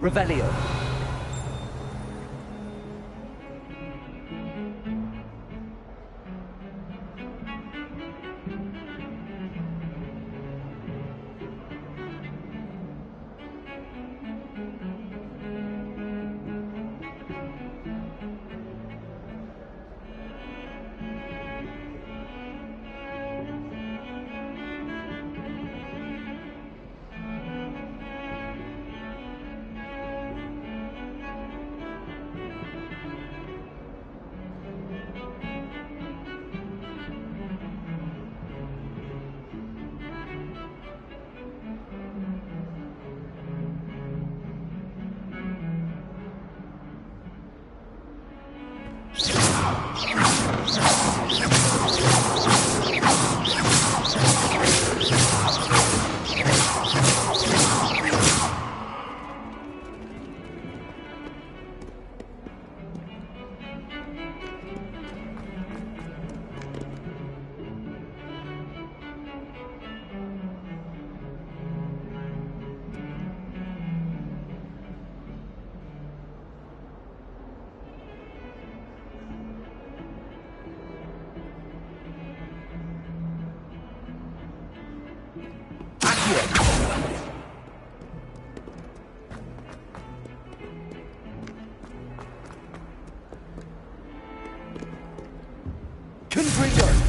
Revelio. Configure!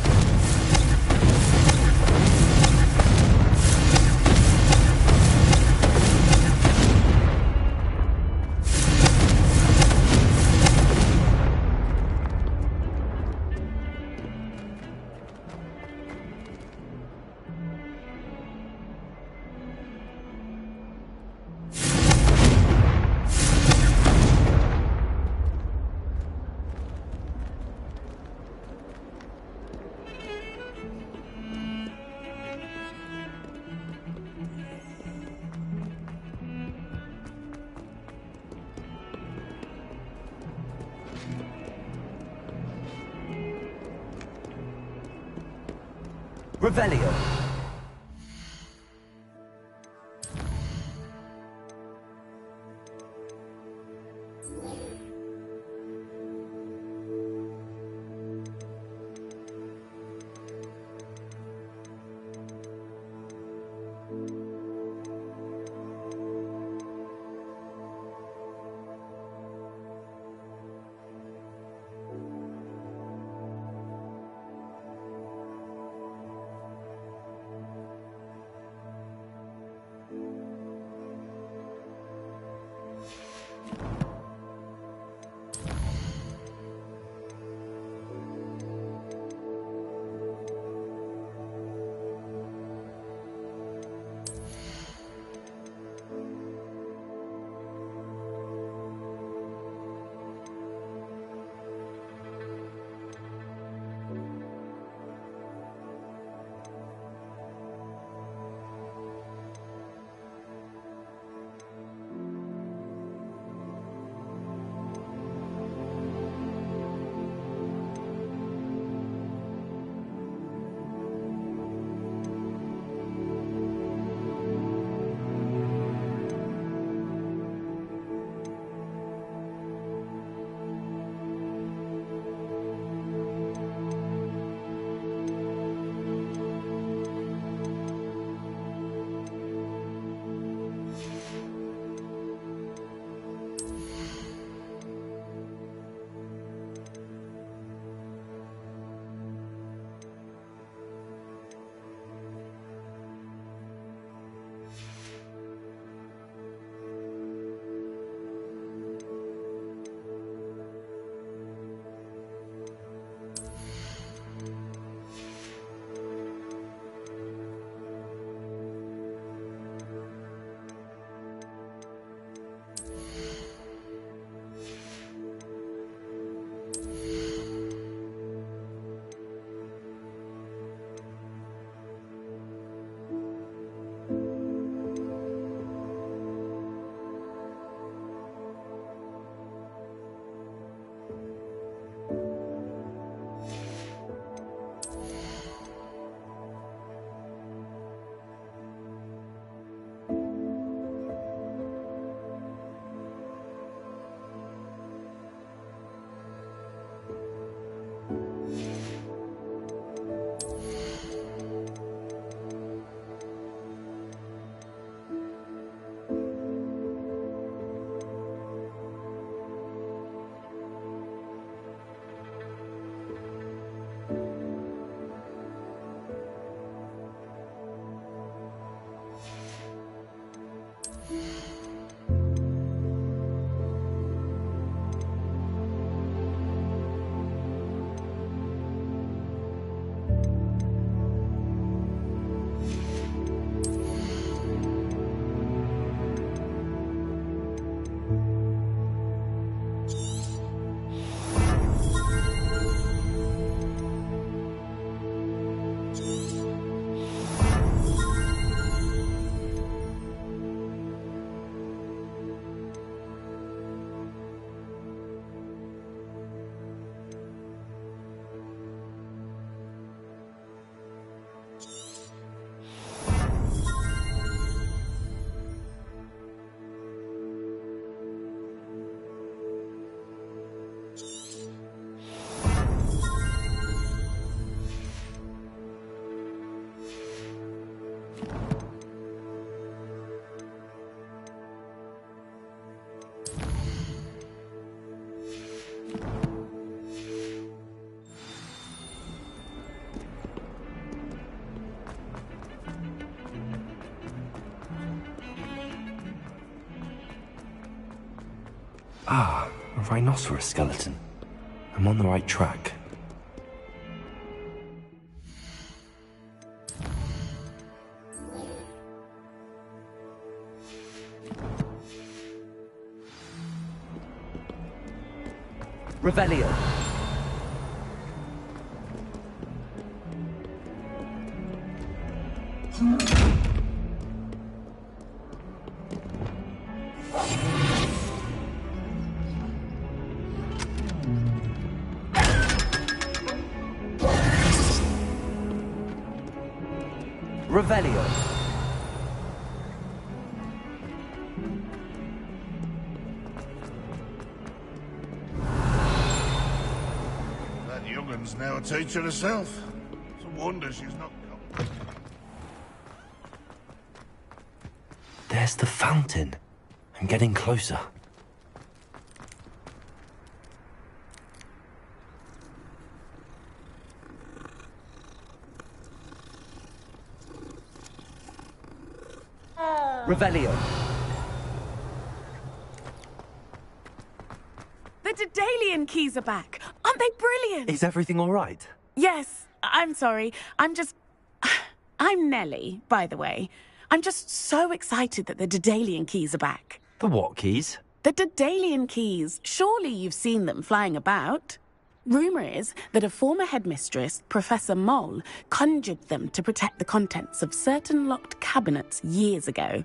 Revelio. Ah, a rhinoceros skeleton. I'm on the right track. Revelio. Revelio. That young'un's now a teacher herself. It's a wonder she's not... There's the fountain. I'm getting closer. Revelio. The Daedalian keys are back. Aren't they brilliant? Is everything all right? Yes, I'm sorry. I'm Nellie, by the way. I'm just so excited that the Daedalian keys are back. The what keys? The Daedalian keys. Surely you've seen them flying about. Rumour is that a former headmistress, Professor Moll, conjured them to protect the contents of certain locked cabinets years ago.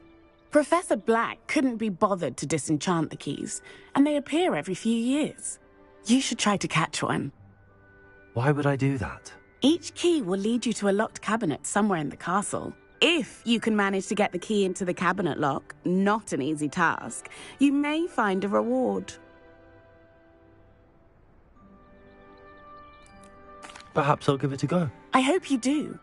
Professor Black couldn't be bothered to disenchant the keys, and they appear every few years. You should try to catch one. Why would I do that? Each key will lead you to a locked cabinet somewhere in the castle. If you can manage to get the key into the cabinet lock, not an easy task, you may find a reward. Perhaps I'll give it a go. I hope you do.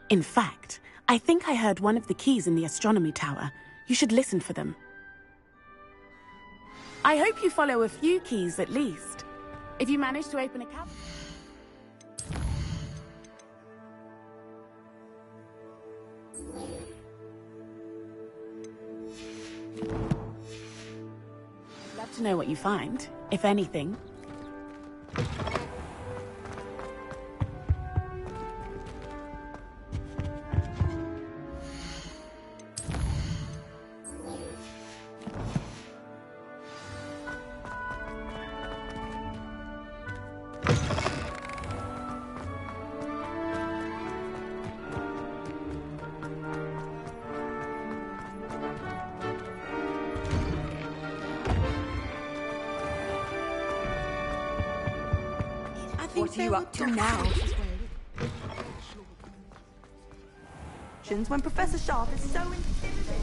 In fact, I think I heard one of the keys in the astronomy tower. You should listen for them. I hope you follow a few keys at least. If you manage to open a cabinet... I'd love to know what you find, if anything. What are you up to now? When Professor Sharp is so intimidating.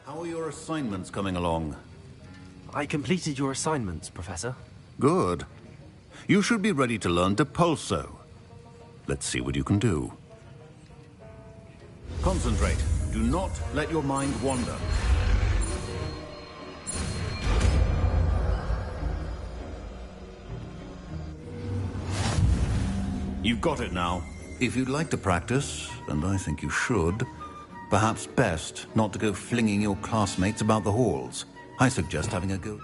How are your assignments coming along? I completed your assignments, Professor. Good. You should be ready to learn Depulso. Let's see what you can do. Concentrate. Do not let your mind wander. You've got it now. If you'd like to practice, and I think you should, perhaps best not to go flinging your classmates about the halls. I suggest having a go.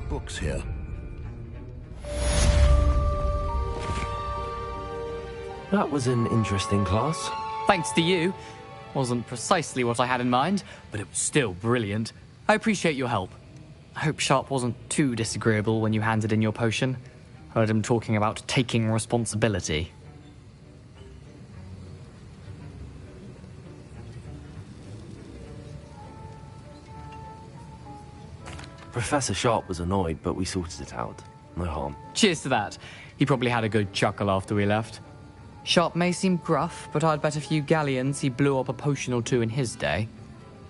Books here. That was an interesting class. Thanks to you. Wasn't precisely what I had in mind, but it was still brilliant. I appreciate your help. I hope Sharp wasn't too disagreeable when you handed in your potion. Heard him talking about taking responsibility. Professor Sharp was annoyed, but we sorted it out. No harm. Cheers to that. He probably had a good chuckle after we left. Sharp may seem gruff, but I'd bet a few galleons he blew up a potion or two in his day.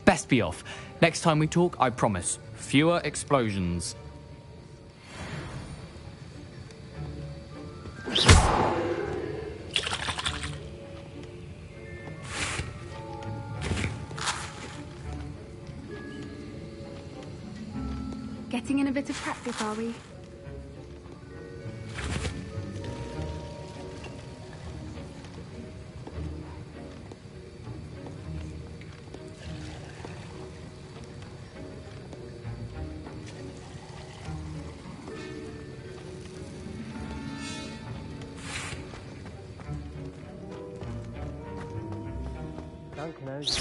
Best be off. Next time we talk, I promise, fewer explosions. Getting in a bit of practice, are we? Dunk knows.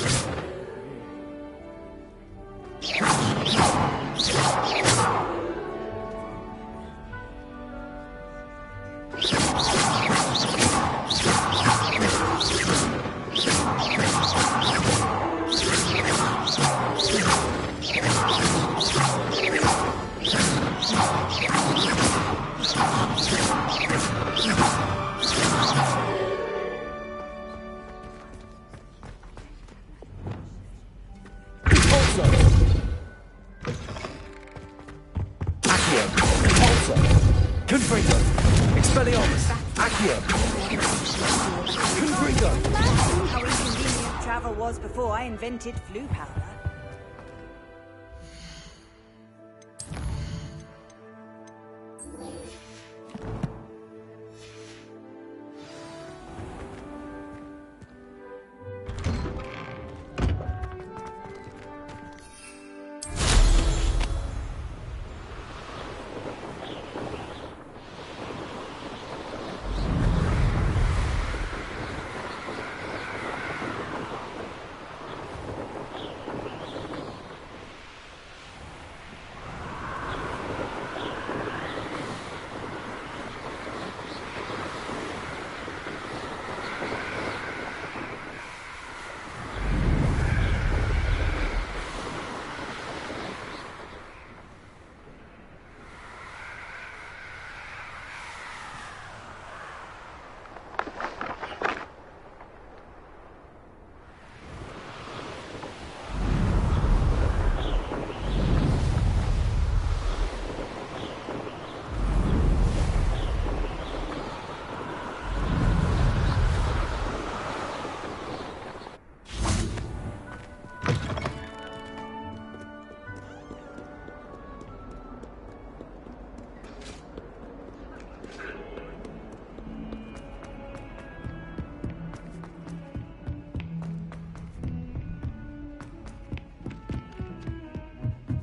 Before I invented flu powder.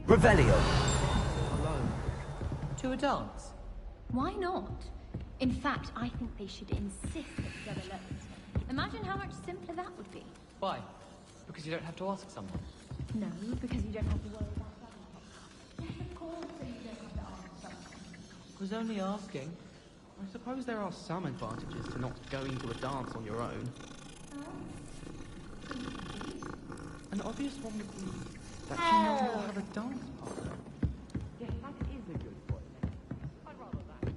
Revelio. Alone. To a dance? Why not? In fact, I think they should insist that we go alone. Imagine how much simpler that would be. Why? Because you don't have to ask someone. No, because you don't have to worry about that. Yes, of course you don't have to ask someone. I was only asking. I suppose there are some advantages to not going to a dance on your own. An obvious one would be that you know you'll have a dance partner. Yes, that is a good point. I'd rather that.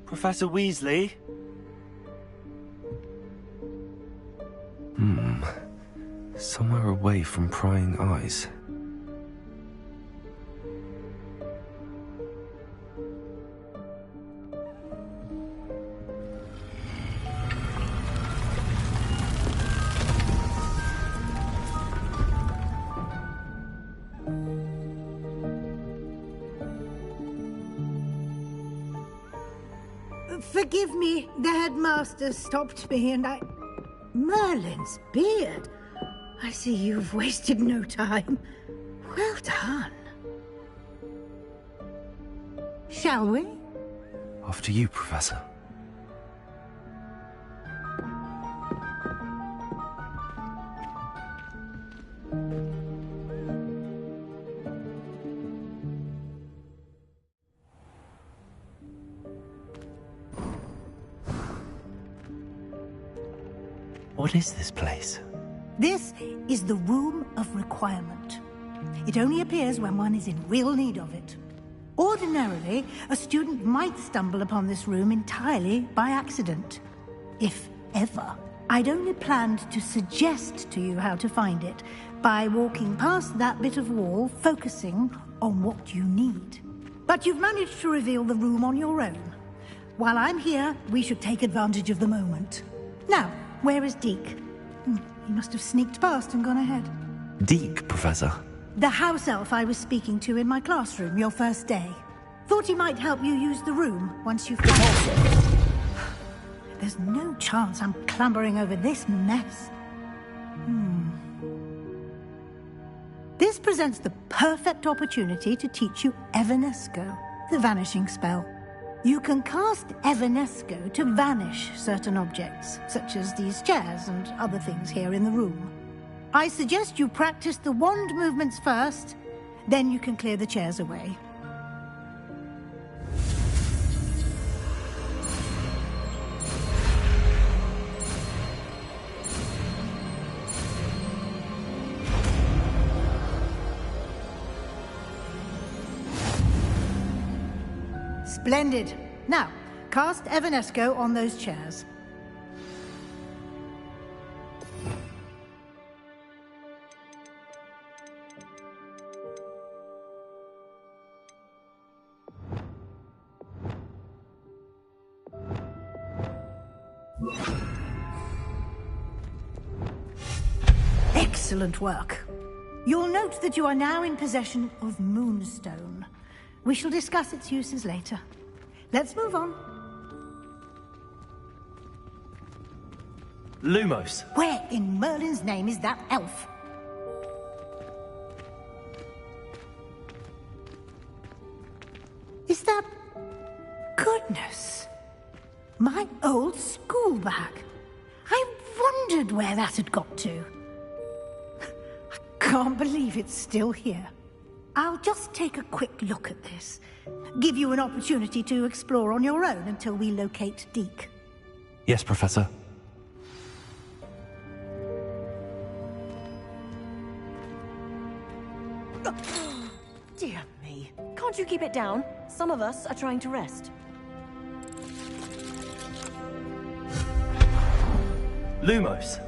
Professor Weasley? Somewhere away from prying eyes. Forgive me, the headmaster stopped me and I... Merlin's beard. I see you've wasted no time. Well done. Shall we? After you, Professor. What is this place? This is the Room of Requirement. It only appears when one is in real need of it. Ordinarily, a student might stumble upon this room entirely by accident. If ever. I'd only planned to suggest to you how to find it by walking past that bit of wall, focusing on what you need. But you've managed to reveal the room on your own. While I'm here, we should take advantage of the moment. Now, where is Deke? He must have sneaked past and gone ahead. Deke, Professor. The house elf I was speaking to in my classroom your first day. Thought he might help you use the room once you've found it. There's no chance I'm clambering over this mess. This presents the perfect opportunity to teach you Evanesco, the vanishing spell. You can cast Evanesco to vanish certain objects, such as these chairs and other things here in the room. I suggest you practice the wand movements first, then you can clear the chairs away. Splendid. Now, cast Evanesco on those chairs. Excellent work. You'll note that you are now in possession of Moonstone. We shall discuss its uses later. Let's move on. Lumos. Where in Merlin's name is that elf? Is that... Goodness. My old school bag. I wondered where that had got to. I can't believe it's still here. I'll just take a quick look at this. Give you an opportunity to explore on your own until we locate Deke. Yes, Professor. Dear me. Can't you keep it down? Some of us are trying to rest. Lumos.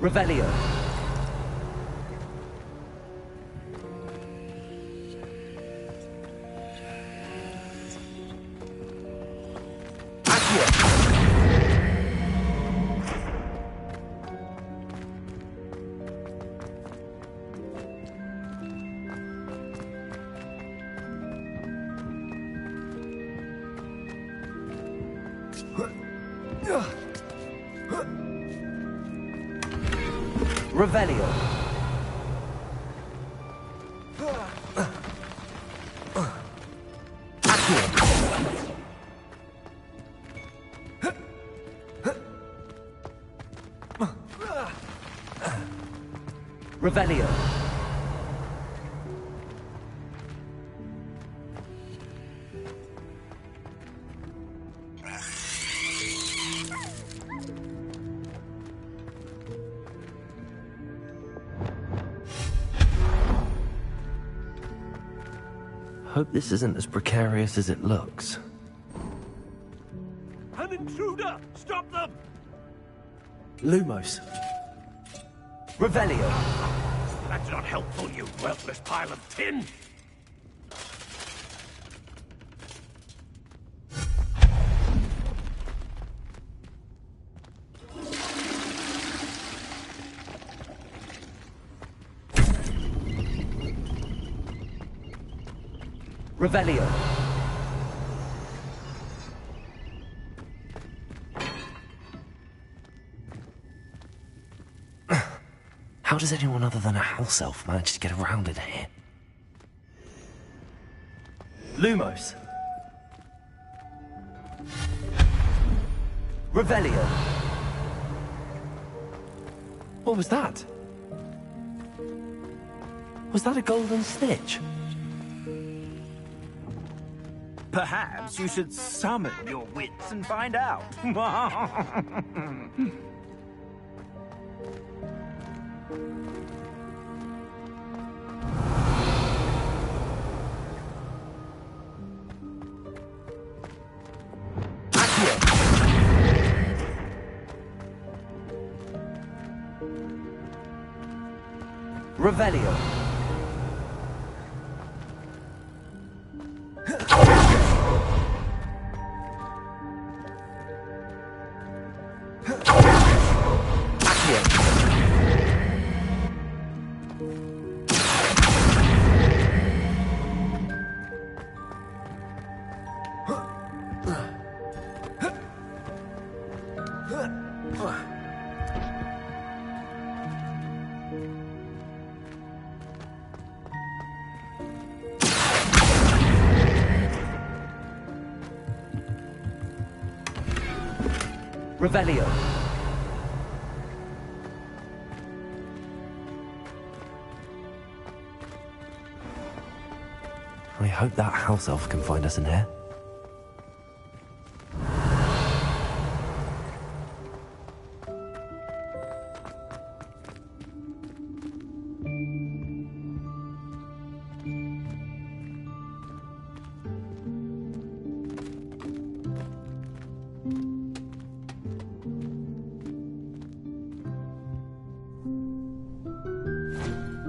Revelio. Revelio. Revelio. Hope this isn't as precarious as it looks. An intruder! Stop them! Lumos. Revelio. That's not helpful, you worthless pile of tin! Revelio. How does anyone other than a house elf manage to get around in here? Lumos. Revelio. What was that? Was that a golden snitch? Perhaps you should summon your wits and find out. Revelio. Revelio. I hope that house elf can find us in here.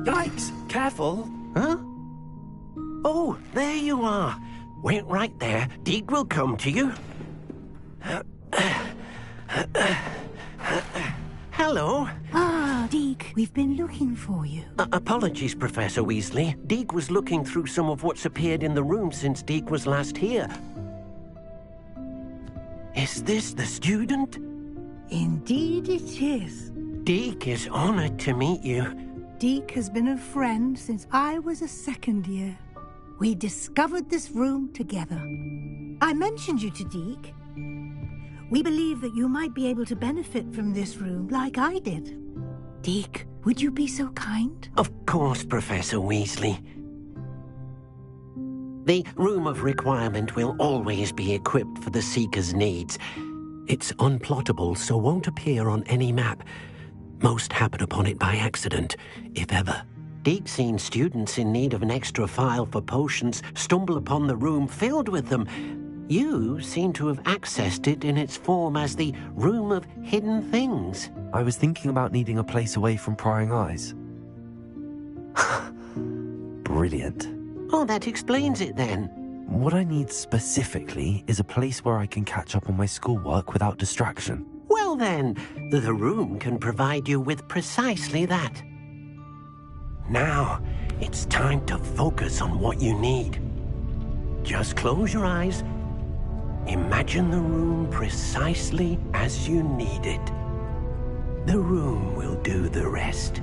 Yikes! Careful! Huh? Oh, there you are. Wait right there. Deek will come to you. Hello. Ah, Deek, we've been looking for you. Apologies, Professor Weasley. Deek was looking through some of what's appeared in the room since Deek was last here. Is this the student? Indeed it is. Deek is honored to meet you. Deek has been a friend since I was a second year. We discovered this room together. I mentioned you to Deek. We believe that you might be able to benefit from this room like I did. Deek, would you be so kind? Of course, Professor Weasley. The Room of Requirement will always be equipped for the Seeker's needs. It's unplottable, so won't appear on any map. Most happen upon it by accident, if ever. Deek's seen students in need of an extra file for potions stumble upon the room filled with them. You seem to have accessed it in its form as the Room of Hidden Things. I was thinking about needing a place away from prying eyes. Brilliant. Oh, that explains it then. What I need specifically is a place where I can catch up on my schoolwork without distraction. Well then, the room can provide you with precisely that. Now, it's time to focus on what you need. Just close your eyes. Imagine the room precisely as you need it. The room will do the rest.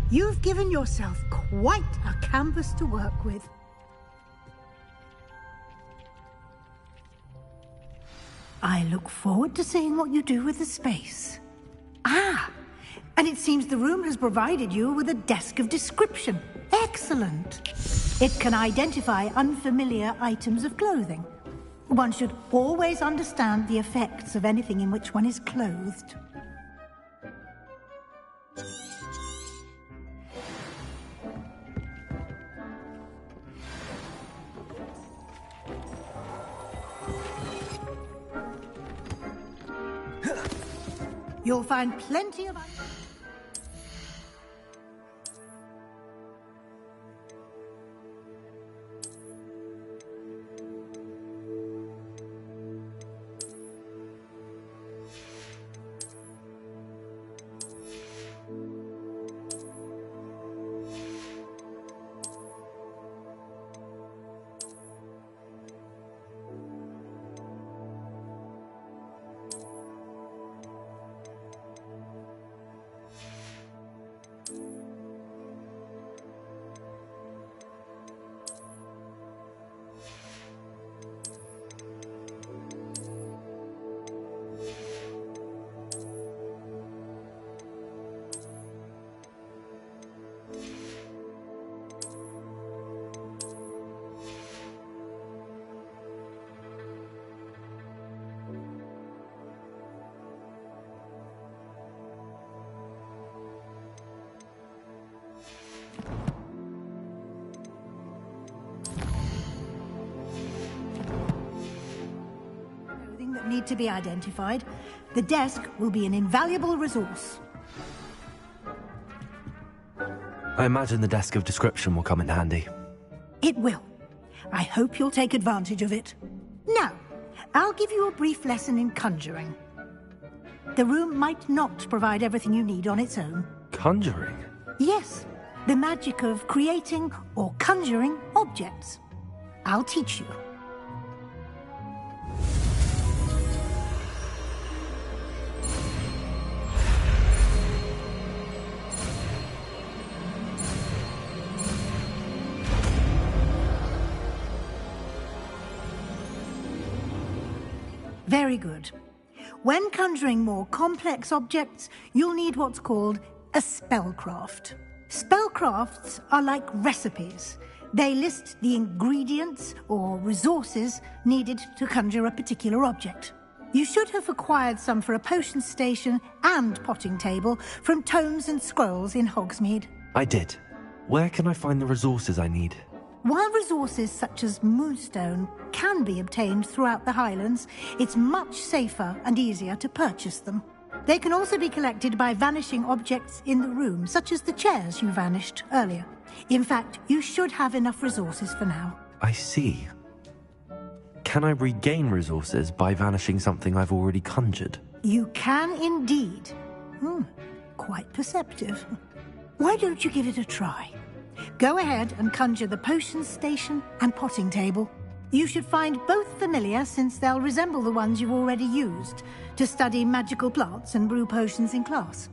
You've given yourself quite a canvas to work with. I look forward to seeing what you do with the space. Ah, and it seems the room has provided you with a desk of description. Excellent. It can identify unfamiliar items of clothing. One should always understand the effects of anything in which one is clothed. You'll find plenty of... that need to be identified. The desk will be an invaluable resource. I imagine the desk of description will come in handy. It will. I hope you'll take advantage of it. Now, I'll give you a brief lesson in conjuring. The room might not provide everything you need on its own. Conjuring? Yes, the magic of creating or conjuring objects. I'll teach you. Very good. When conjuring more complex objects, you'll need what's called a spellcraft. Spellcrafts are like recipes. They list the ingredients or resources needed to conjure a particular object. You should have acquired some for a potion station and potting table from Tomes and Scrolls in Hogsmeade. I did. Where can I find the resources I need? While resources such as Moonstone can be obtained throughout the Highlands, it's much safer and easier to purchase them. They can also be collected by vanishing objects in the room, such as the chairs you vanished earlier. In fact, you should have enough resources for now. I see. Can I regain resources by vanishing something I've already conjured? You can indeed. Quite perceptive. Why don't you give it a try? Go ahead and conjure the potion station and potting table. You should find both familiar, since they'll resemble the ones you've already used to study magical plants and brew potions in class.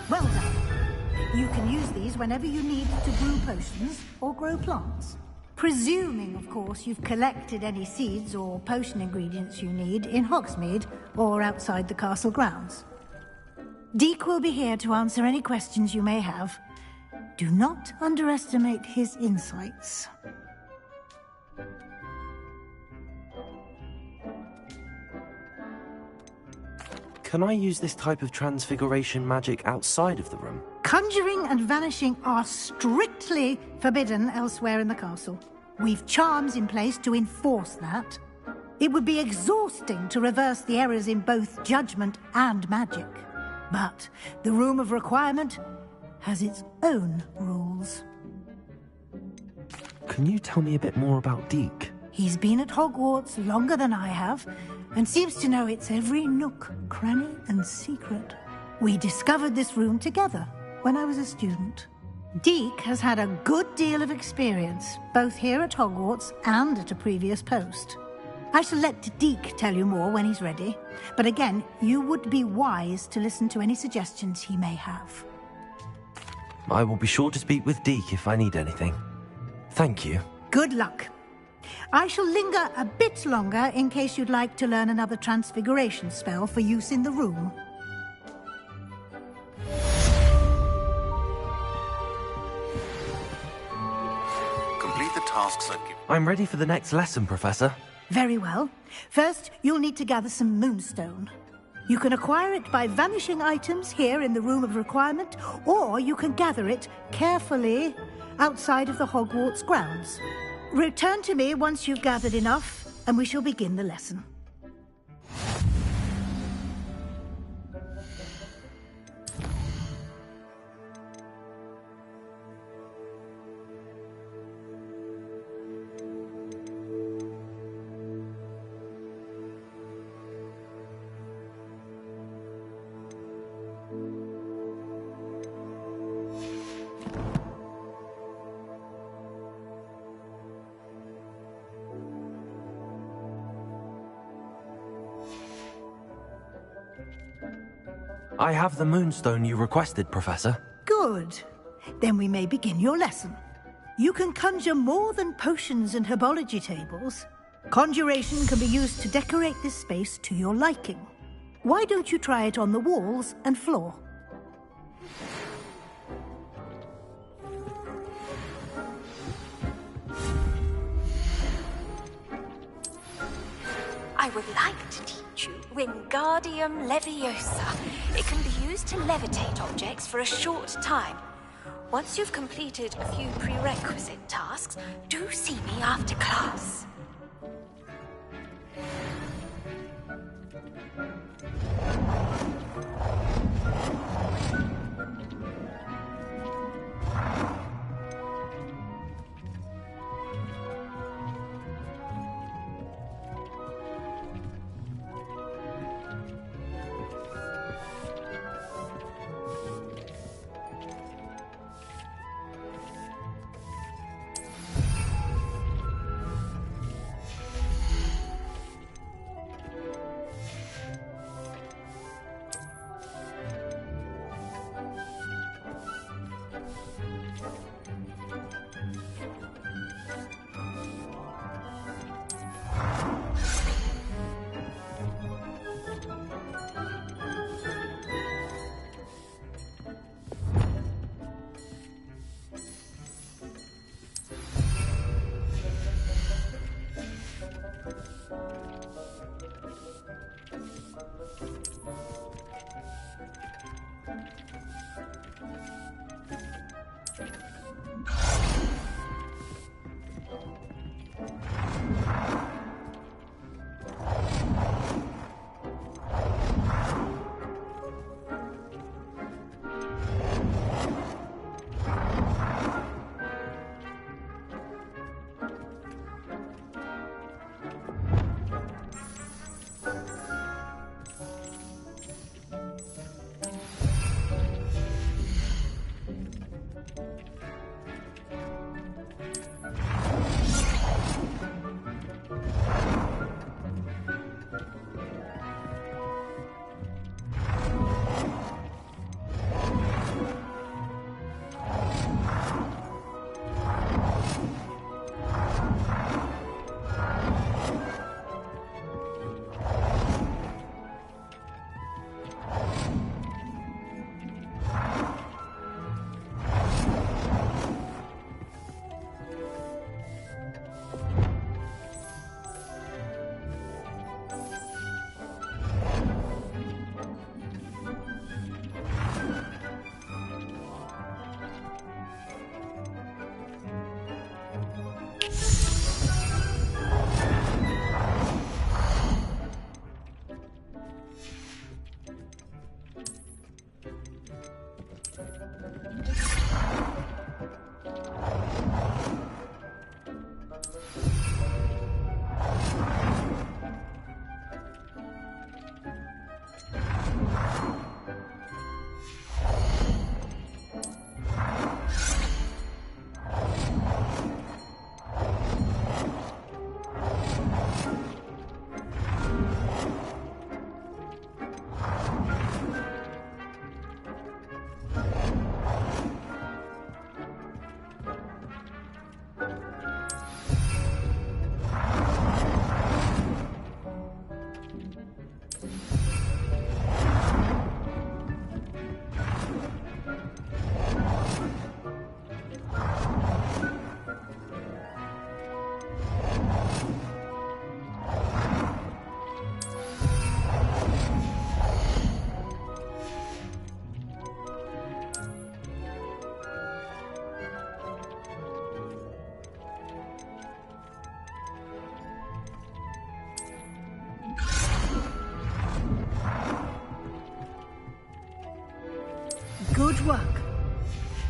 Well done. You can use these whenever you need to brew potions or grow plants. Presuming, of course, you've collected any seeds or potion ingredients you need in Hogsmeade or outside the castle grounds. Deke will be here to answer any questions you may have. Do not underestimate his insights. Can I use this type of transfiguration magic outside of the room? Conjuring and vanishing are strictly forbidden elsewhere in the castle. We've charms in place to enforce that. It would be exhausting to reverse the errors in both judgment and magic. But the Room of Requirement has its own rules. Can you tell me a bit more about Deke? He's been at Hogwarts longer than I have, and seems to know its every nook, cranny, and secret. We discovered this room together when I was a student. Deke has had a good deal of experience, both here at Hogwarts and at a previous post. I shall let Deke tell you more when he's ready, but again, you would be wise to listen to any suggestions he may have. I will be sure to speak with Deke if I need anything. Thank you. Good luck. I shall linger a bit longer in case you'd like to learn another transfiguration spell for use in the room. Complete the tasks I've given. I'm ready for the next lesson, Professor. Very well. First, you'll need to gather some moonstone. You can acquire it by vanishing items here in the Room of Requirement, or you can gather it carefully outside of the Hogwarts grounds. Return to me once you've gathered enough, and we shall begin the lesson. I have the moonstone you requested, Professor. Good. Then we may begin your lesson. You can conjure more than potions and herbology tables. Conjuration can be used to decorate this space to your liking. Why don't you try it on the walls and floor? I would like to teach you Wingardium Leviosa. It can be used to levitate objects for a short time. Once you've completed a few prerequisite tasks, do see me after class.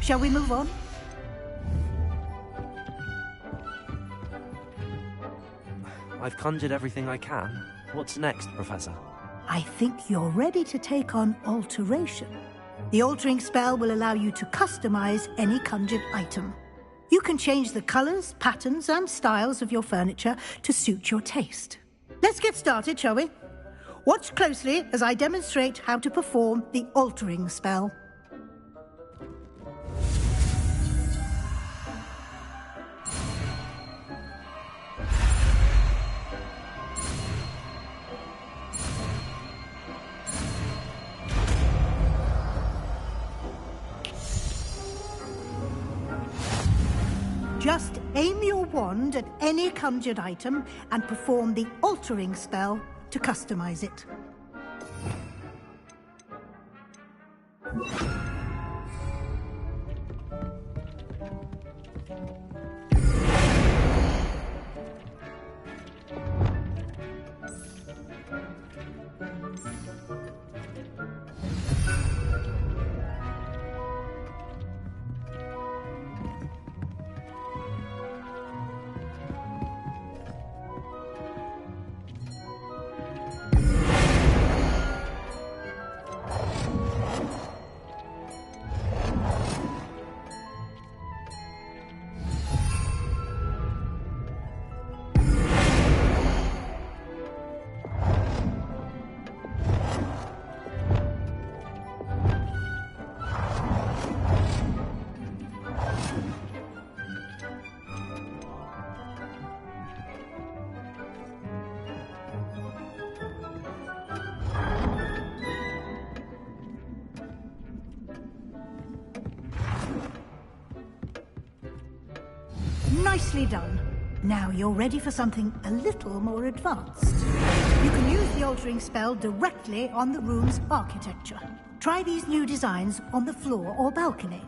Shall we move on? I've conjured everything I can. What's next, Professor? I think you're ready to take on alteration. The altering spell will allow you to customize any conjured item. You can change the colors, patterns, and styles of your furniture to suit your taste. Let's get started, shall we? Watch closely as I demonstrate how to perform the altering spell. Just aim your wand at any conjured item and perform the altering spell to customize it. Nicely done. Now you're ready for something a little more advanced. You can use the altering spell directly on the room's architecture. Try these new designs on the floor or balcony.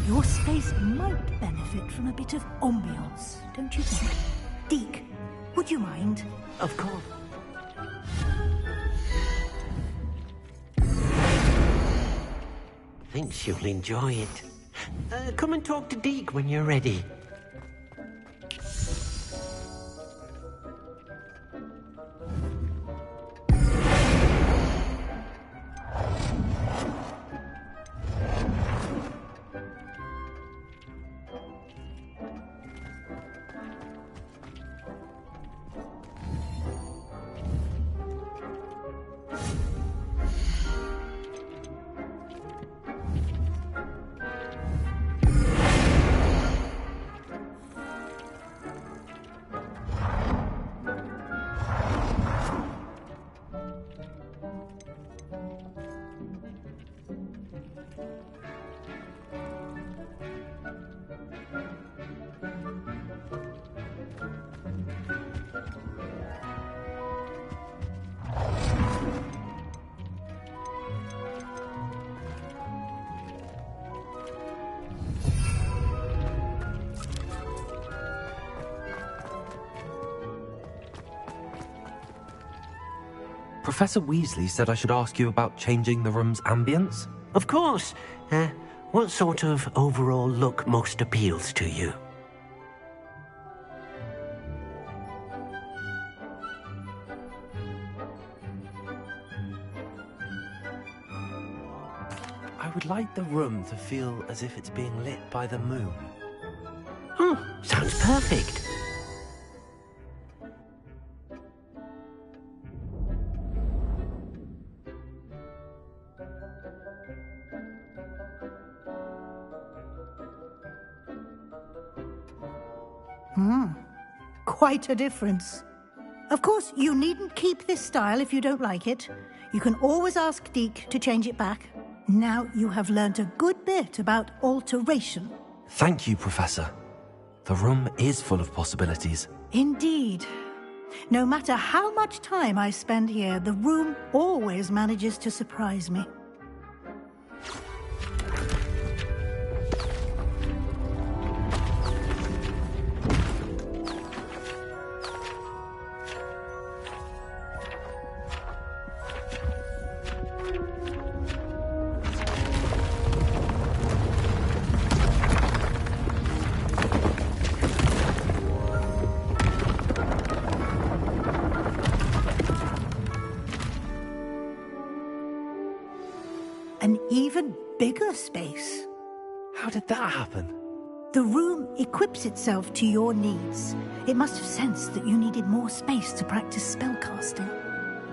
Your space might benefit from a bit of ambiance, don't you think? Deke, would you mind? Of course. Thinks you'll enjoy it. Come and talk to Deke when you're ready. Professor Weasley said I should ask you about changing the room's ambience. Of course. What sort of overall look most appeals to you? I would like the room to feel as if it's being lit by the moon. Sounds perfect. Quite a difference. Of course, you needn't keep this style if you don't like it. You can always ask Deke to change it back. Now you have learnt a good bit about alteration. Thank you, Professor. The room is full of possibilities. Indeed. No matter how much time I spend here, the room always manages to surprise me. An even bigger space. How did that happen? The room equips itself to your needs. It must have sensed that you needed more space to practice spellcasting.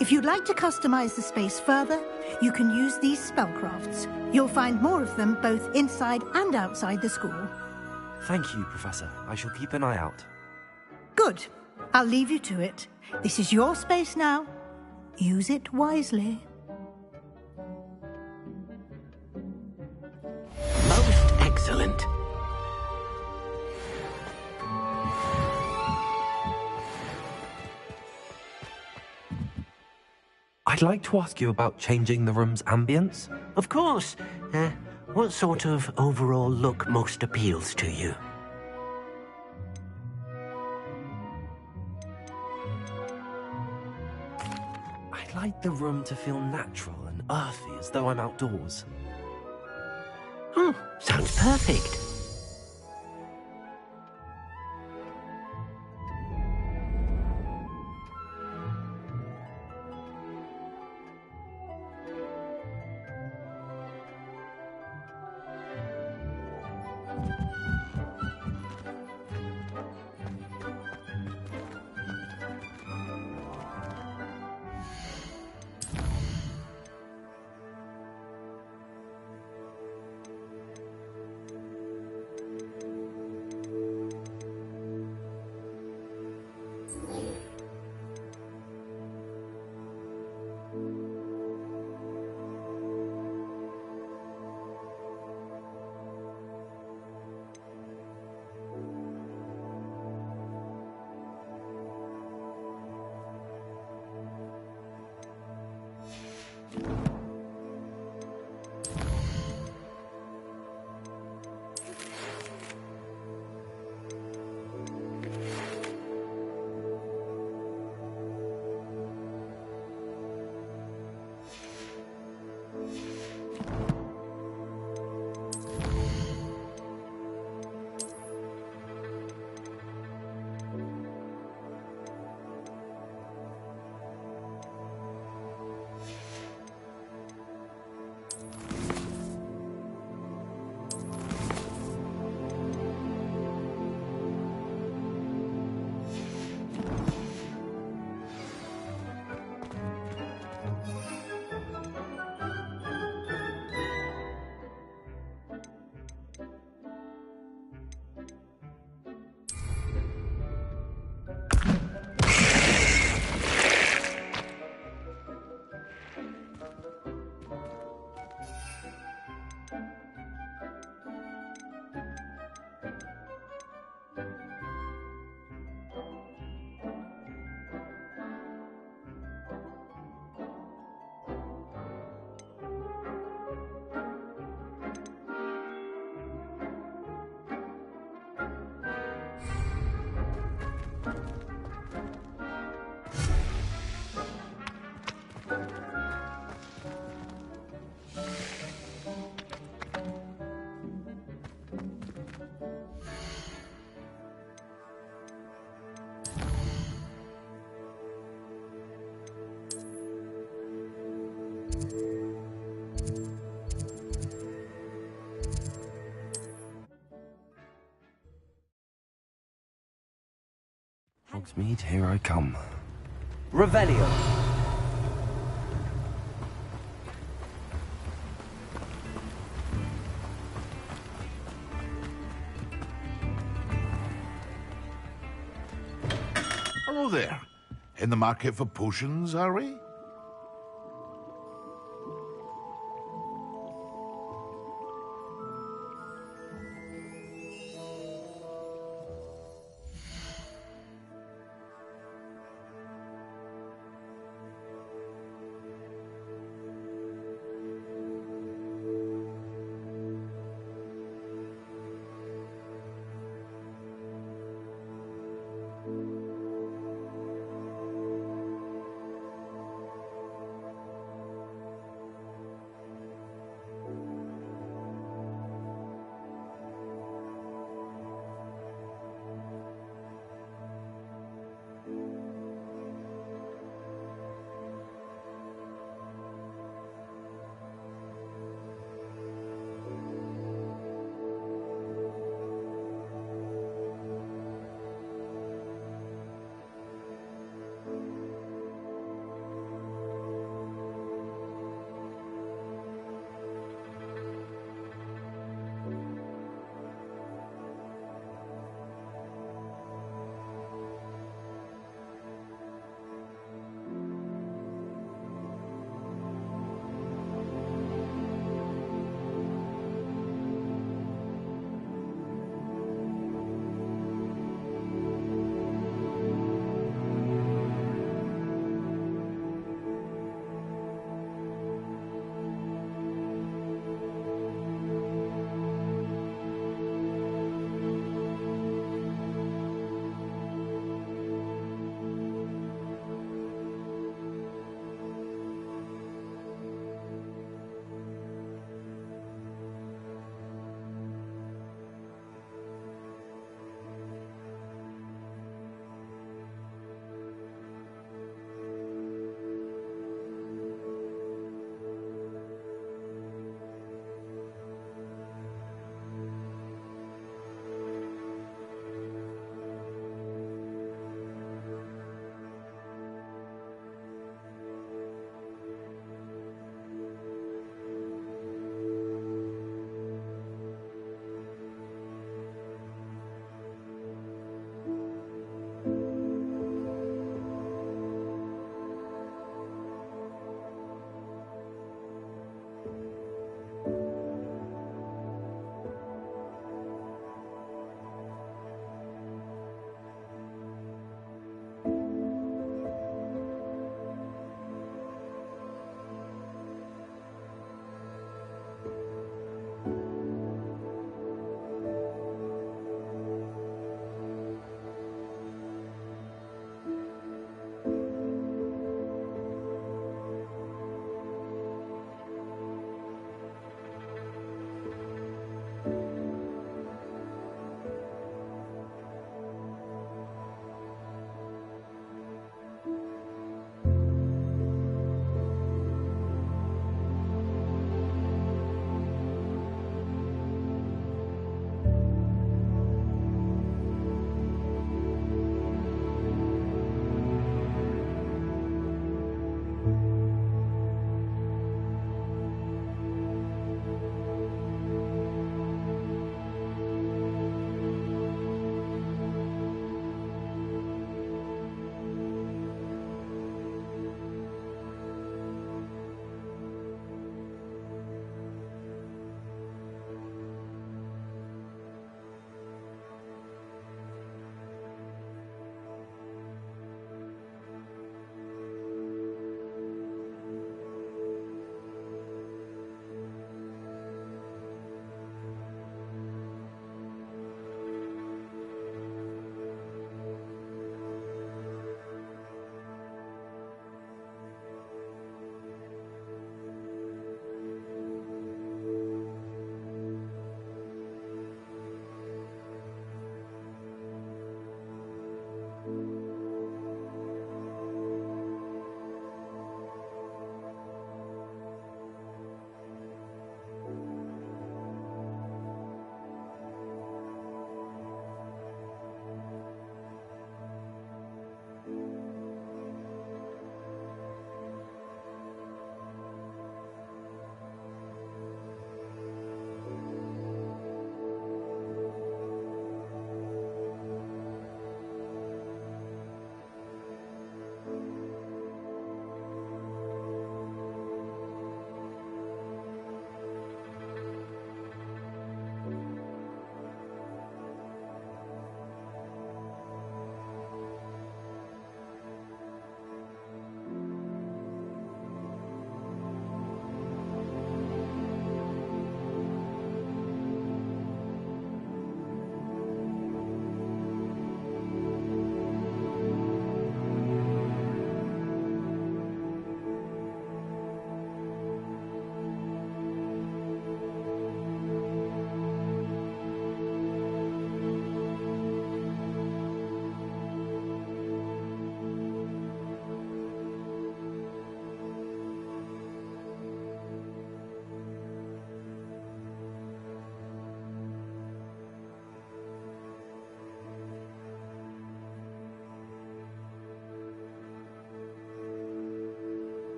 If you'd like to customize the space further, you can use these spellcrafts. You'll find more of them both inside and outside the school. Thank you, Professor. I shall keep an eye out. Good. I'll leave you to it. This is your space now. Use it wisely. Most excellent. I'd like to ask you about changing the room's ambience. Of course. What sort of overall look most appeals to you? I'd like the room to feel natural and earthy, as though I'm outdoors. Sounds perfect. Hogsmeade, here I come. Revelio. Hello there. In the market for potions, are we?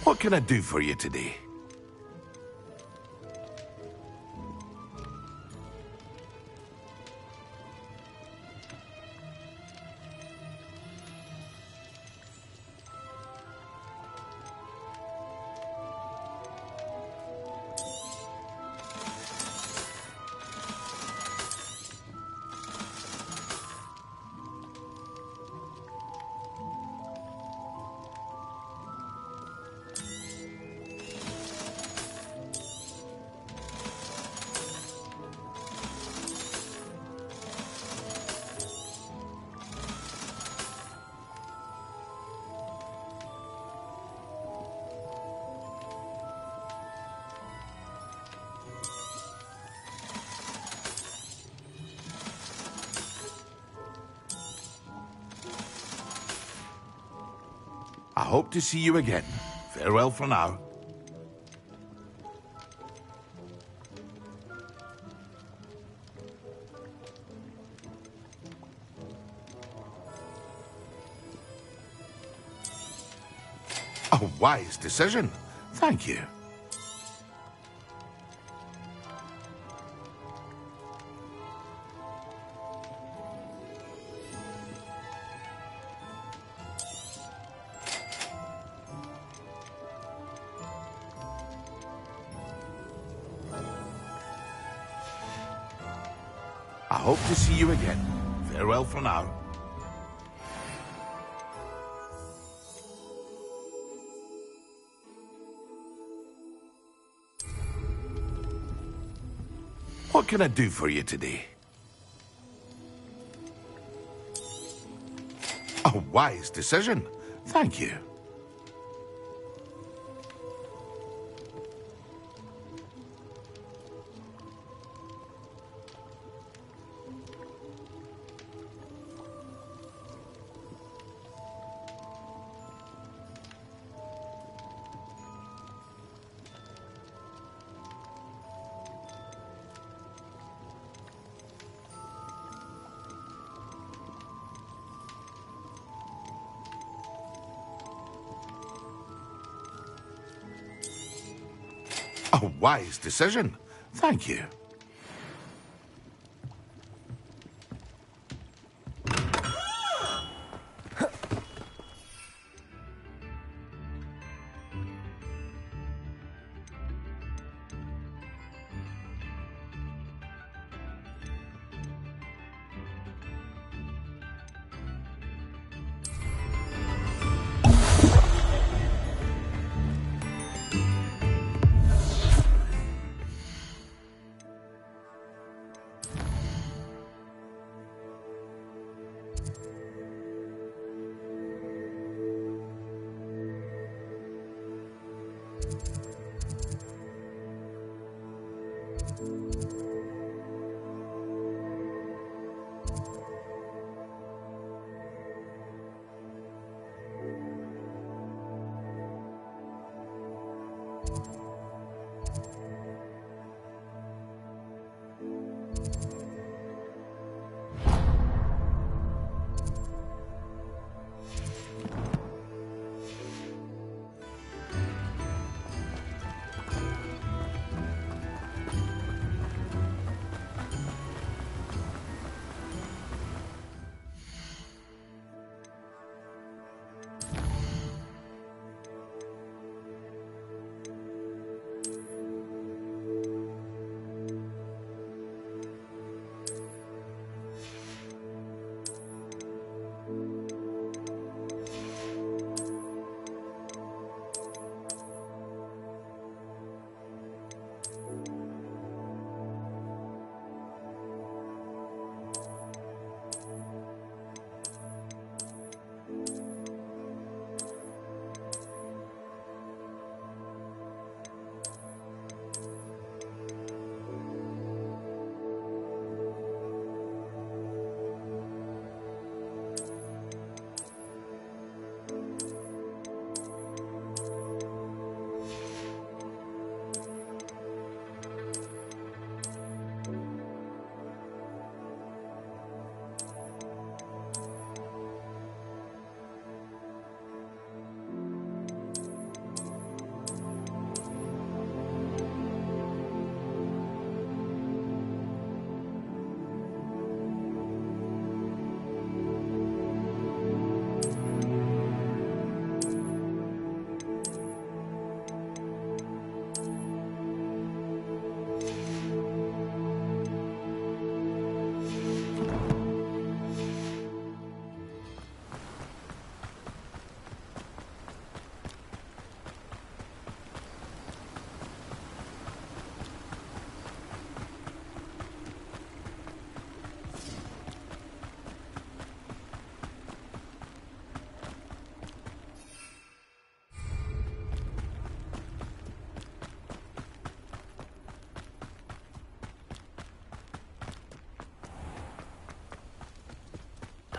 What can I do for you today? I hope to see you again. Farewell for now. A wise decision. Thank you. I hope to see you again. Farewell for now. What can I do for you today? A wise decision. Thank you. A wise decision. Thank you.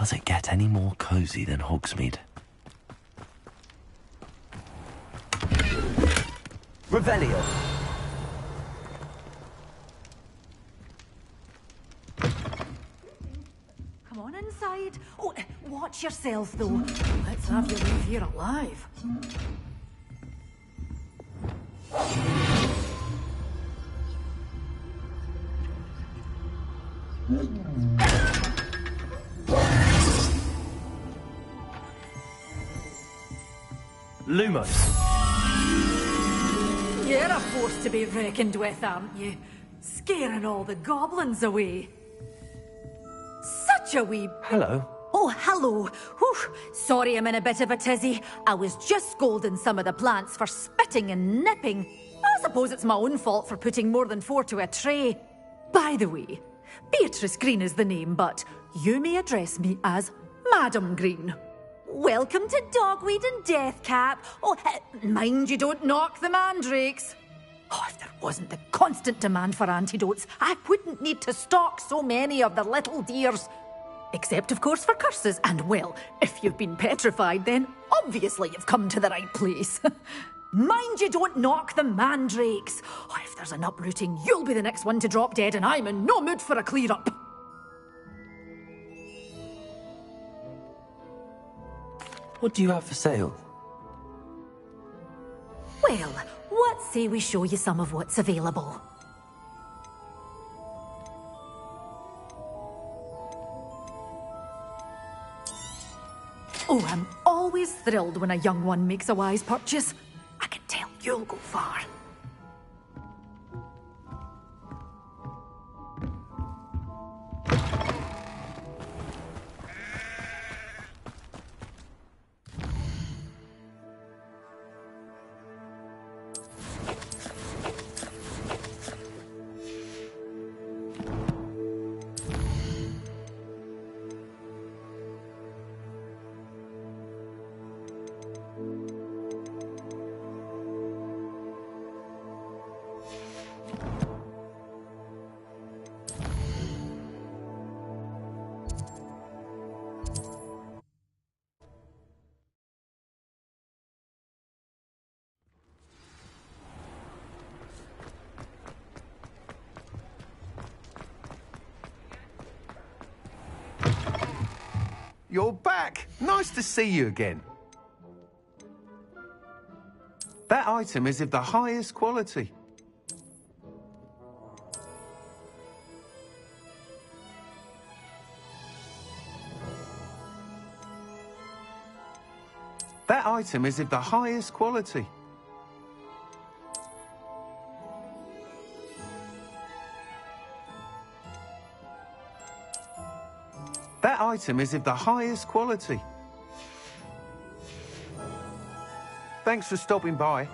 Does it get any more cozy than Hogsmeade? Revelio. Come on inside. Oh, watch yourself, though. Let's have you leave here alive. Lumos. You're a force to be reckoned with, aren't you? Scaring all the goblins away. Such a wee... Hello. Oh, hello. Whew. Sorry I'm in a bit of a tizzy. I was just scolding some of the plants for spitting and nipping. I suppose it's my own fault for putting more than 4 to a tray. By the way, Beatrice Green is the name, but you may address me as Madam Green. Welcome to Dogweed and Deathcap. Oh, mind you don't knock the mandrakes. Oh, if there wasn't the constant demand for antidotes, I wouldn't need to stock so many of the little dears. Except, of course, for curses. And, well, if you've been petrified, then obviously you've come to the right place. Mind you don't knock the mandrakes. Oh, if there's an uprooting, you'll be the next one to drop dead, and I'm in no mood for a clear-up. What do you have for sale? Well, what say we show you some of what's available? Oh, I'm always thrilled when a young one makes a wise purchase. I can tell you'll go far. You're back! Nice to see you again. That item is of the highest quality. That item is of the highest quality. That item is of the highest quality. Thanks for stopping by.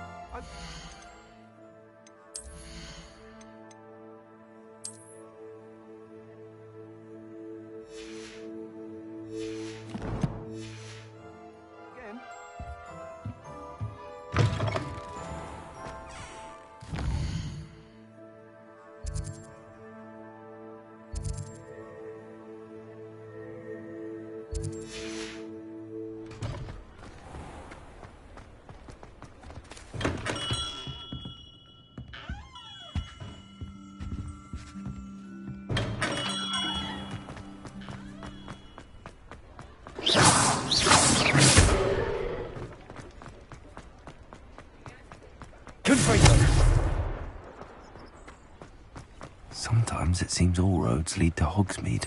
Sometimes it seems all roads lead to Hogsmeade.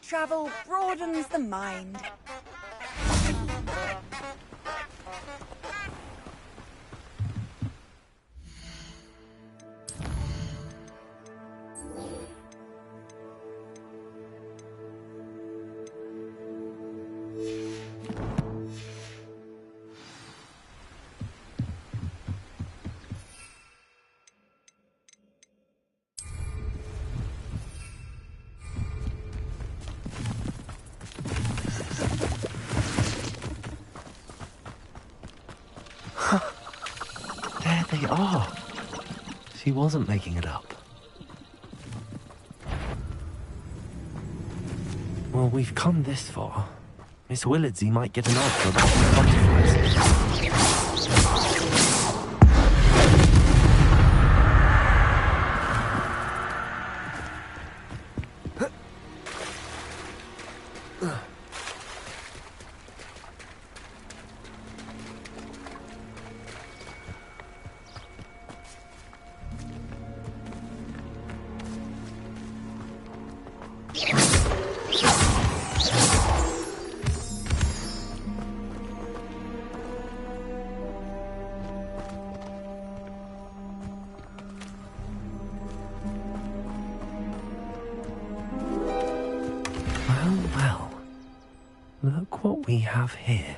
Travel broadens the mind. There they are. She wasn't making it up. Well, we've come this far. Miss Willardsey might get an answer about the butterflies. Well, look what we have here.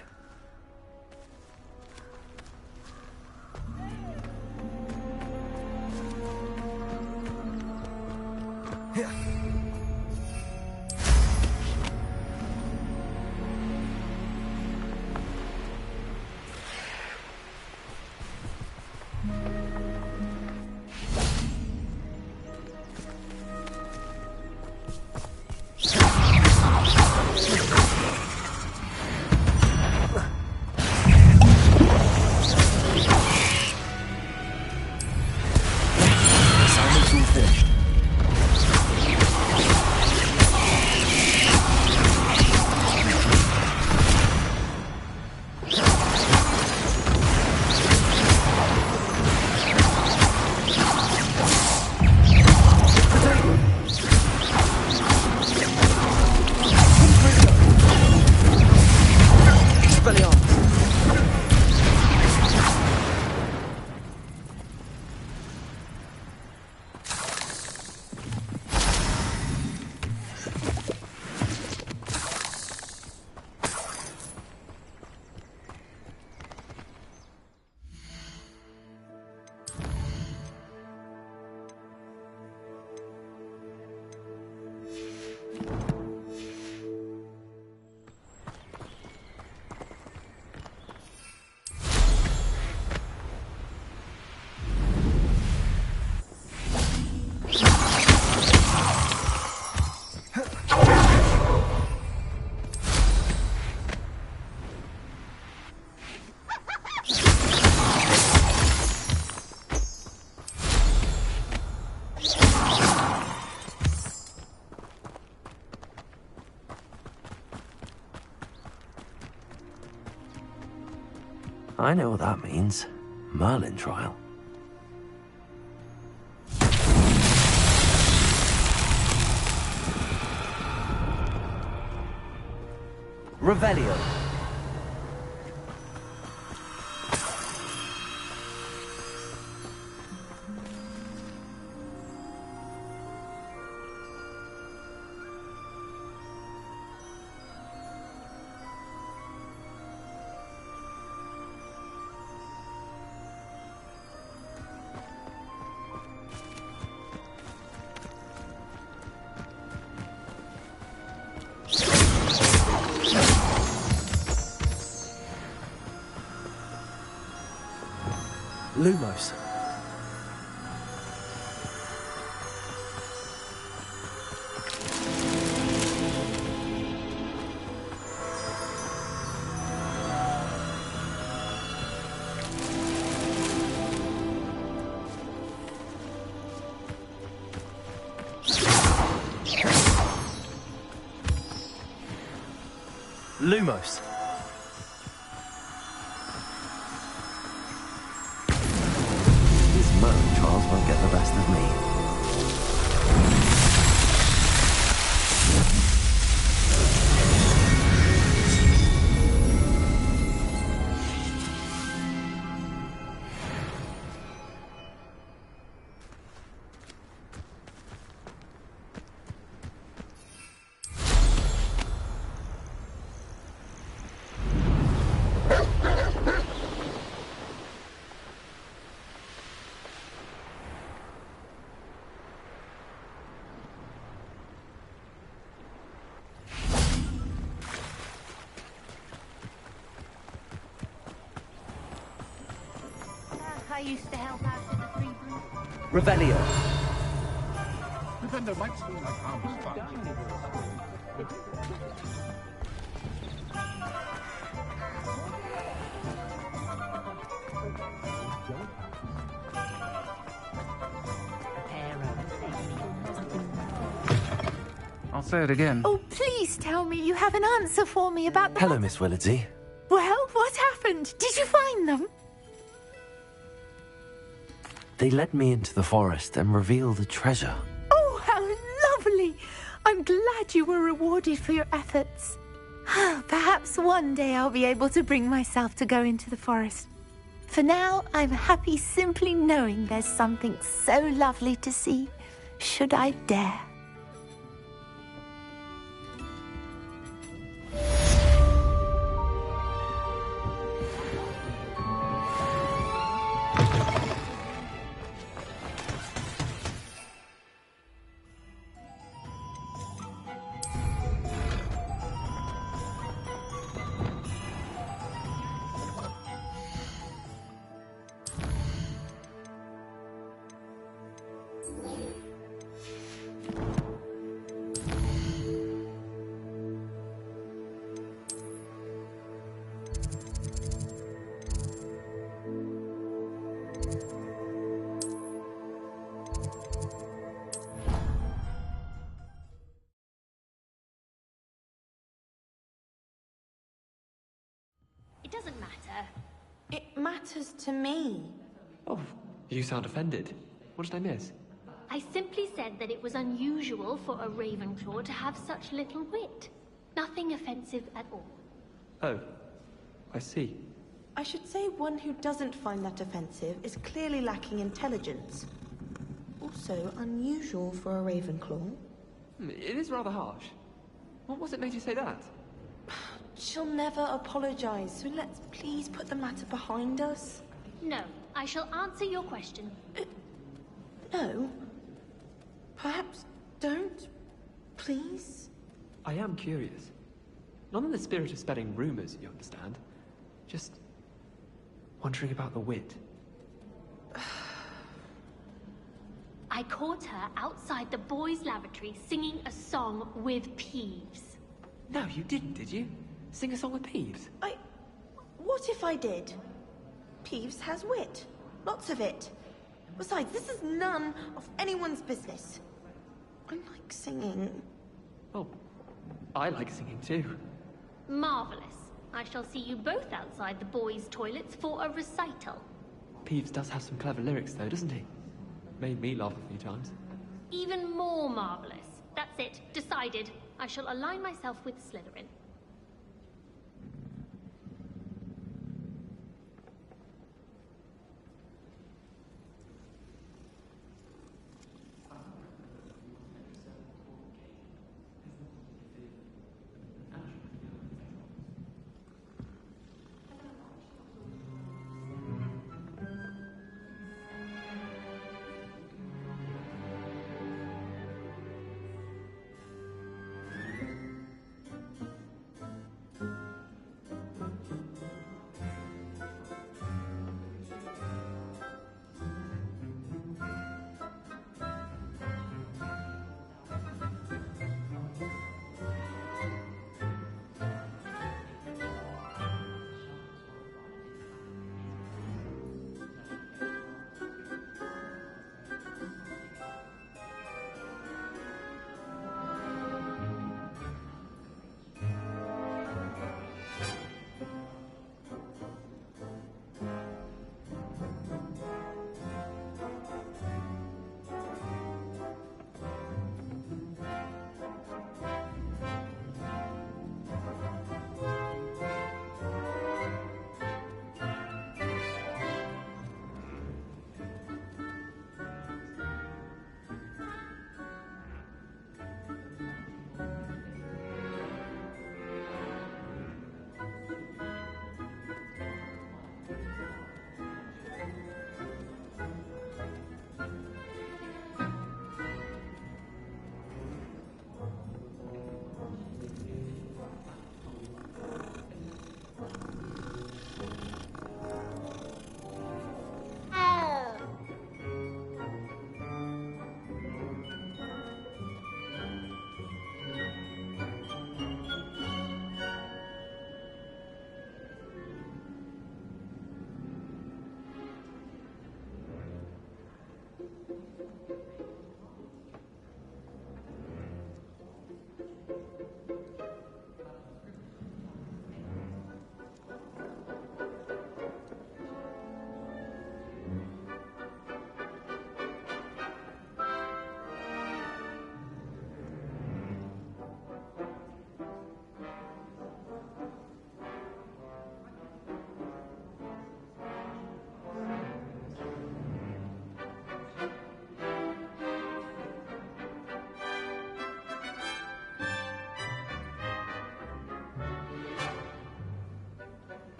I know what that means. Merlin trial. Revelio. Lumos. Lumos. Merlin trials won't get the best of me. I used to help out with the Free Brew. Revelio. Defender might seem like harmless fun. I'll say it again. Oh, please tell me you have an answer for me about the... Hello, Miss Willardsey. Well, what happened? Did you find them? They led me into the forest and revealed a treasure. Oh, how lovely! I'm glad you were rewarded for your efforts. Perhaps one day I'll be able to bring myself to go into the forest. For now, I'm happy simply knowing there's something so lovely to see, should I dare. It doesn't matter. It matters to me. Oh, you sound offended. What did I miss? I simply said that it was unusual for a Ravenclaw to have such little wit. Nothing offensive at all. Oh, I see. I should say one who doesn't find that offensive is clearly lacking intelligence. Also unusual for a Ravenclaw. It is rather harsh. What was it made you say that? She'll never apologize, so let's please put the matter behind us. No, I shall answer your question. No. Perhaps don't. Please? I am curious. Not in the spirit of spreading rumors, you understand. Just wondering about the wit. I caught her outside the boys' lavatory singing a song with Peeves. No, you didn't, did you? Sing a song with Peeves? What if I did? Peeves has wit. Lots of it. Besides, this is none of anyone's business. I like singing. Oh, I like singing too. Marvelous. I shall see you both outside the boys' toilets for a recital. Peeves does have some clever lyrics though, doesn't he? Made me laugh a few times. Even more marvelous. That's it. Decided. I shall align myself with Slytherin.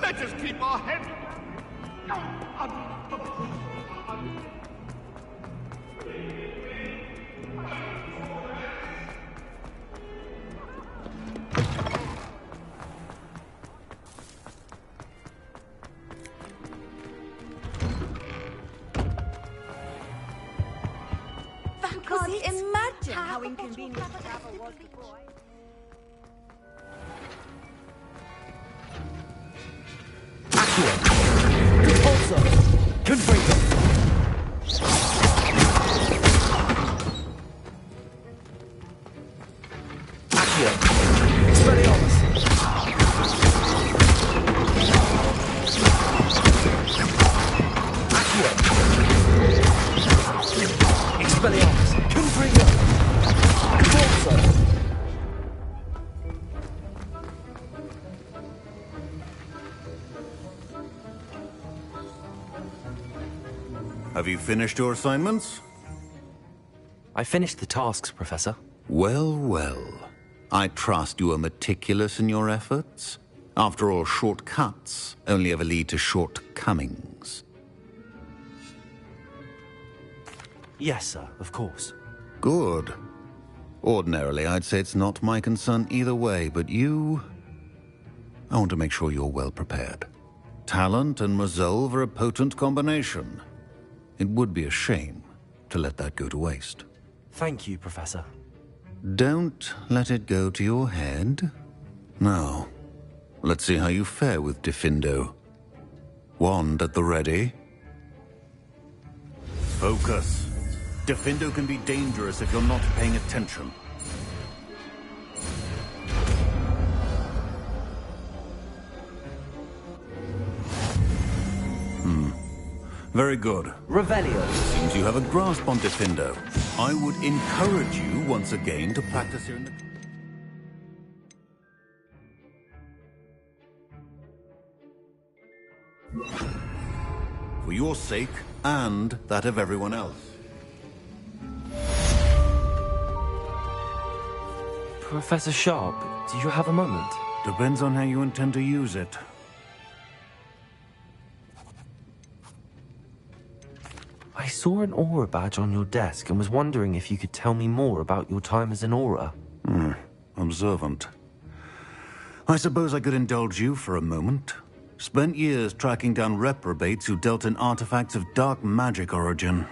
Let us keep our head. Can't imagine how inconvenient travel was before. Repulsor! Confringo! Accio! Expelliarmus! Accio! Expelliarmus! Confringo! Repulsor! Have you finished your assignments? I finished the tasks, Professor. Well, well. I trust you are meticulous in your efforts. After all, shortcuts only ever lead to shortcomings. Yes, sir, of course. Good. Ordinarily, I'd say it's not my concern either way, but you... I want to make sure you're well prepared. Talent and resolve are a potent combination. It would be a shame to let that go to waste. Thank you, Professor. Don't let it go to your head. Now, let's see how you fare with Diffindo. Wand at the ready. Focus. Diffindo can be dangerous if you're not paying attention. Very good. Revelio. Seems you have a grasp on Diffindo. I would encourage you once again to practice here in the... For your sake, and that of everyone else. Professor Sharp, do you have a moment? Depends on how you intend to use it. I saw an Aura badge on your desk and was wondering if you could tell me more about your time as an Aura. Observant. I suppose I could indulge you for a moment. Spent years tracking down reprobates who dealt in artifacts of dark magic origin.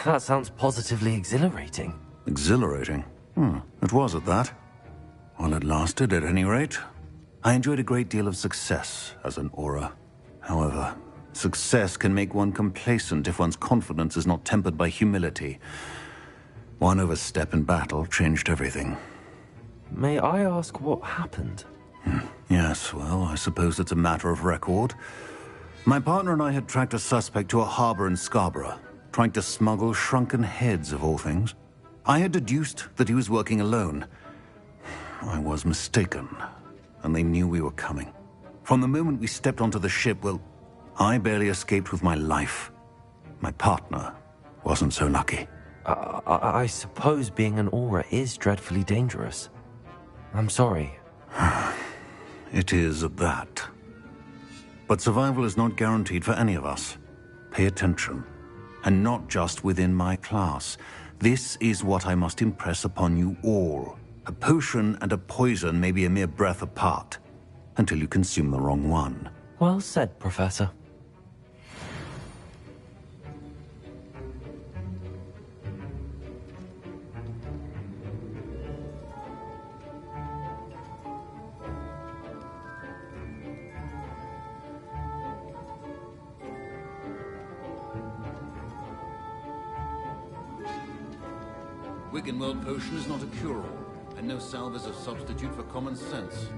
That sounds positively exhilarating. Exhilarating? It was at that. While it lasted, at any rate. I enjoyed a great deal of success as an Aura. However, success can make one complacent if one's confidence is not tempered by humility. One overstep in battle changed everything. May I ask what happened? Yes, well, I suppose it's a matter of record. My partner and I had tracked a suspect to a harbor in Scarborough, trying to smuggle shrunken heads of all things. I had deduced that he was working alone. I was mistaken, and they knew we were coming. From the moment we stepped onto the ship, well, I barely escaped with my life. My partner wasn't so lucky. I suppose being an Aura is dreadfully dangerous. I'm sorry. It is at that. But survival is not guaranteed for any of us. Pay attention. And not just within my class. This is what I must impress upon you all. A potion and a poison may be a mere breath apart. until you consume the wrong one. Well said, Professor. Wiggenweld potion is not a cure-all, and no salve is a substitute for common sense.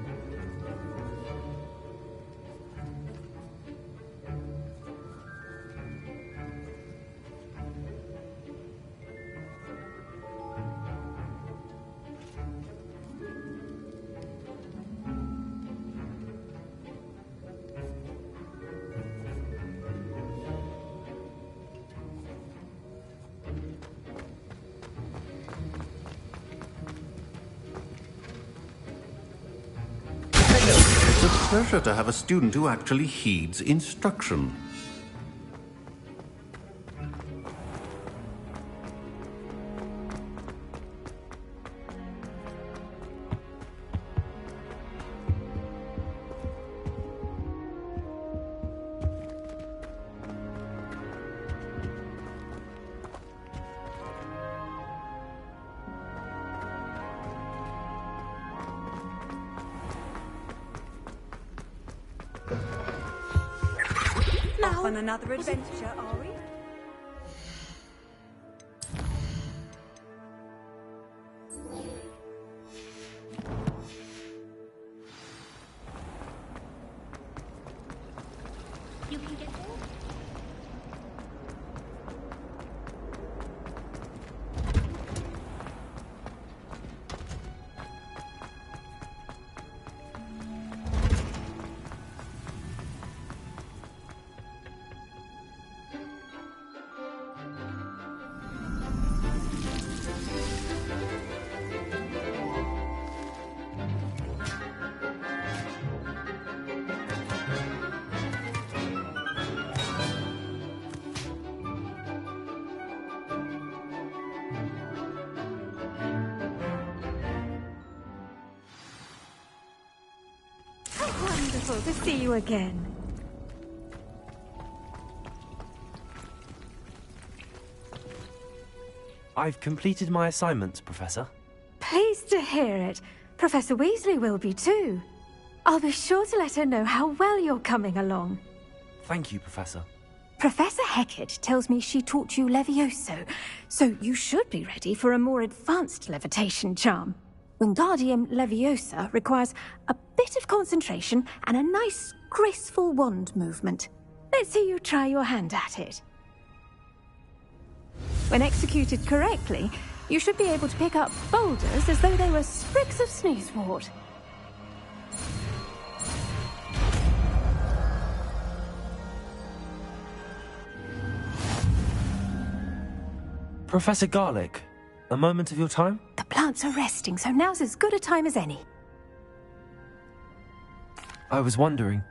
It's a pleasure to have a student who actually heeds instruction. Off on another adventure, are we? You can get there? Wonderful to see you again. I've completed my assignments, Professor. Pleased to hear it. Professor Weasley will be too. I'll be sure to let her know how well you're coming along. Thank you, Professor. Professor Hecat tells me she taught you Levioso, so you should be ready for a more advanced levitation charm. Wingardium Leviosa requires a bit of concentration and a nice, graceful wand movement. Let's see you try your hand at it. When executed correctly, you should be able to pick up boulders as though they were sprigs of sneezewort. Professor Garlick, a moment of your time? The plants are resting, so now's as good a time as any. I was wondering,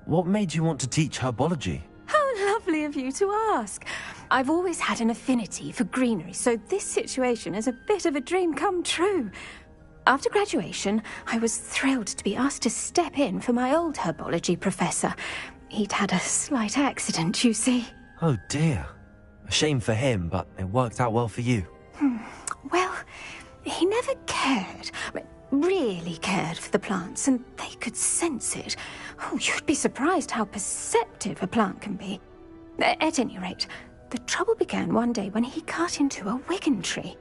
what made you want to teach herbology? How lovely of you to ask. I've always had an affinity for greenery, so this situation is a bit of a dream come true. After graduation, I was thrilled to be asked to step in for my old herbology professor. He'd had a slight accident, you see. Oh dear. A shame for him, but it worked out well for you. Well, he never cared, really cared for the plants, and they could sense it. Oh, you'd be surprised how perceptive a plant can be. At any rate, the trouble began one day when he cut into a wiggen tree.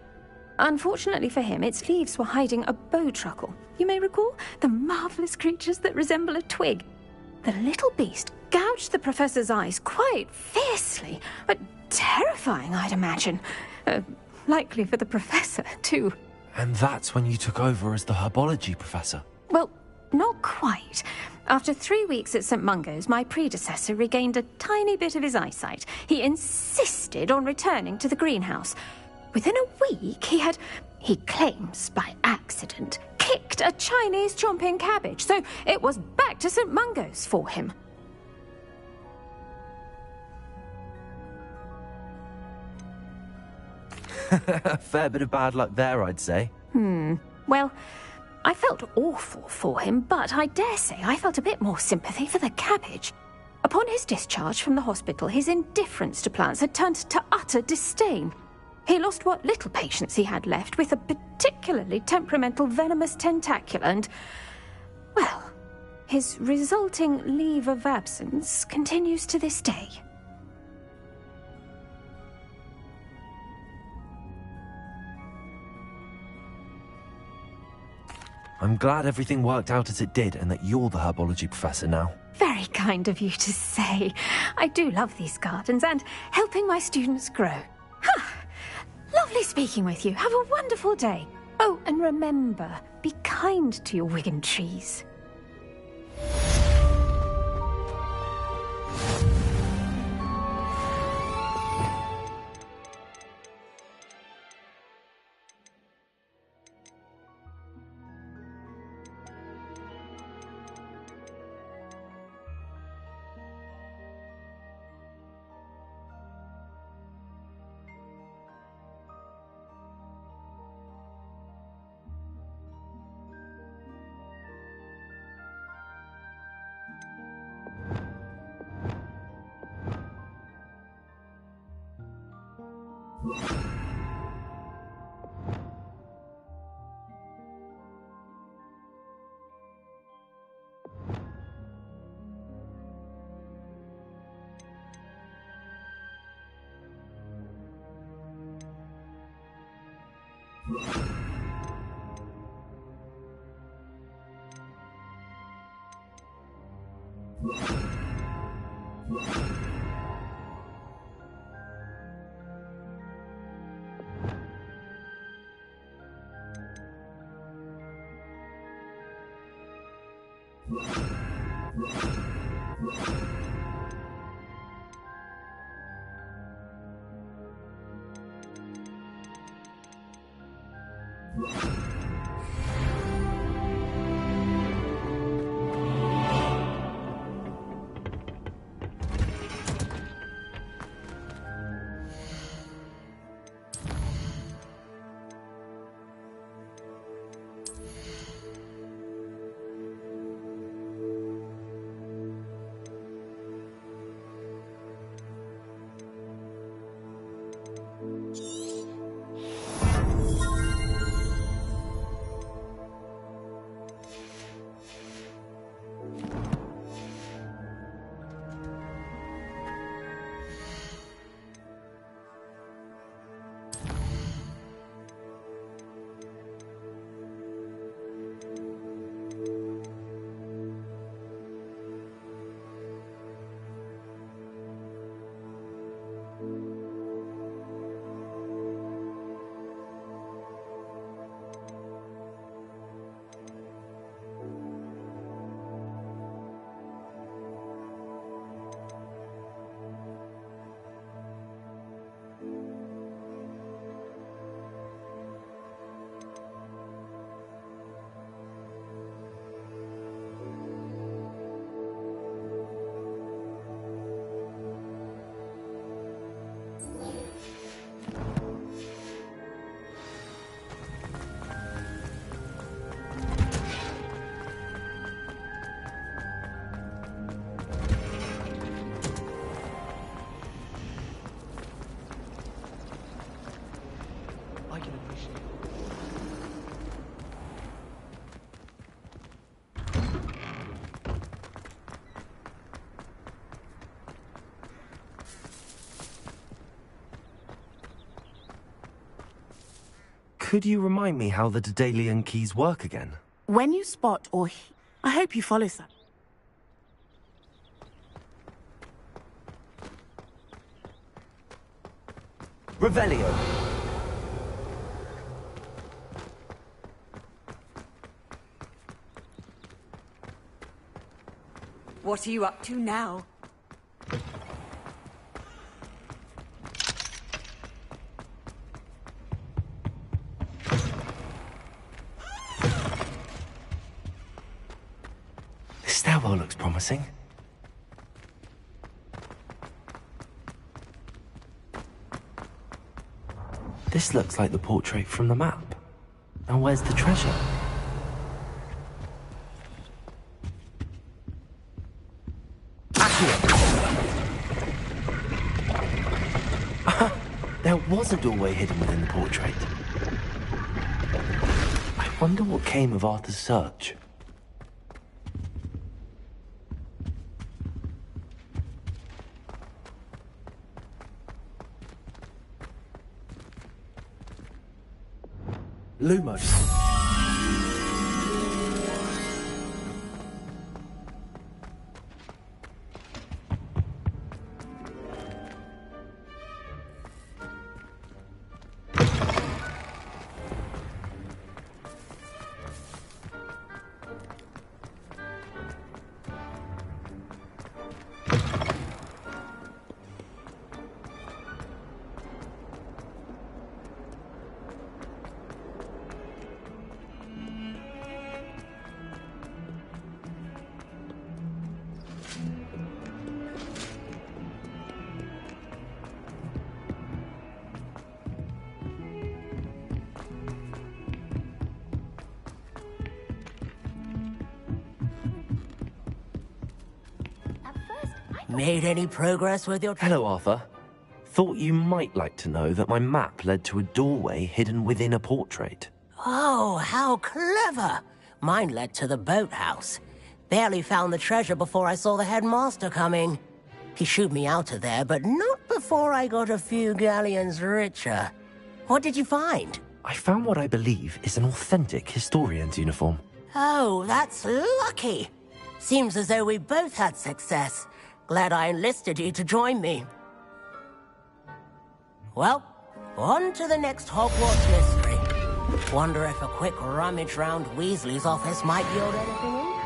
Unfortunately for him, its leaves were hiding a bowtruckle. You may recall the marvellous creatures that resemble a twig. The little beast gouged the professor's eyes quite fiercely, but terrifying, I'd imagine. Likely for the professor, too. And that's when you took over as the herbology professor? Well, not quite. After 3 weeks at St. Mungo's, my predecessor regained a tiny bit of his eyesight. He insisted on returning to the greenhouse. Within a week, he claims by accident, kicked a Chinese chomping cabbage, so it was back to St. Mungo's for him. A fair bit of bad luck there, I'd say. Well, I felt awful for him, but I dare say I felt a bit more sympathy for the cabbage. Upon his discharge from the hospital, his indifference to plants had turned to utter disdain. He lost what little patience he had left with a particularly temperamental venomous tentacula and, well, his resulting leave of absence continues to this day. I'm glad everything worked out as it did and that you're the herbology professor now. Very kind of you to say. I do love these gardens and helping my students grow. Lovely speaking with you. Have a wonderful day. Oh, and remember, be kind to your Wigan trees. Could you remind me how the Daedalian keys work again? When you spot or... I hope you follow some. Revelio. What are you up to now? This stairwell looks promising. This looks like the portrait from the map. Now where's the treasure? was a doorway hidden within the portrait. I wonder what came of Arthur's search. Lumos. Made any progress with your... Hello, Arthur. Thought you might like to know that my map led to a doorway hidden within a portrait. Oh, how clever! Mine led to the boathouse. Barely found the treasure before I saw the headmaster coming. He shooed me out of there, but not before I got a few galleons richer. What did you find? I found what I believe is an authentic historian's uniform. Oh, that's lucky. Seems as though we both had success. Glad I enlisted you to join me. Well, on to the next Hogwarts mystery. Wonder if a quick rummage round Weasley's office might yield anything interesting.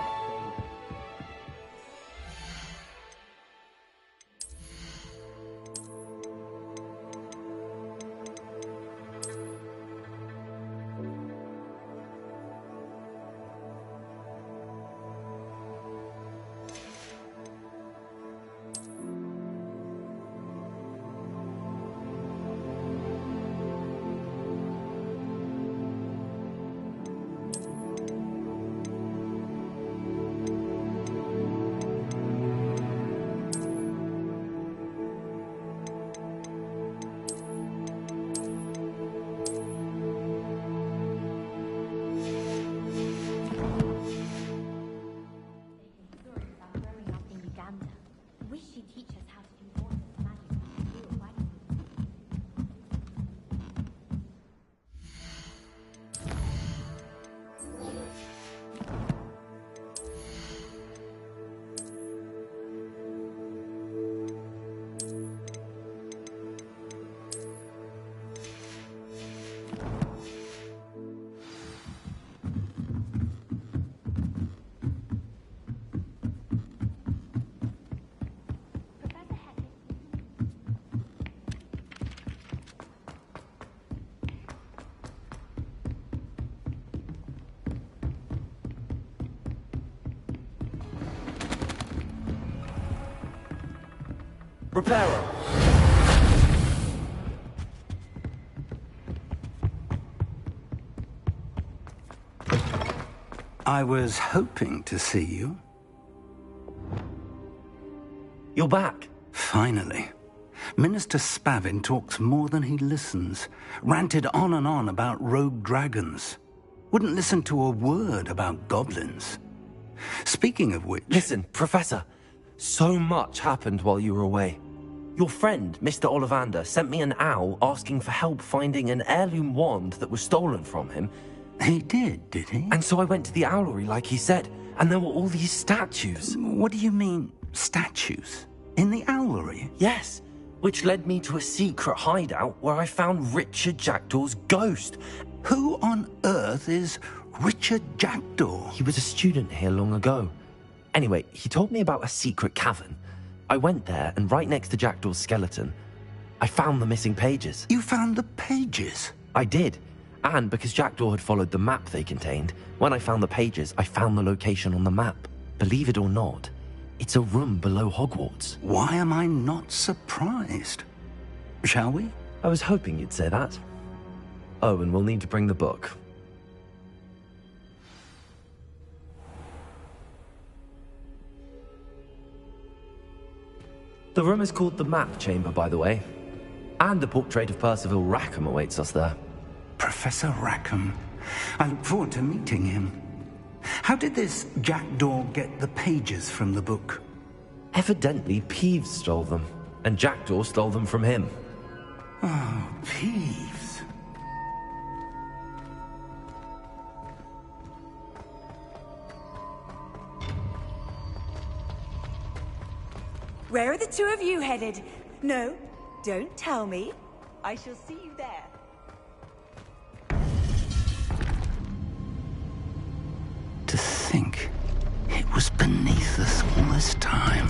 Reparo! I was hoping to see you. You're back. Finally. Minister Spavin talks more than he listens. Ranted on and on about rogue dragons. Wouldn't listen to a word about goblins. Speaking of which... Listen, Professor. So much happened while you were away. Your friend, Mr. Ollivander, sent me an owl asking for help finding an heirloom wand that was stolen from him. He did he? And so I went to the owlery like he said, and there were all these statues. What do you mean, statues? In the owlery? Yes, which led me to a secret hideout where I found Richard Jackdaw's ghost. Who on earth is Richard Jackdaw? He was a student here long ago. Anyway, he told me about a secret cavern. I went there, and right next to Jackdaw's skeleton, I found the missing pages. You found the pages? I did. And because Jackdaw had followed the map they contained, when I found the pages, I found the location on the map. Believe it or not, it's a room below Hogwarts. Why am I not surprised? Shall we? I was hoping you'd say that. Oh, and we'll need to bring the book. The room is called the Map Chamber, by the way. And the portrait of Percival Rackham awaits us there. Professor Rackham. I look forward to meeting him. How did this Jackdaw get the pages from the book? Evidently, Peeves stole them, and Jackdaw stole them from him. Oh, Peeves. Where are the two of you headed? No, don't tell me. I shall see you there. To think it was beneath us all this time.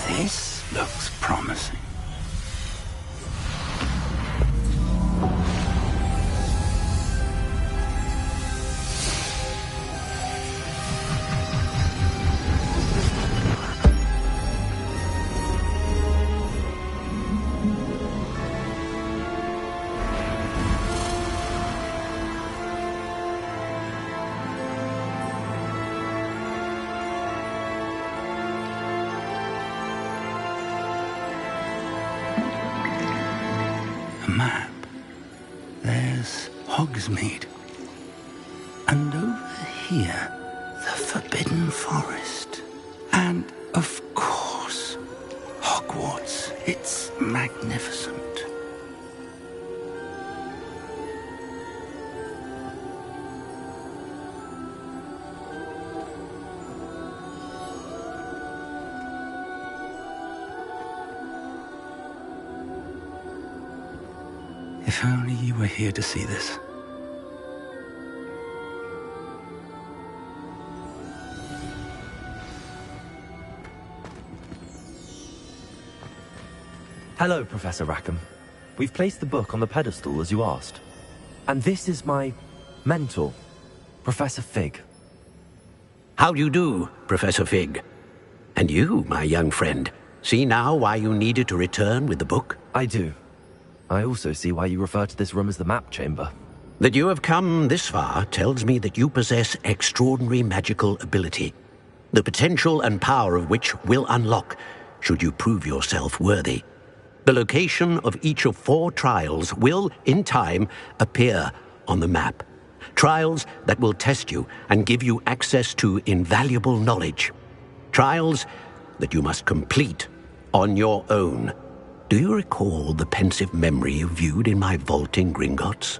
This looks promising. Map. There's Hogsmeade. And over here, the Forbidden Forest. And, of course, Hogwarts. It's magnificent. If only you were here to see this. Hello, Professor Rackham. We've placed the book on the pedestal as you asked. And this is my mentor, Professor Fig. How do you do, Professor Fig? And you, my young friend, see now why you needed to return with the book? I do. I also see why you refer to this room as the map chamber. That you have come this far tells me that you possess extraordinary magical ability, the potential and power of which will unlock should you prove yourself worthy. The location of each of 4 trials will, in time, appear on the map. Trials that will test you and give you access to invaluable knowledge. Trials that you must complete on your own. Do you recall the pensive memory you viewed in my vault in Gringotts?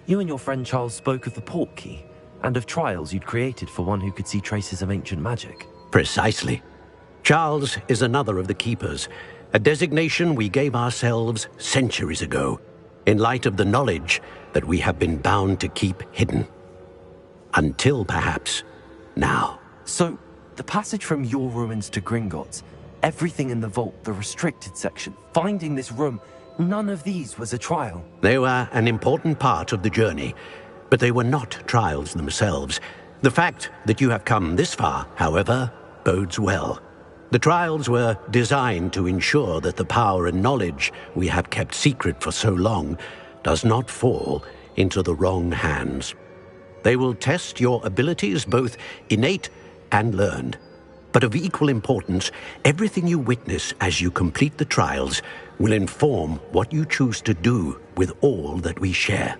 You and your friend Charles spoke of the Portkey, and of trials you'd created for one who could see traces of ancient magic. Precisely. Charles is another of the Keepers, a designation we gave ourselves centuries ago, in light of the knowledge that we have been bound to keep hidden. Until, perhaps, now. So, the passage from your ruins to Gringotts, everything in the vault, the restricted section, finding this room, none of these was a trial. They were an important part of the journey, but they were not trials themselves. The fact that you have come this far, however, bodes well. The trials were designed to ensure that the power and knowledge we have kept secret for so long does not fall into the wrong hands. They will test your abilities, both innate and learned. But of equal importance, everything you witness as you complete the trials will inform what you choose to do with all that we share.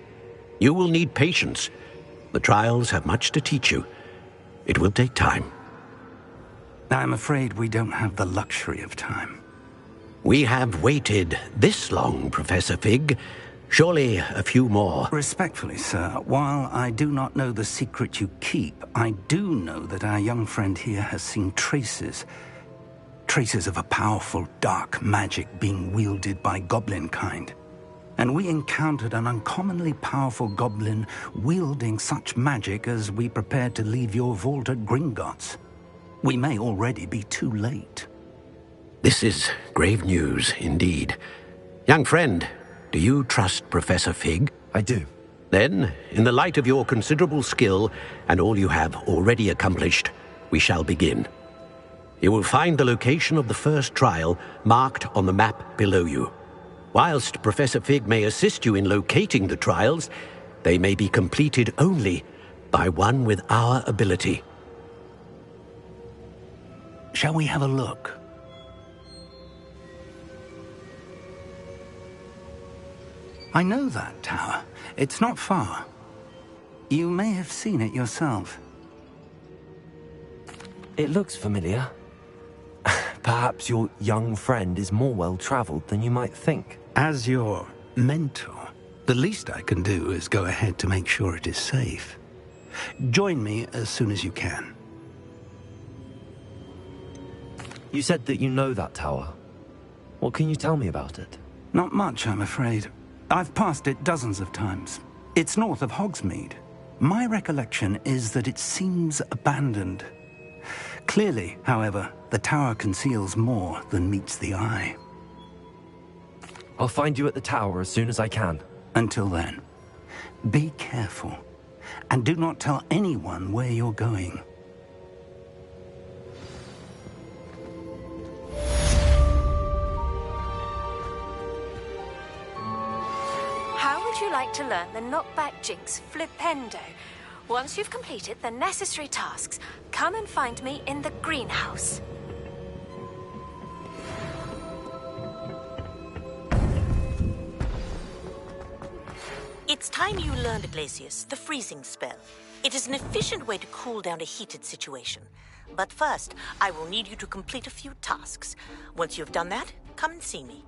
You will need patience. The trials have much to teach you. It will take time. I'm afraid we don't have the luxury of time. We have waited this long, Professor Fig. Surely a few more. Respectfully, sir, while I do not know the secret you keep, I do know that our young friend here has seen traces of a powerful dark magic being wielded by goblin kind. And we encountered an uncommonly powerful goblin wielding such magic as we prepared to leave your vault at Gringotts. We may already be too late. This is grave news indeed. Young friend, do you trust Professor Fig? I do. Then, in the light of your considerable skill and all you have already accomplished, we shall begin. You will find the location of the first trial marked on the map below you. Whilst Professor Fig may assist you in locating the trials, they may be completed only by one with our ability. Shall we have a look? I know that tower. It's not far. You may have seen it yourself. It looks familiar. Perhaps your young friend is more well-traveled than you might think. As your mentor, the least I can do is go ahead to make sure it is safe. Join me as soon as you can. You said that you know that tower. What can you tell me about it? Not much, I'm afraid. I've passed it dozens of times. It's north of Hogsmeade. My recollection is that it seems abandoned. Clearly, however, the tower conceals more than meets the eye. I'll find you at the tower as soon as I can. Until then, be careful, and do not tell anyone where you're going. How would you like to learn the knockback jinx Flipendo? Once you've completed the necessary tasks, come and find me in the greenhouse. It's time you learned, Glacius, the freezing spell. It is an efficient way to cool down a heated situation. But first, I will need you to complete a few tasks. Once you've done that, come and see me.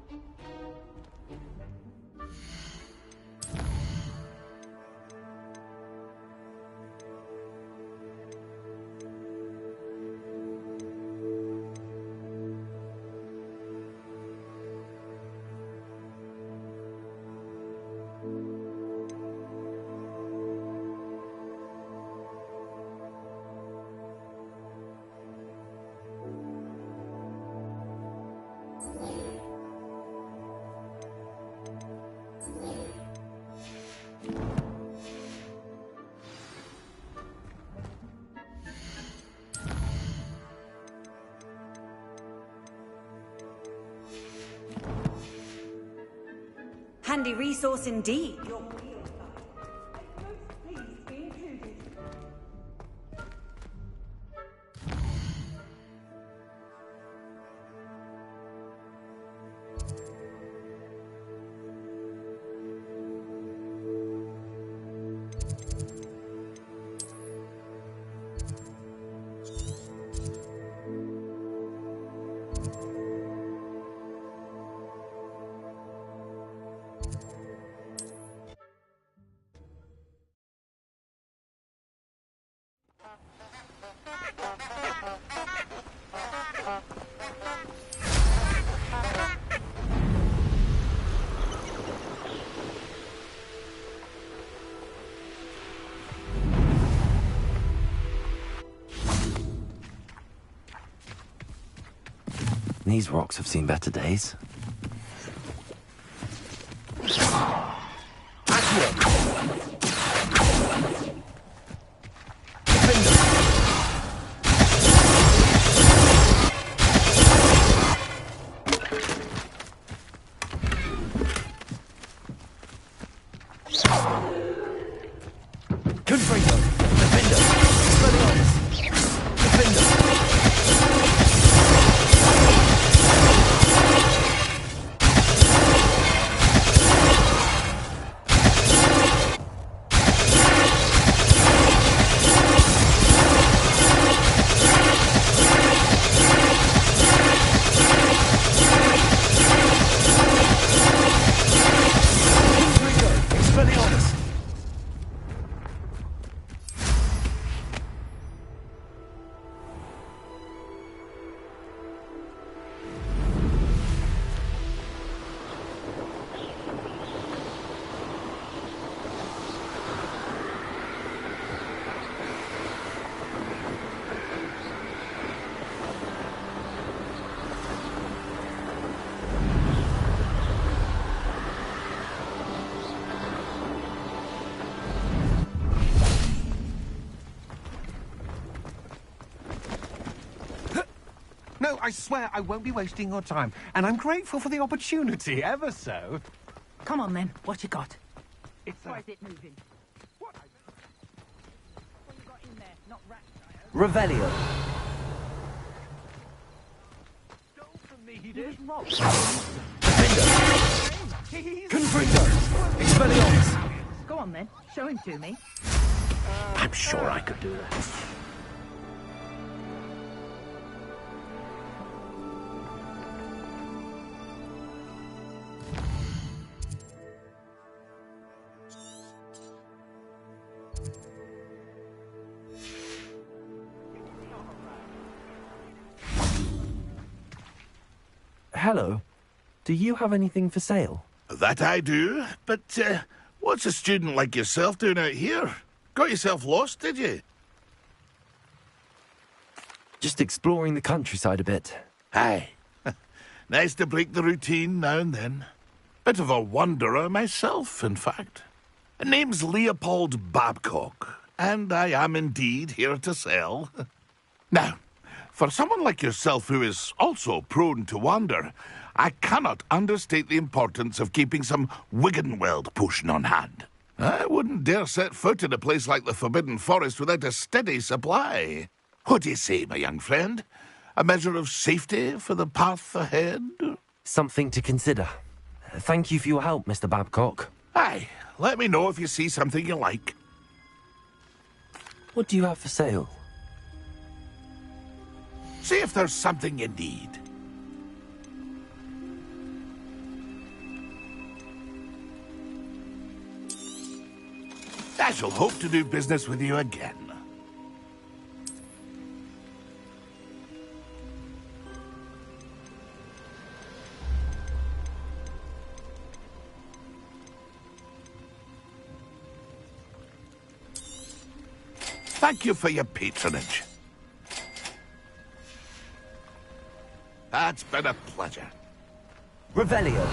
Handy resource indeed. These rocks have seen better days. I swear I won't be wasting your time, and I'm grateful for the opportunity, ever so. Come on, then. What you got? Why is it moving? Revelio. Confringo! Expelliarmus! Go on, then. Show him to me. I'm sure I could do that. Hello. Do you have anything for sale? That I do, but what's a student like yourself doing out here? Got yourself lost, did you? Just exploring the countryside a bit. Aye. Nice to break the routine now and then. Bit of a wanderer myself, in fact. Name's Leopold Babcock, and I am indeed here to sell. Now, for someone like yourself who is also prone to wander, I cannot understate the importance of keeping some Wiggenweld potion on hand. I wouldn't dare set foot in a place like the Forbidden Forest without a steady supply. What do you say, my young friend? A measure of safety for the path ahead? Something to consider. Thank you for your help, Mr. Babcock. Aye, let me know if you see something you like. What do you have for sale? See if there's something you need. I shall hope to do business with you again. Thank you for your patronage. That's been a pleasure. Revelio.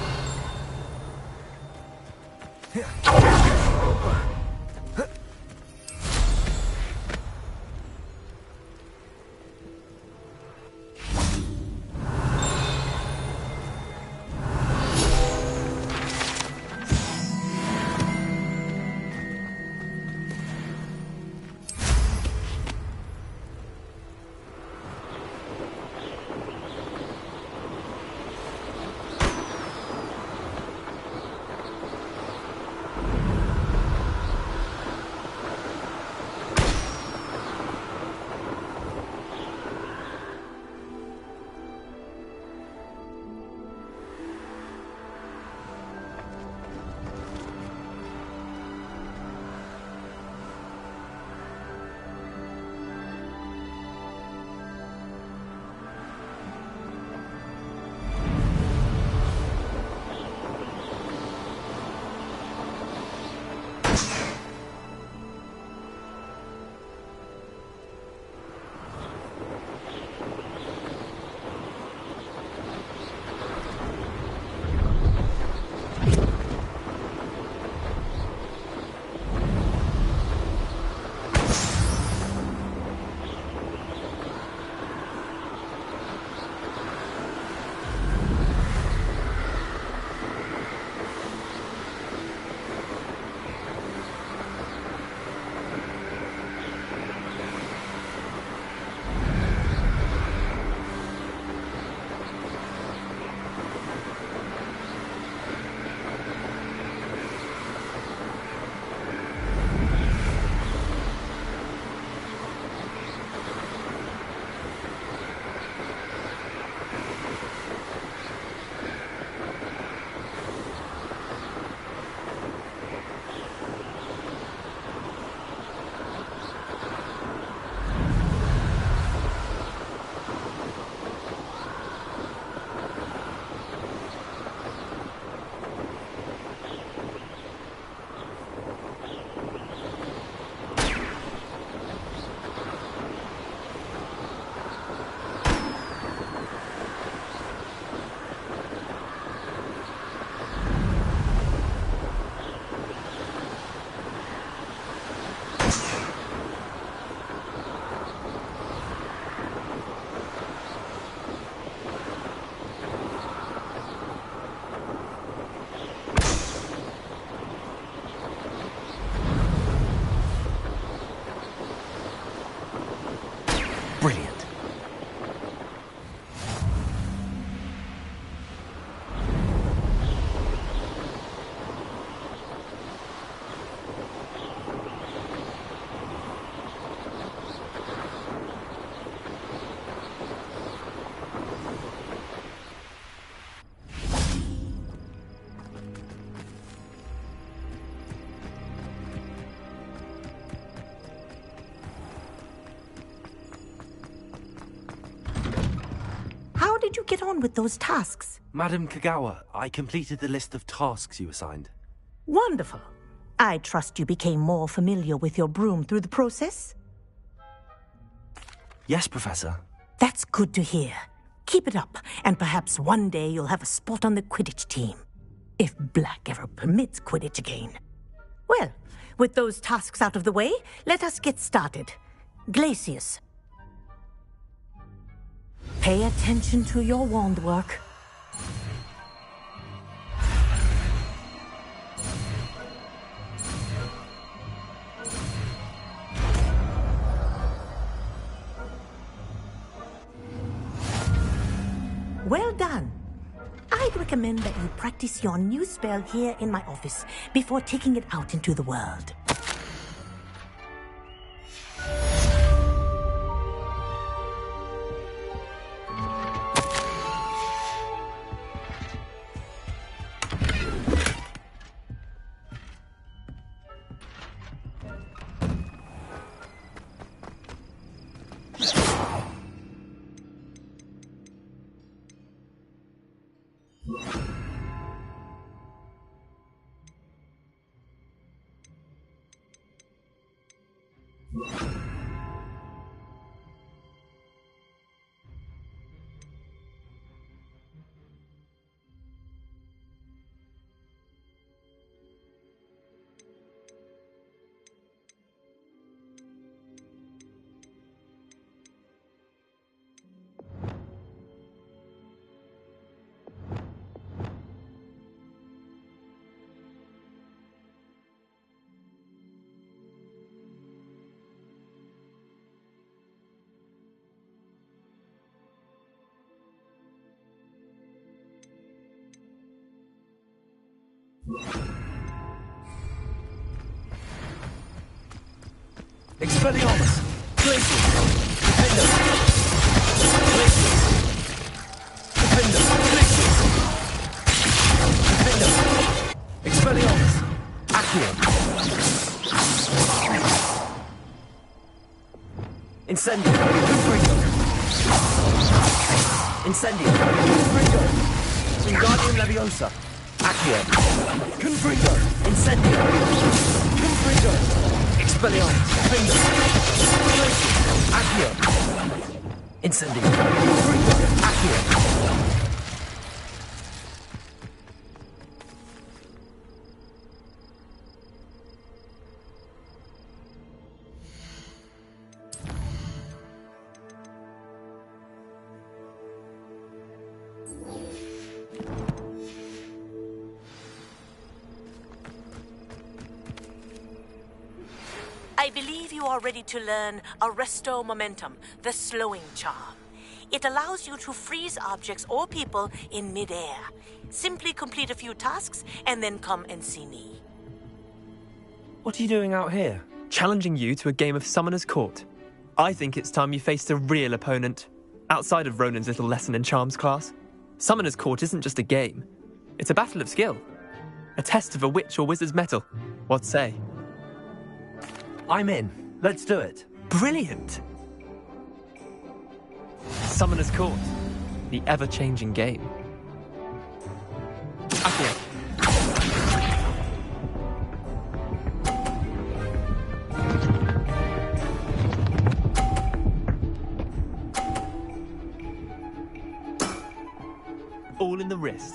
get on with those tasks? Madam Kagawa, I completed the list of tasks you assigned. Wonderful. I trust you became more familiar with your broom through the process? Yes, Professor. That's good to hear. Keep it up, and perhaps one day you'll have a spot on the Quidditch team. If Black ever permits Quidditch again. Well, with those tasks out of the way, let us get started. Glacius. Pay attention to your wand work. Well done. I'd recommend that you practice your new spell here in my office before taking it out into the world. Expelliarmus! Glacius! Defender! Glacius! Defender! Glacius! Defender! Expelliarmus! Accio! Incendio! Confringo! Incendio! Confringo! Wingardium Leviosa! Accio! Confringo! Incendio! Confringo! Expelliarmus! Defender! Glacius! Accio! Incendio! Confringo! Accio! I believe you are ready to learn Arresto Momentum, the slowing charm. It allows you to freeze objects or people in midair. Simply complete a few tasks and then come and see me. What are you doing out here? Challenging you to a game of Summoner's Court. I think it's time you faced a real opponent, outside of Ronan's little lesson in charms class. Summoner's Court isn't just a game. It's a battle of skill. A test of a witch or wizard's mettle. What say? I'm in. Let's do it. Brilliant! Summoner's Court. The ever-changing game. Accio. All in the wrist.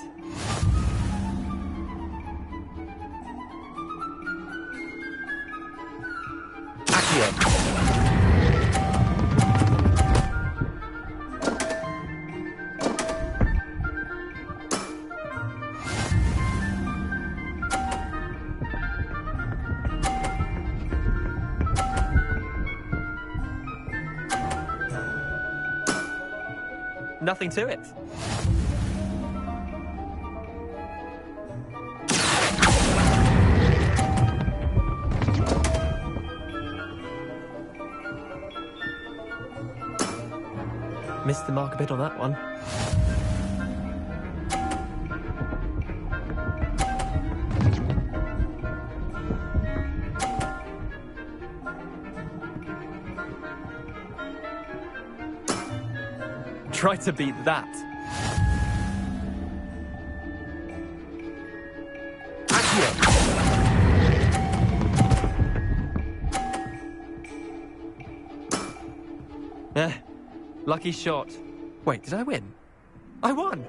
Nothing to it. Missed the mark a bit on that one. Try to beat that. Lucky shot. Wait, did I win? I won!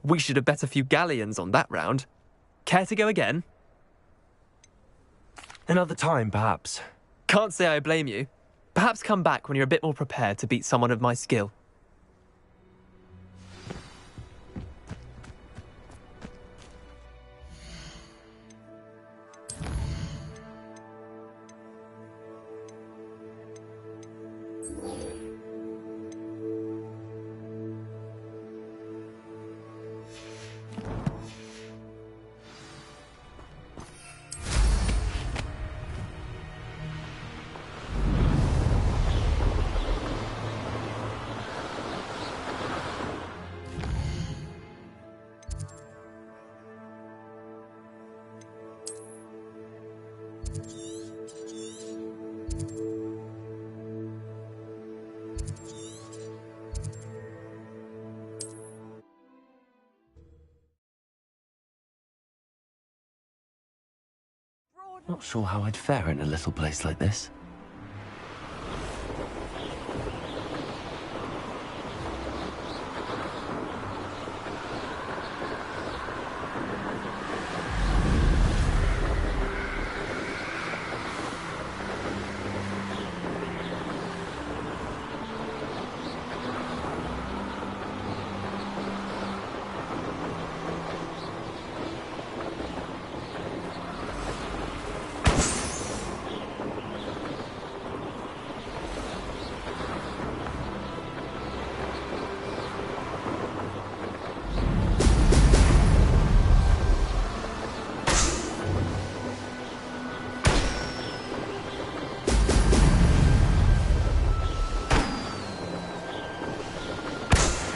We should have bet a few galleons on that round. Care to go again? Another time, perhaps. Can't say I blame you. Perhaps come back when you're a bit more prepared to beat someone of my skill. Not sure how I'd fare in a little place like this.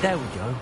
There we go.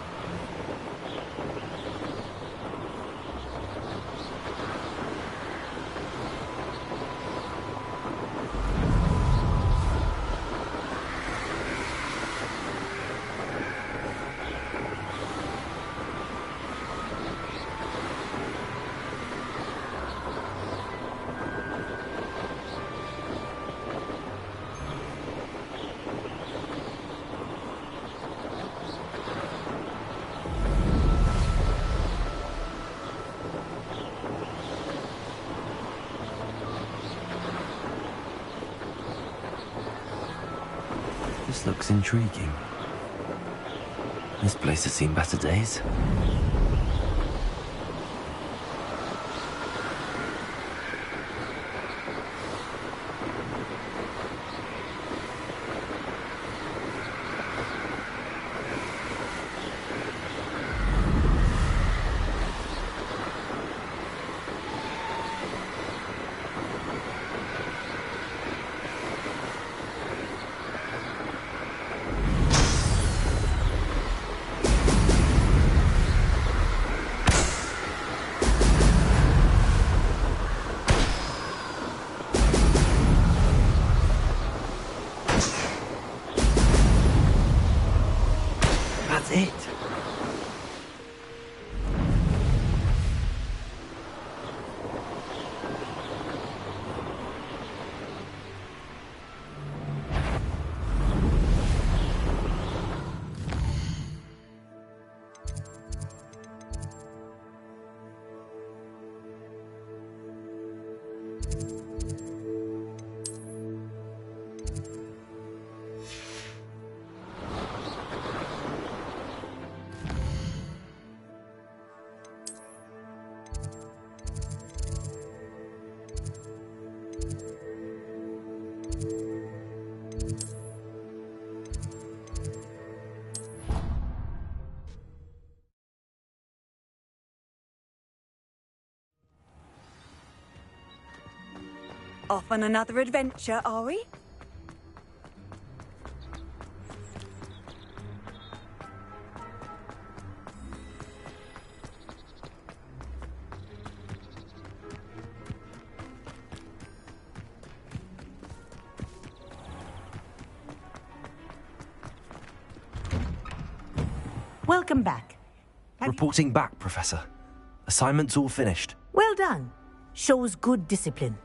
This looks intriguing. This place has seen better days. That's it. Off on another adventure, are we? Welcome back. Reporting back, Professor. Assignment's all finished. Well done. Shows good discipline.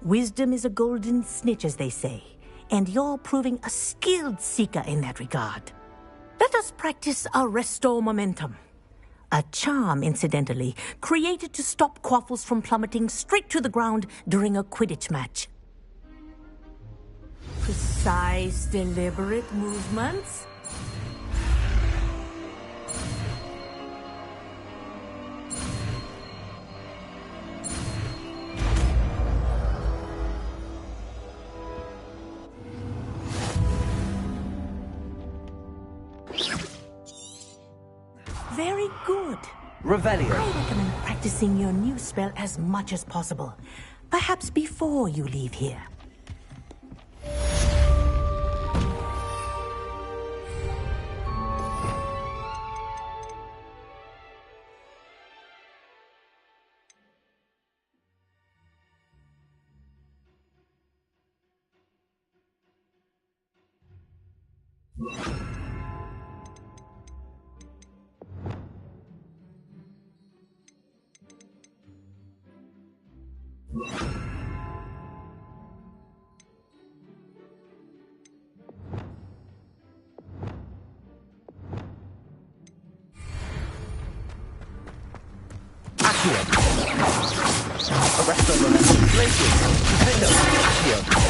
Wisdom is a golden snitch, as they say, and you're proving a skilled seeker in that regard. Let us practice our Restore Momentum. A charm, incidentally, created to stop Quaffles from plummeting straight to the ground during a Quidditch match. Precise, deliberate movements. Very good. Revelio. I recommend practicing your new spell as much as possible. Perhaps before you leave here. Arresto Momentum. Glacius. Defender. Accio.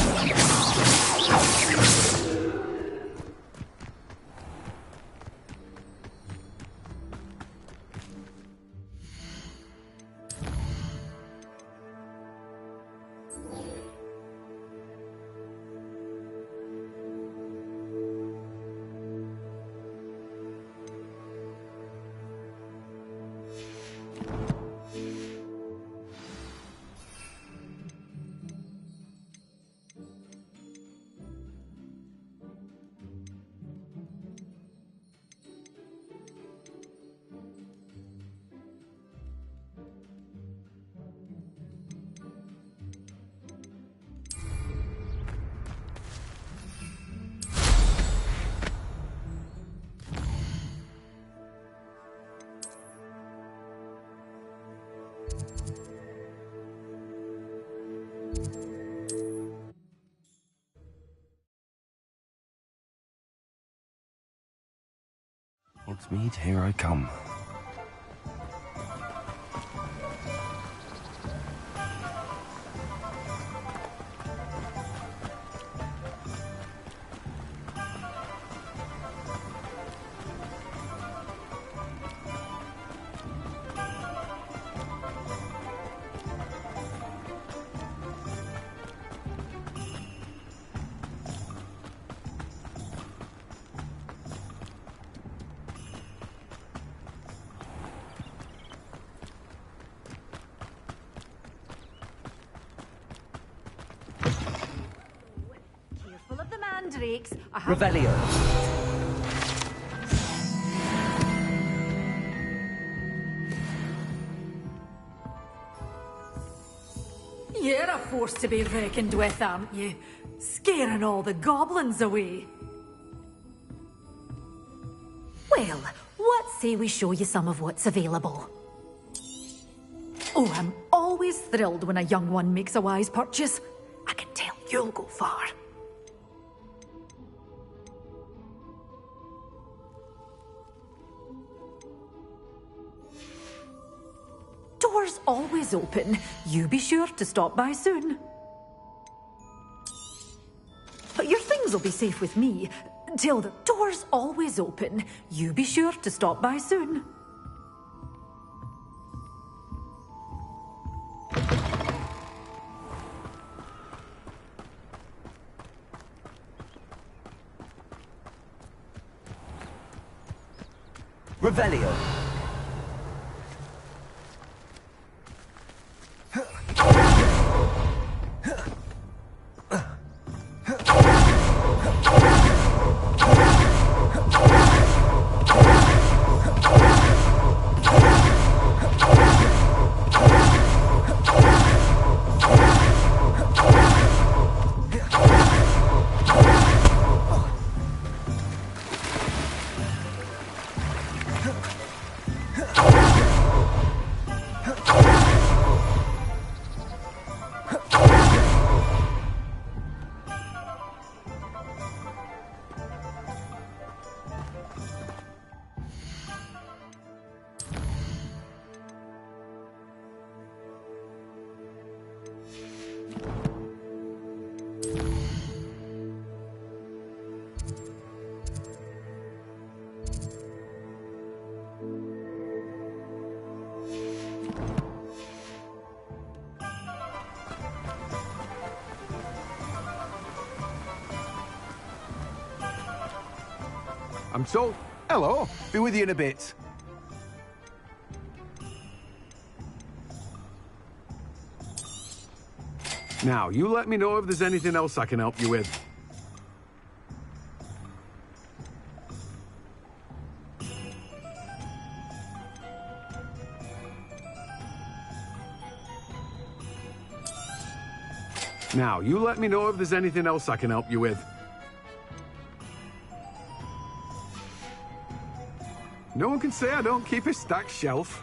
Hogsmeade, here I come. Careful of the mandrakes. I have... Revelio. You're a force to be reckoned with, aren't you? Scaring all the goblins away. Well, what say we show you some of what's available? Oh, I'm always thrilled when a young one makes a wise purchase. I can tell you'll go far. Doors always open. You be sure to stop by soon. But your things will be safe with me. Till the door's always open. You be sure to stop by soon. Revelio. I'm told... Hello. Be with you in a bit. Now, you let me know if there's anything else I can help you with. Now, you let me know if there's anything else I can help you with. No one can say I don't keep a stacked shelf.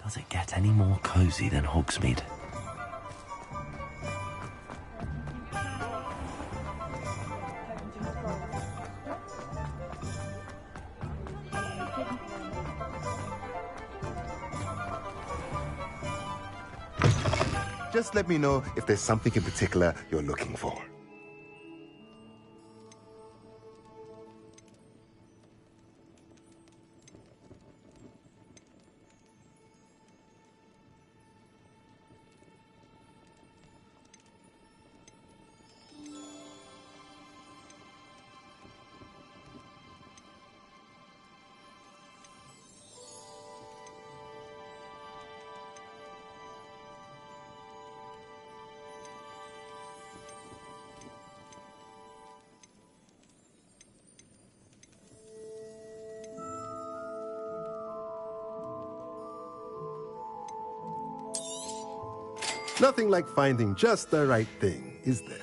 Does it get any more cozy than Hogsmeade? Just let me know if there's something in particular you're looking for. Nothing like finding just the right thing, is there?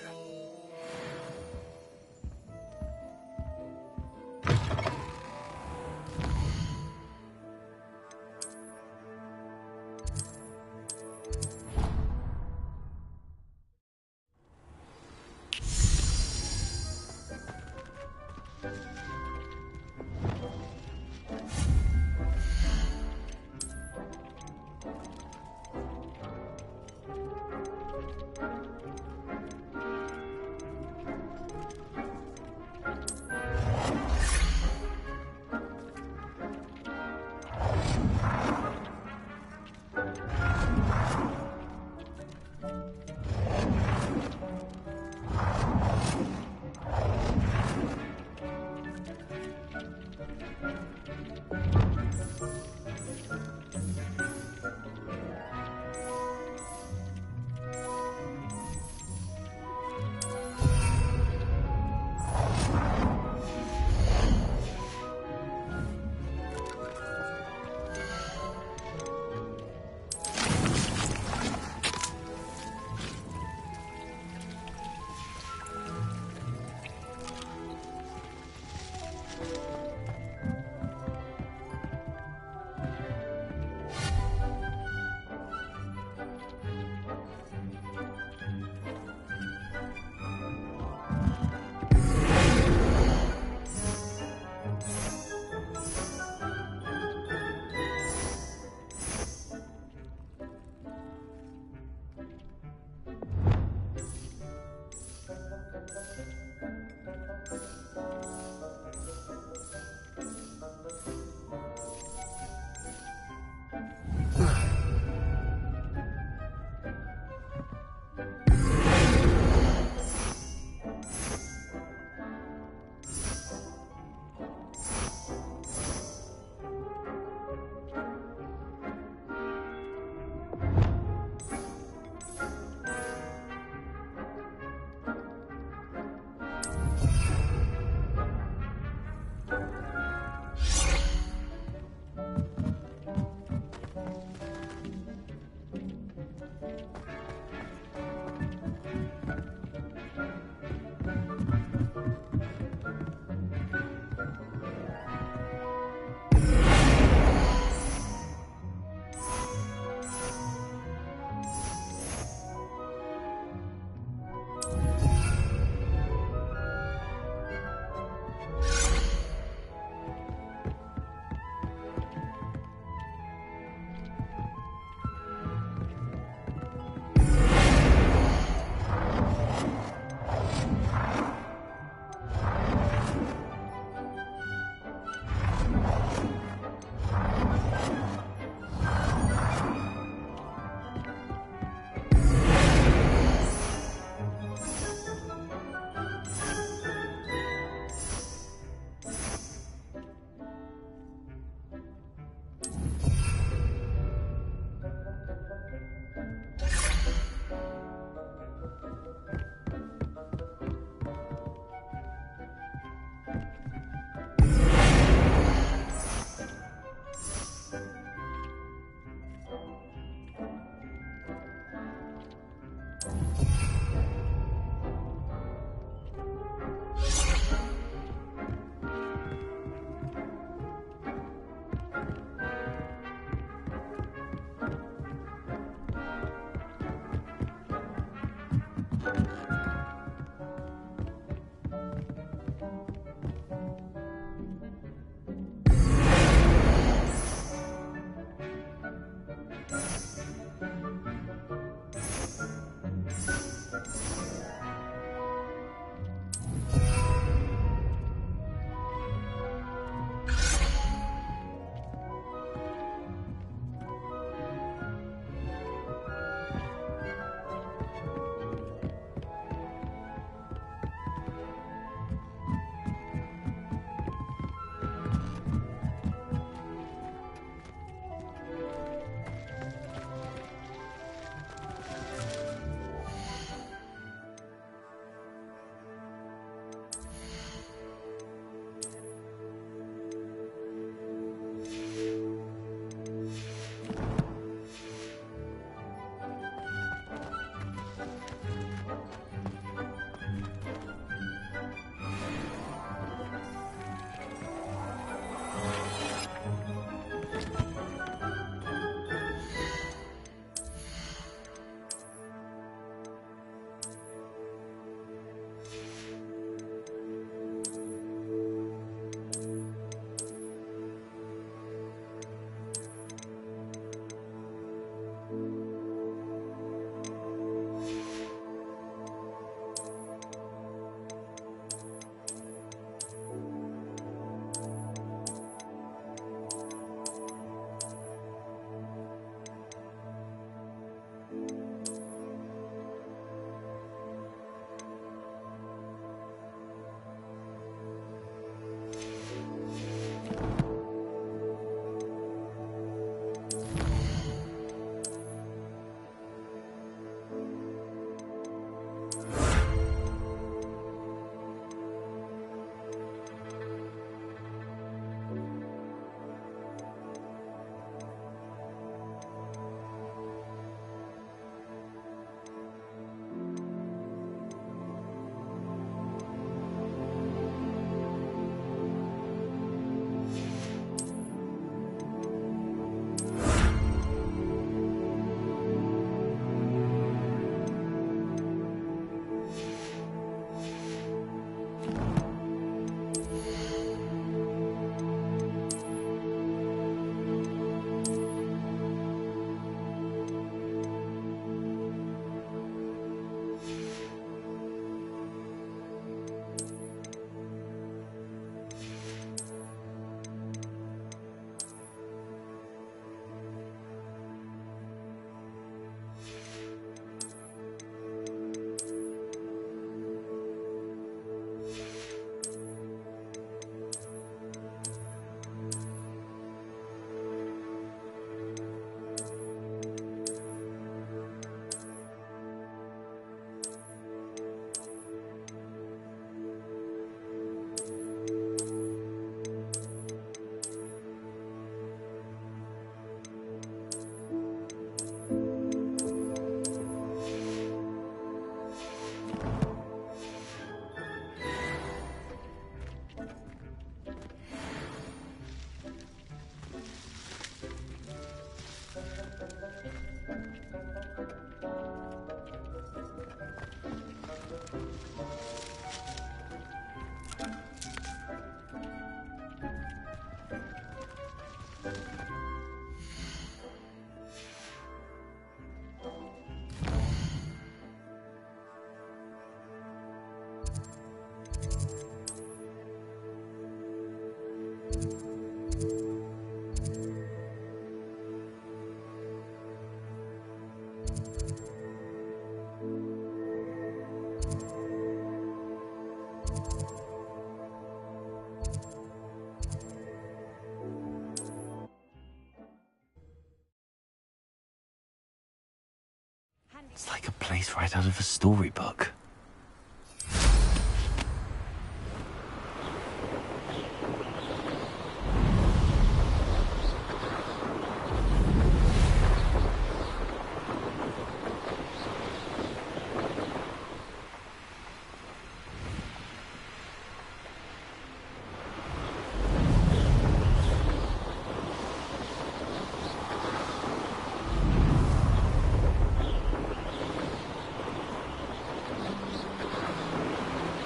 It's like a place right out of a storybook.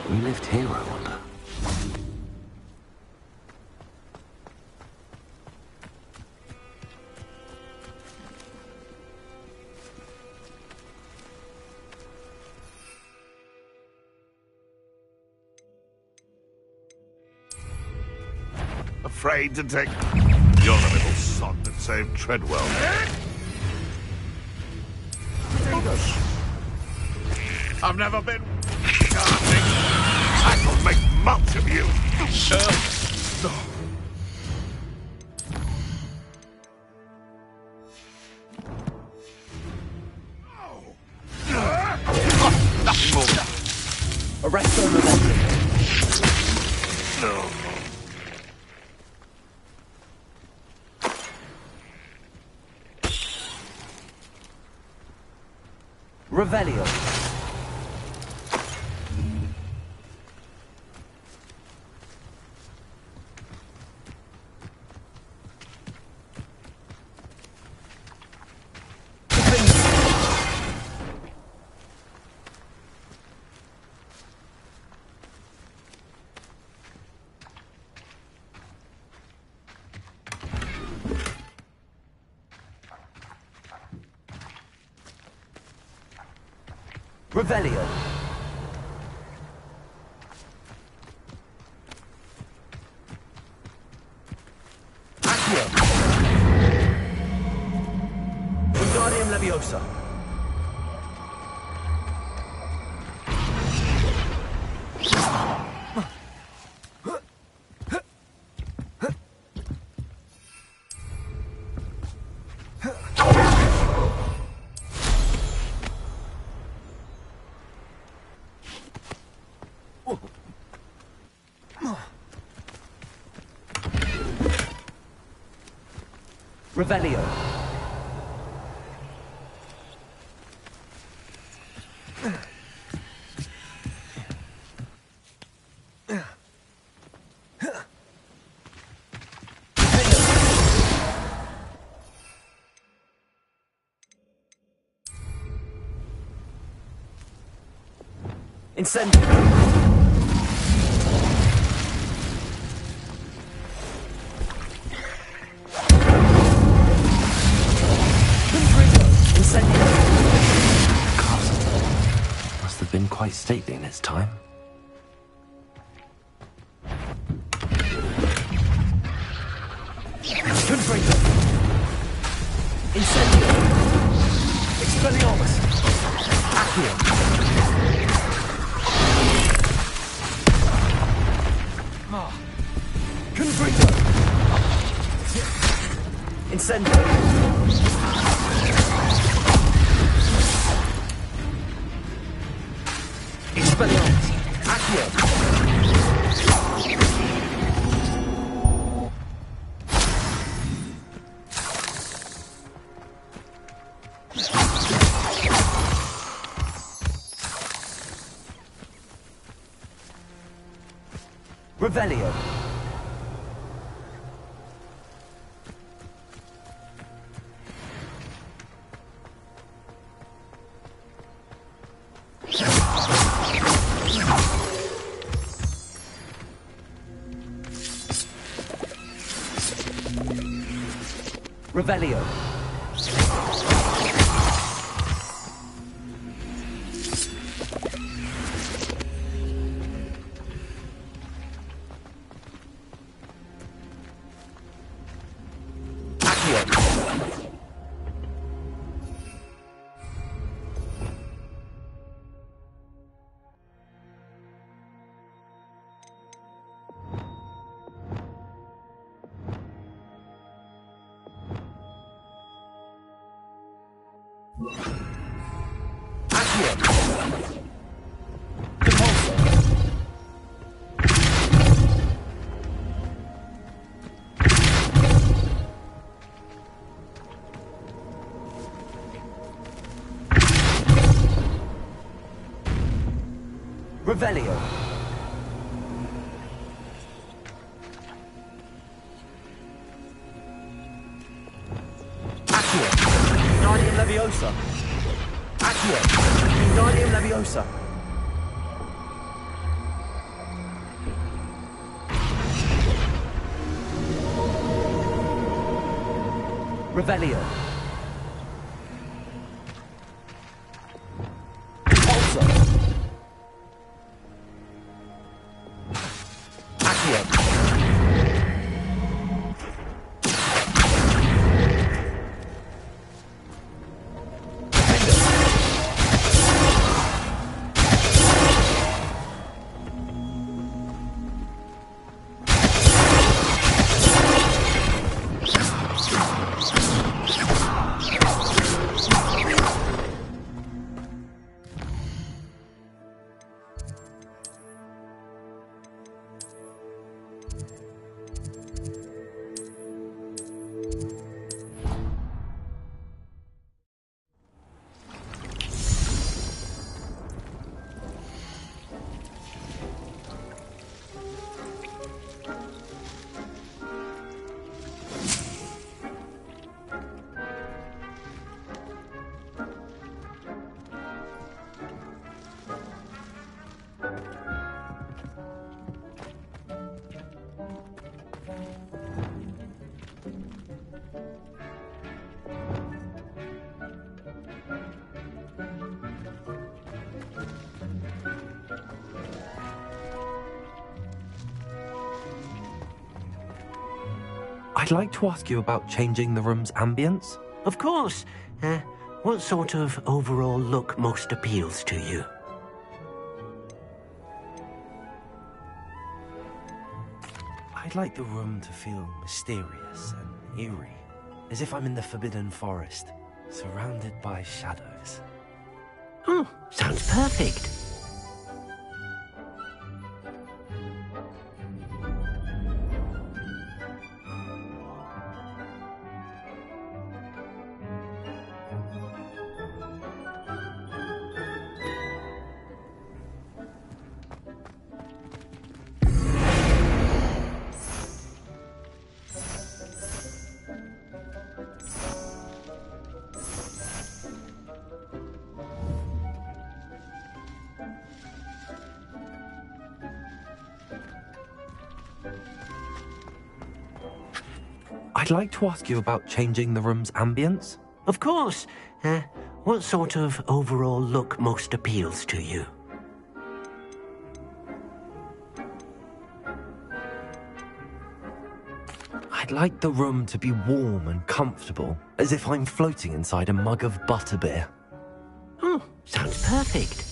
We lived here, I wonder. Afraid to take... You're the little sod that saved Treadwell. I've never been... I will make much of you. Nothing more. Arresto Revolting. Revelio. Revelio. Accio. Wingardium Leviosa. Revelio. Incendio. Must have been quite stately in its time. Confringo. Incendio. Expelliarmus. Accio. Confringo. Incendio. Expelliarmus. Accio. Revelio. Revelio. Accio. Repulsor. Revelio. Accio. Wingardium Leviosa. Accio. Wingardium Leviosa. Revelio. Repulsor. Accio. I'd like to ask you about changing the room's ambience. Of course. What sort of overall look most appeals to you? I'd like the room to feel mysterious and eerie, as if I'm in the Forbidden Forest, surrounded by shadows. Oh, sounds perfect. I'd like to ask you about changing the room's ambience. Of course. What sort of overall look most appeals to you? I'd like the room to be warm and comfortable, as if I'm floating inside a mug of butterbeer. Oh, sounds perfect.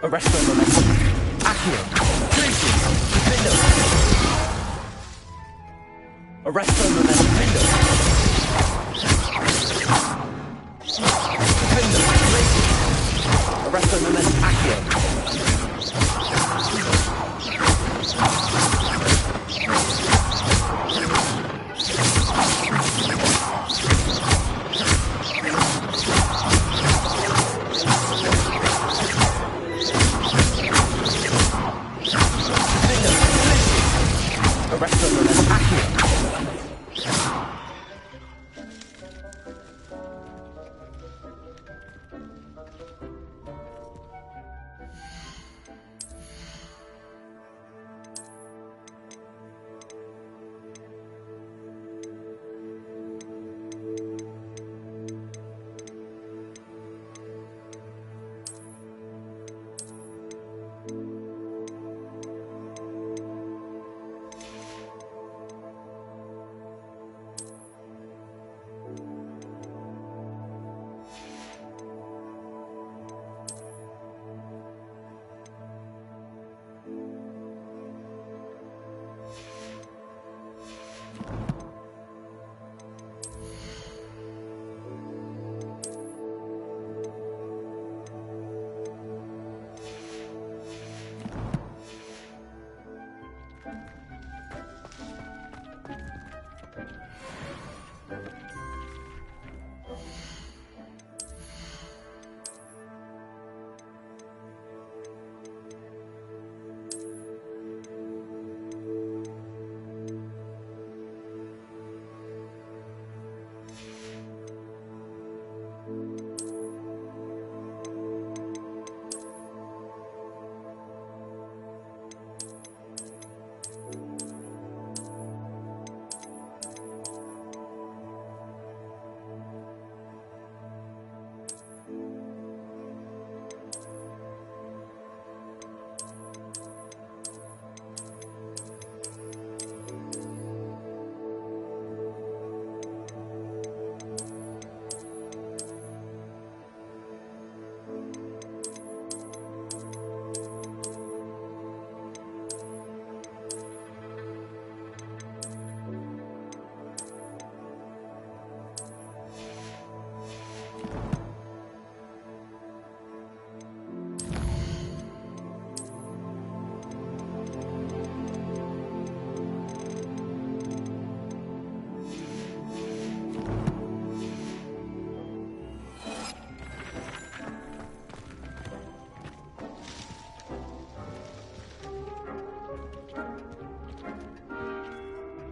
Arresto Momentum. Accio. Glacius. Defendo. Arresto Momentum. Defendo. Defendo. Glacius. Arresto Momentum. Accio.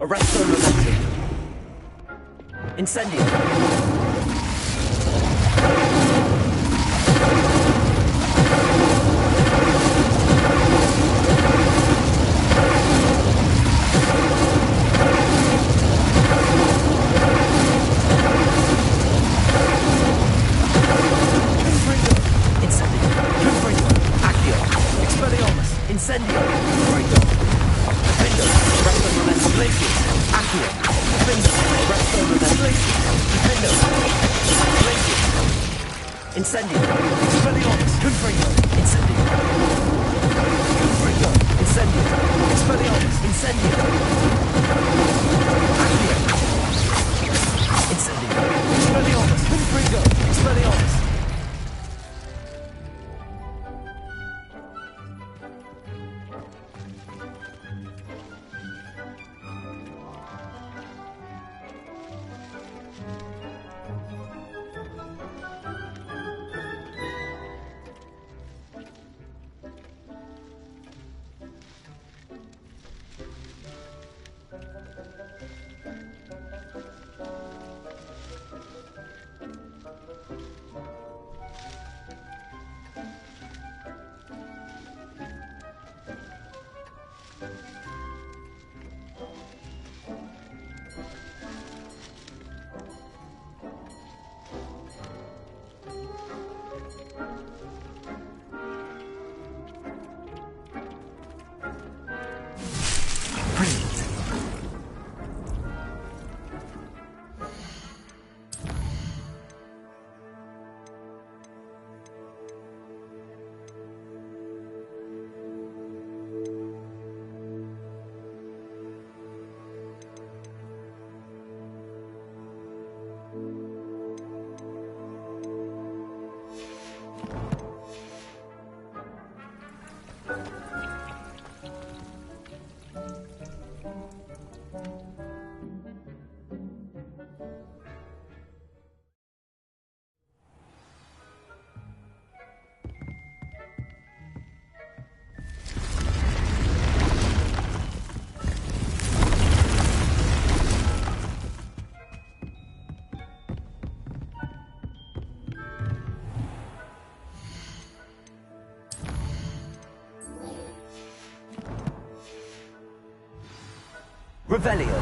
Arresto momentum. Incendio. Incendio! Fuego! Defendo! Resto momentum glacius! Accio! Defendo! Resto momentum glacius! Defendo! Glacius! Incendio! Expelliarmus! Confringo! Incendio! Confringo! Incendio! Expelliarmus! Incendio! Accio! Incendio! Expelliarmus! Confringo! Expelliarmus! Revelio.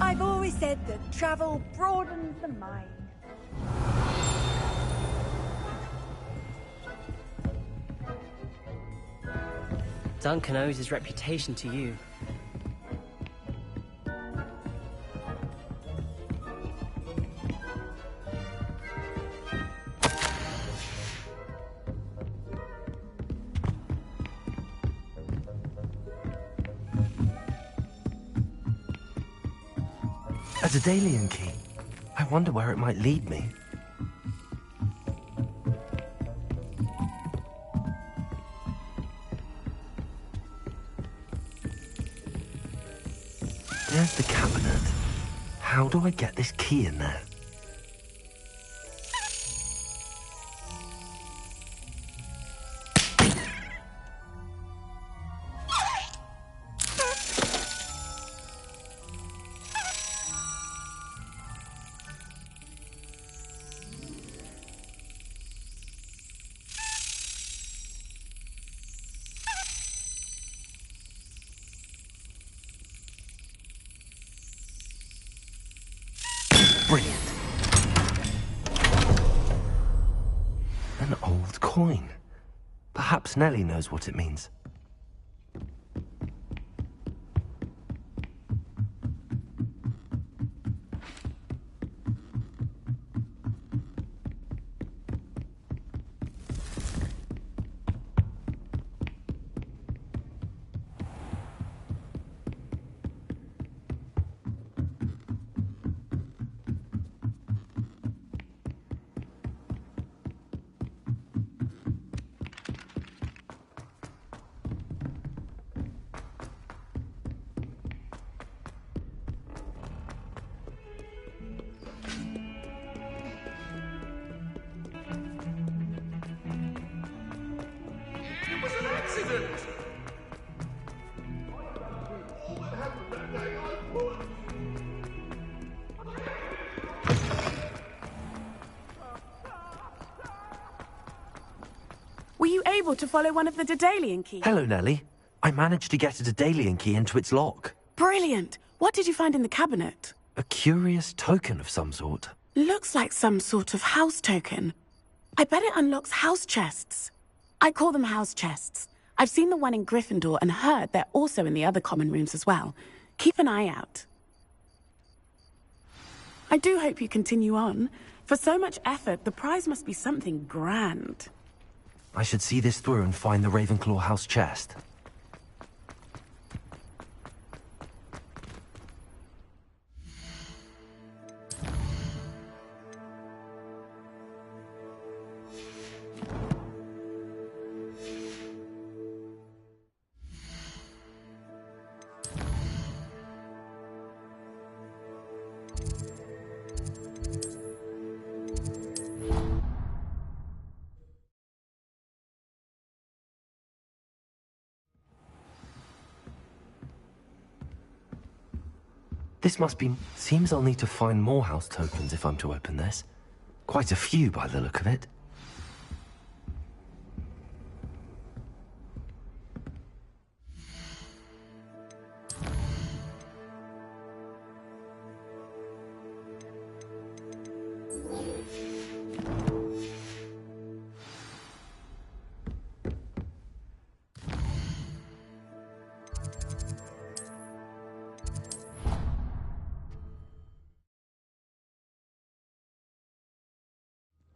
I've always said that travel broadens the mind. Duncan owes his reputation to you. A Daedalian key. I wonder where it might lead me. There's the cabinet. How do I get this key in there? Brilliant. An old coin. Perhaps Nellie knows what it means. accident! Were you able to follow one of the Daedalian keys? Hello, Nellie. I managed to get a Daedalian key into its lock. Brilliant! What did you find in the cabinet? A curious token of some sort. Looks like some sort of house token. I bet it unlocks house chests. I call them house chests. I've seen the one in Gryffindor and heard they're also in the other common rooms as well. Keep an eye out. I do hope you continue on. For so much effort, the prize must be something grand. I should see this through and find the Ravenclaw house chest. Seems I'll need to find more house tokens if I'm to open this. Quite a few by the look of it.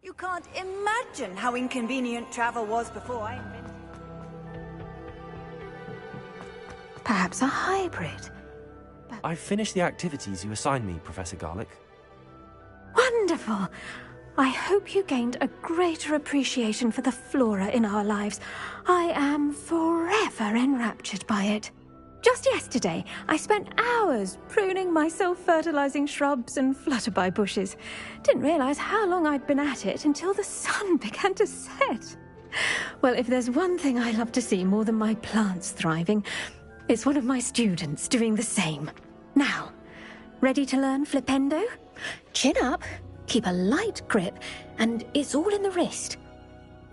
You can't imagine how inconvenient travel was before I invented it. Perhaps a hybrid. I've finished the activities you assigned me, Professor Garlick. Wonderful! I hope you gained a greater appreciation for the flora in our lives. I am forever enraptured by it. Just yesterday, I spent hours pruning my self-fertilizing shrubs and flutterby bushes. Didn't realize how long I'd been at it until the sun began to set. Well, if there's one thing I love to see more than my plants thriving, it's one of my students doing the same. Now, ready to learn Flipendo? Chin up, keep a light grip, and it's all in the wrist.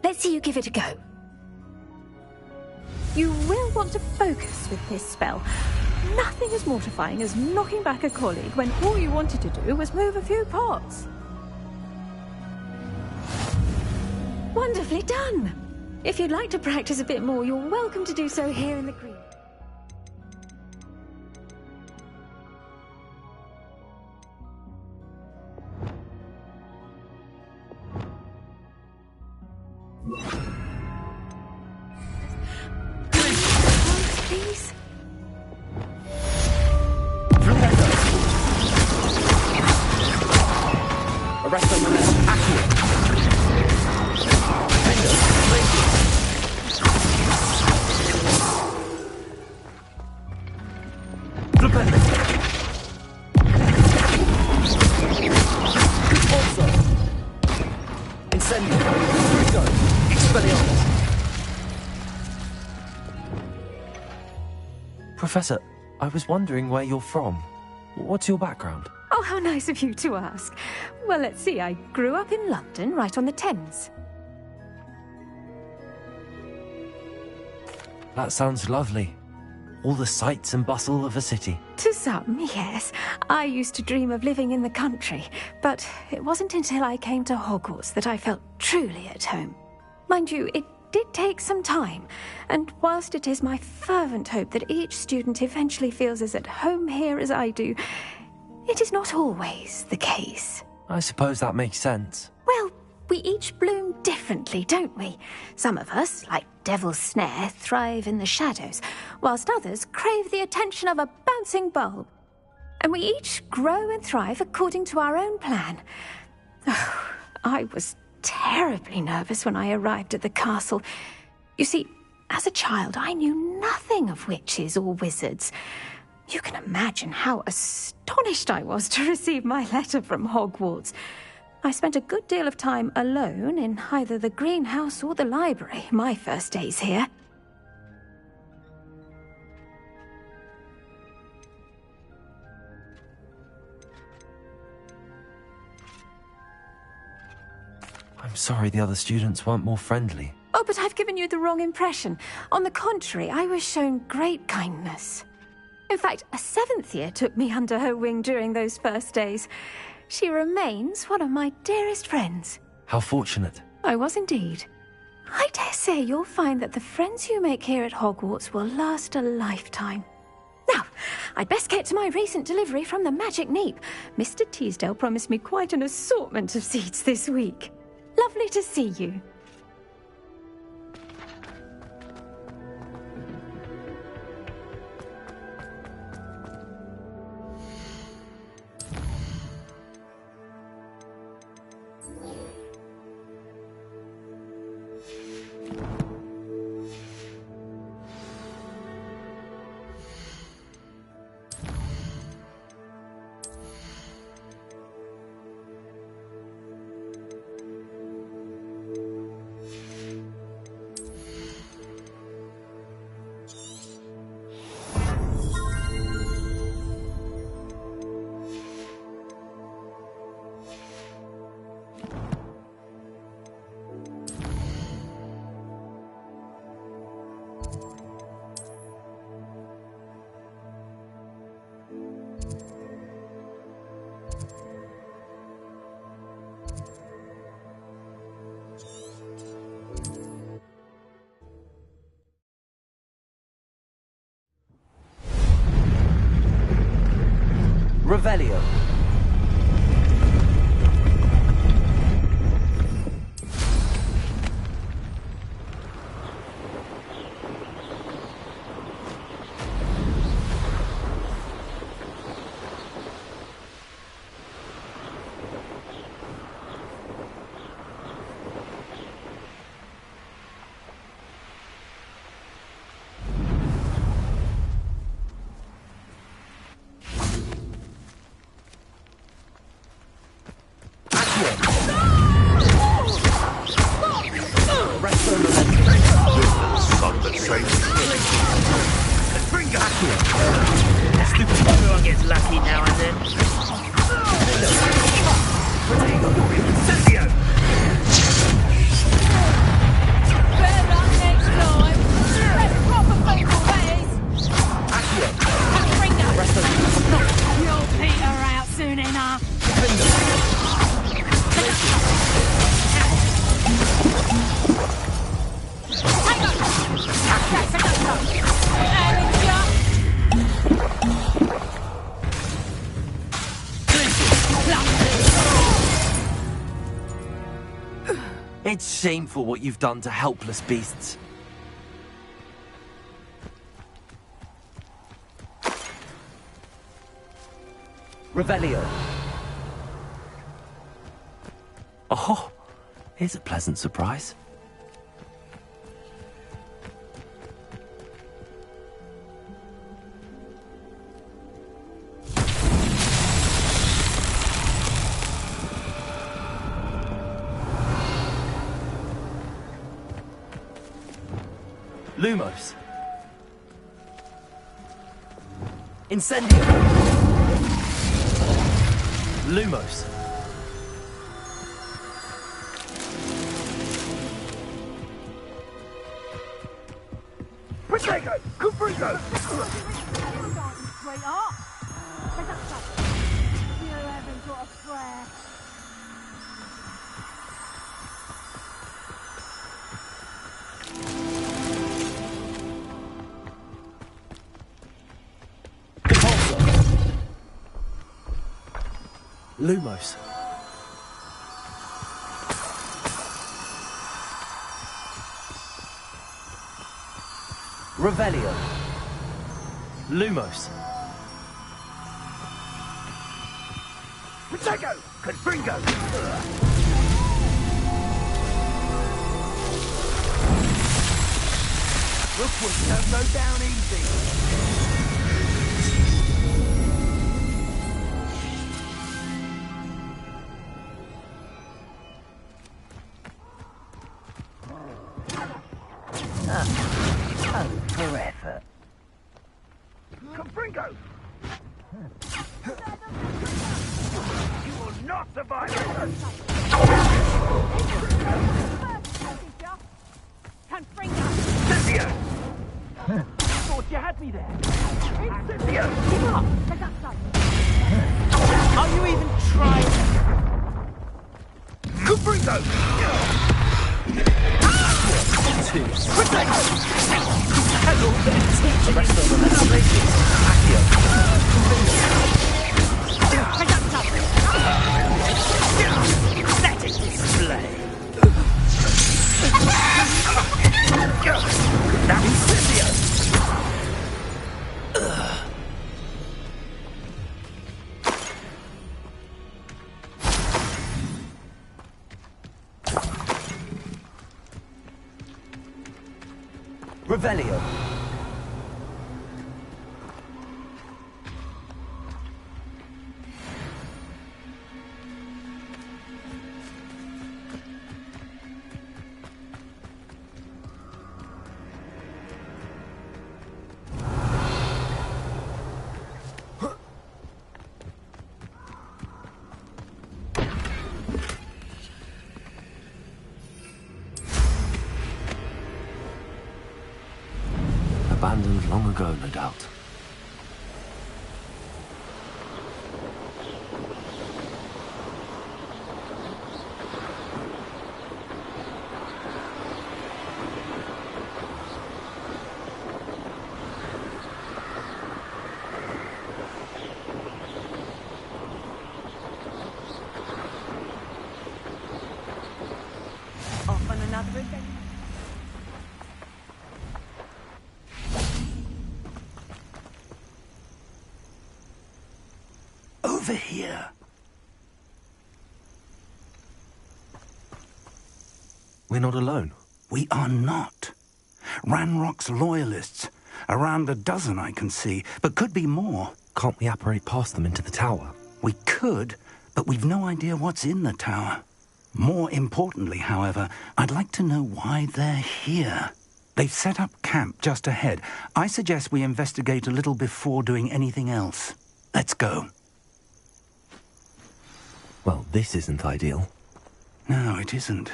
Let's see you give it a go. You will want to focus with this spell. Nothing as mortifying as knocking back a colleague when all you wanted to do was move a few pots. Wonderfully done! If you'd like to practice a bit more, you're welcome to do so here in the green. Please? Arrest them and accurate. Incendio. Rico. Expelliarmus. Professor, I was wondering where you're from. What's your background? Oh, how nice of you to ask. Well, let's see. I grew up in London, right on the Thames. That sounds lovely. All the sights and bustle of a city. To some, yes. I used to dream of living in the country, but it wasn't until I came to Hogwarts that I felt truly at home. Mind you, it did take some time, and whilst it is my fervent hope that each student eventually feels as at home here as I do, it is not always the case. I suppose that makes sense. Well, we each bloom differently, don't we? Some of us, like Devil's Snare, thrive in the shadows, whilst others crave the attention of a bouncing bulb. And we each grow and thrive according to our own plan. Oh, I was terribly nervous when I arrived at the castle. You see, as a child, I knew nothing of witches or wizards. You can imagine how astonished I was to receive my letter from Hogwarts. I spent a good deal of time alone in either the greenhouse or the library my first days here. I'm sorry the other students weren't more friendly. Oh, but I've given you the wrong impression. On the contrary, I was shown great kindness. In fact, a 7th year took me under her wing during those first days. She remains one of my dearest friends. How fortunate. I was indeed. I dare say you'll find that the friends you make here at Hogwarts will last a lifetime. Now, I'd best get to my recent delivery from the Magic Neep. Mr. Teasdale promised me quite an assortment of seeds this week. Lovely to see you. Revelio. Everyone gets lucky now and then. Incendio! Better up next time. Let's proper faithful ways. You'll peter out soon enough. It's shameful what you've done to helpless beasts. Revelio. Oh, here's a pleasant surprise. Lumos. Incendio. Lumos. Protego! Confringo! Sweetheart. You haven't got a prayer. Lumos. Revelio. Lumos. Protego! Confringo! Rookwood don't go down easy. Forever. Confringo! You will not survive this! Cynthia! Thought you had me there. Cynthia! Give up! Are you even trying? Cubrito! Protect! Hello, the rest of them are racing. Let it display. That is Cynthia! Revelio. Abandoned long ago, no doubt. Off on another adventure. Over here. We're not alone. We are not. Ranrock's loyalists. Around a dozen I can see, but could be more. Can't we apparate past them into the tower? We could, but we've no idea what's in the tower. More importantly, however, I'd like to know why they're here. They've set up camp just ahead. I suggest we investigate a little before doing anything else. Let's go. Well, this isn't ideal. No, it isn't.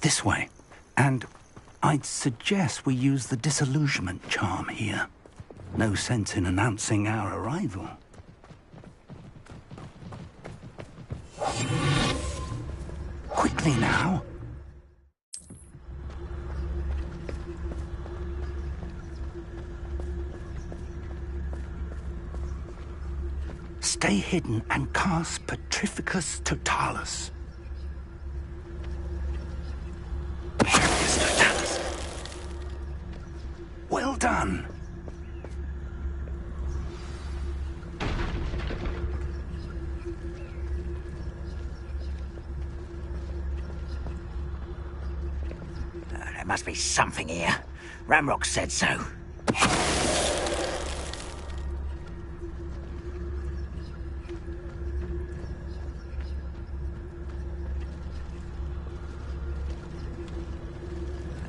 This way. And I'd suggest we use the disillusionment charm here. No sense in announcing our arrival. Quickly now. Stay hidden and cast Petrificus Totalis. Petrificus Totalis. Well done. There must be something here. Ramrock said so.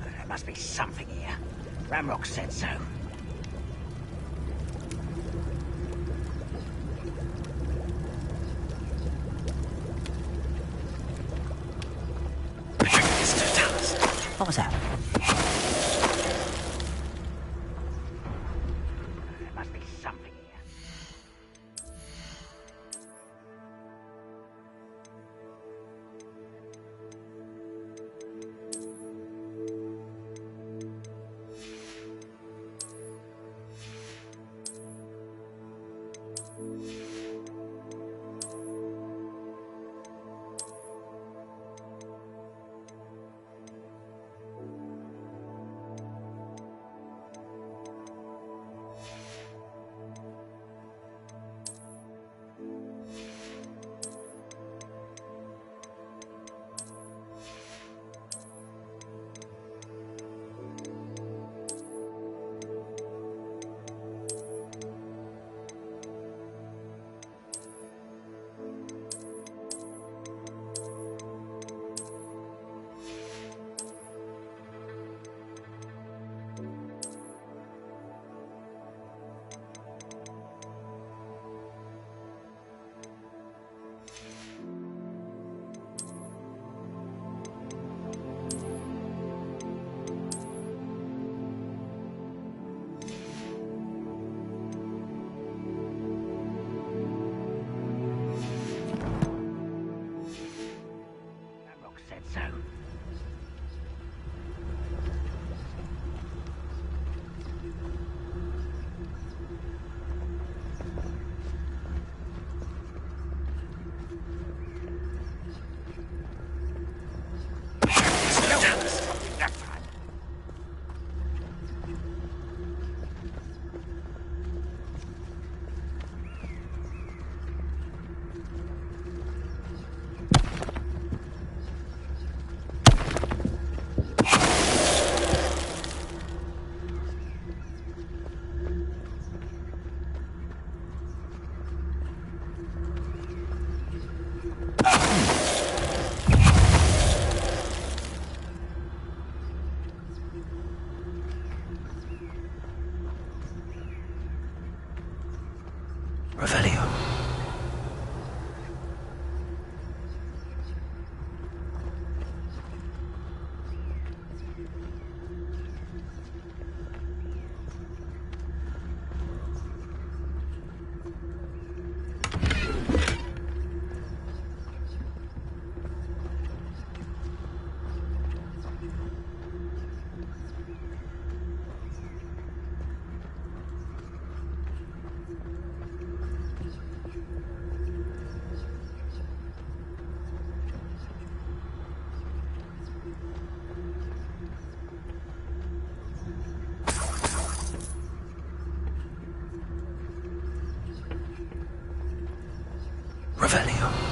There must be something here. Ramrock said so. What was that? There must be something here. so. Revelio. Revelio.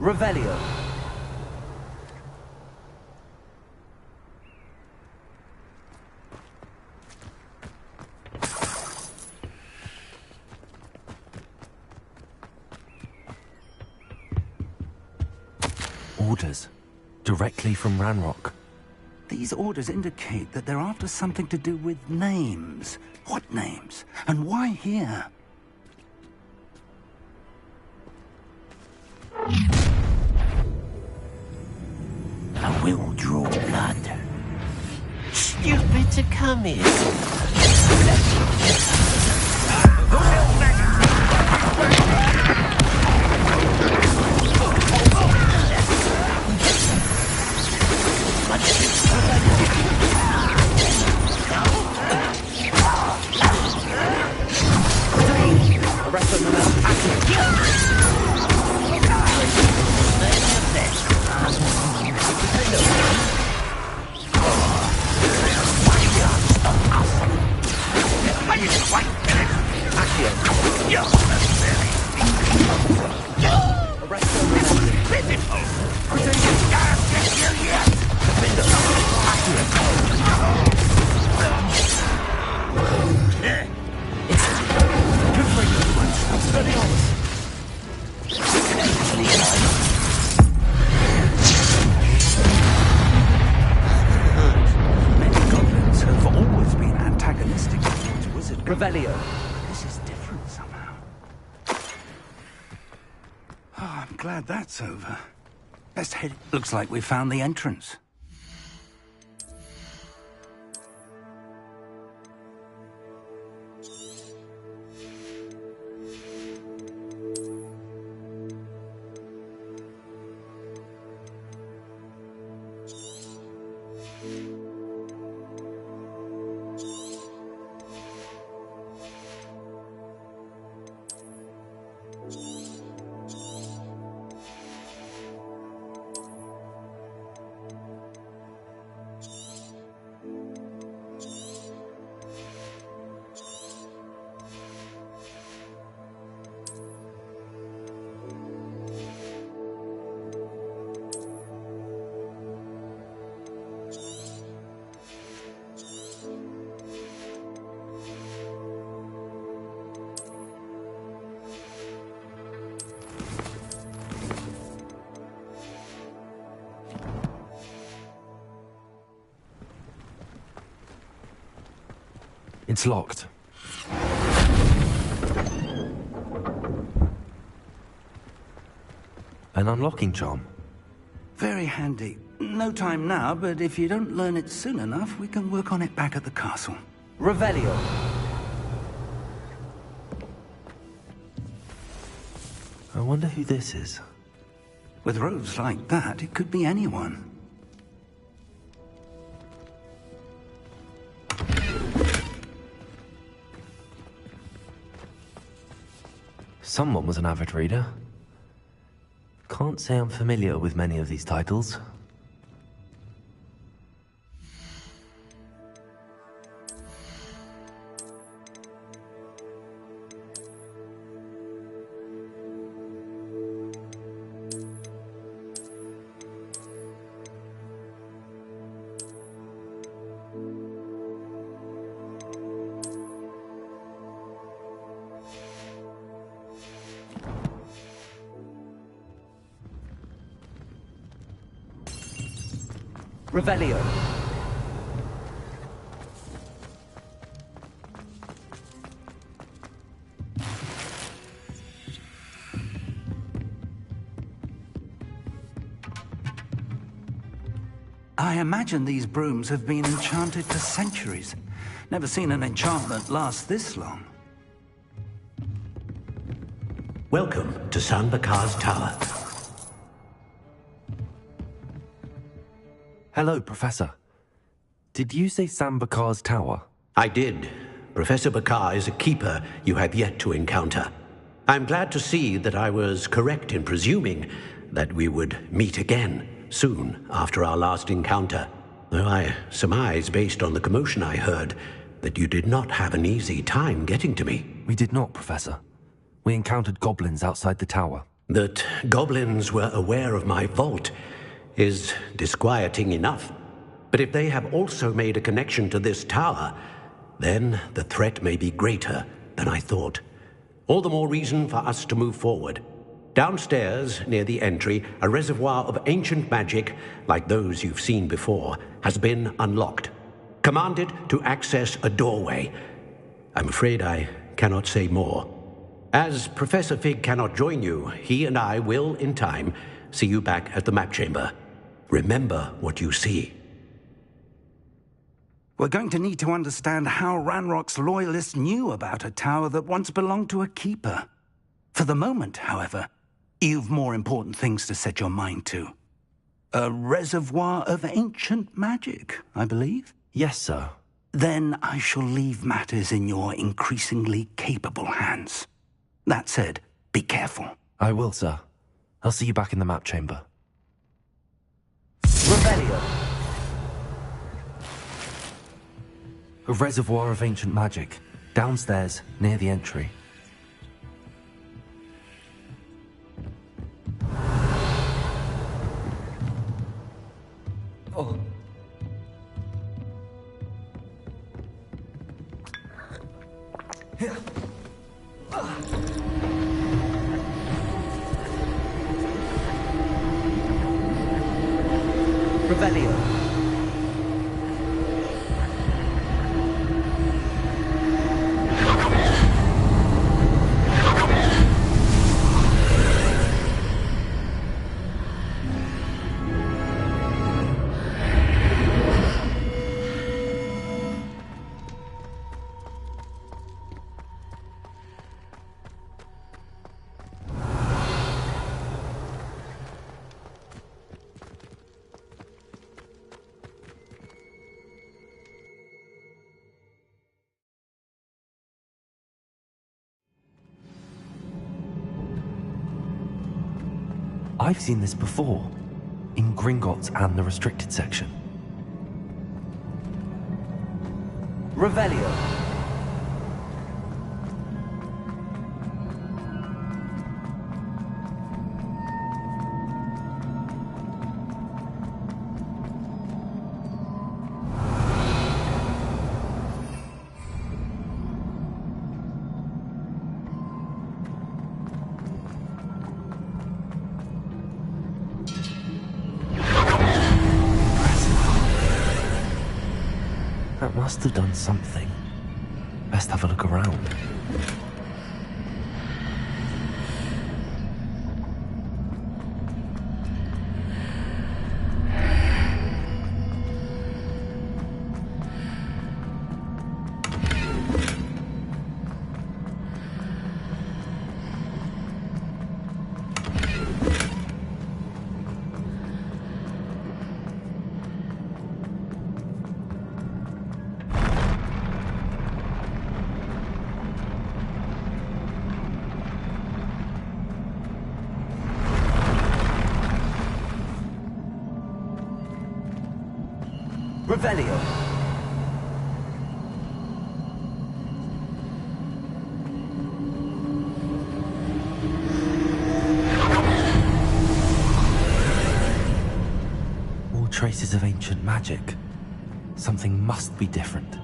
Revelio. Orders. Directly from Ranrock. These orders indicate that they're after something to do with names. What names? And why here? I will draw blood. Stupid to come here. Revelio. This is different somehow. Oh, I'm glad that's over. Best head. Looks like we found the entrance. It's locked. An unlocking charm. Very handy. No time now, but if you don't learn it soon enough, we can work on it back at the castle. Revelio. I wonder who this is. With robes like that, it could be anyone. Someone was an avid reader. Can't say I'm familiar with many of these titles. Revelio. I imagine these brooms have been enchanted for centuries. Never seen an enchantment last this long. Welcome to San Bakar's Tower. Hello, Professor. Did you say San Bakar's Tower? I did. Professor Bakar is a keeper you have yet to encounter. I'm glad to see that I was correct in presuming that we would meet again soon after our last encounter. Though I surmise, based on the commotion I heard, that you did not have an easy time getting to me. We did not, Professor. We encountered goblins outside the tower. That goblins were aware of my vault is disquieting enough. But if they have also made a connection to this tower, then the threat may be greater than I thought. All the more reason for us to move forward. Downstairs, near the entry, a reservoir of ancient magic, like those you've seen before, has been unlocked. Commanded to access a doorway. I'm afraid I cannot say more. As Professor Fig cannot join you, he and I will, in time, see you back at the map chamber. Remember what you see. We're going to need to understand how Ranrock's loyalists knew about a tower that once belonged to a keeper. For the moment, however, you've more important things to set your mind to. A reservoir of ancient magic, I believe? Yes, sir. Then I shall leave matters in your increasingly capable hands. That said, be careful. I will, sir. I'll see you back in the map chamber. Revelio. A reservoir of ancient magic, downstairs, near the entry. Oh. Revelio. I've seen this before, in Gringotts and the restricted section. Revelio. That must have done something. best have a look around. Revelio. All traces of ancient magic. Something must be different.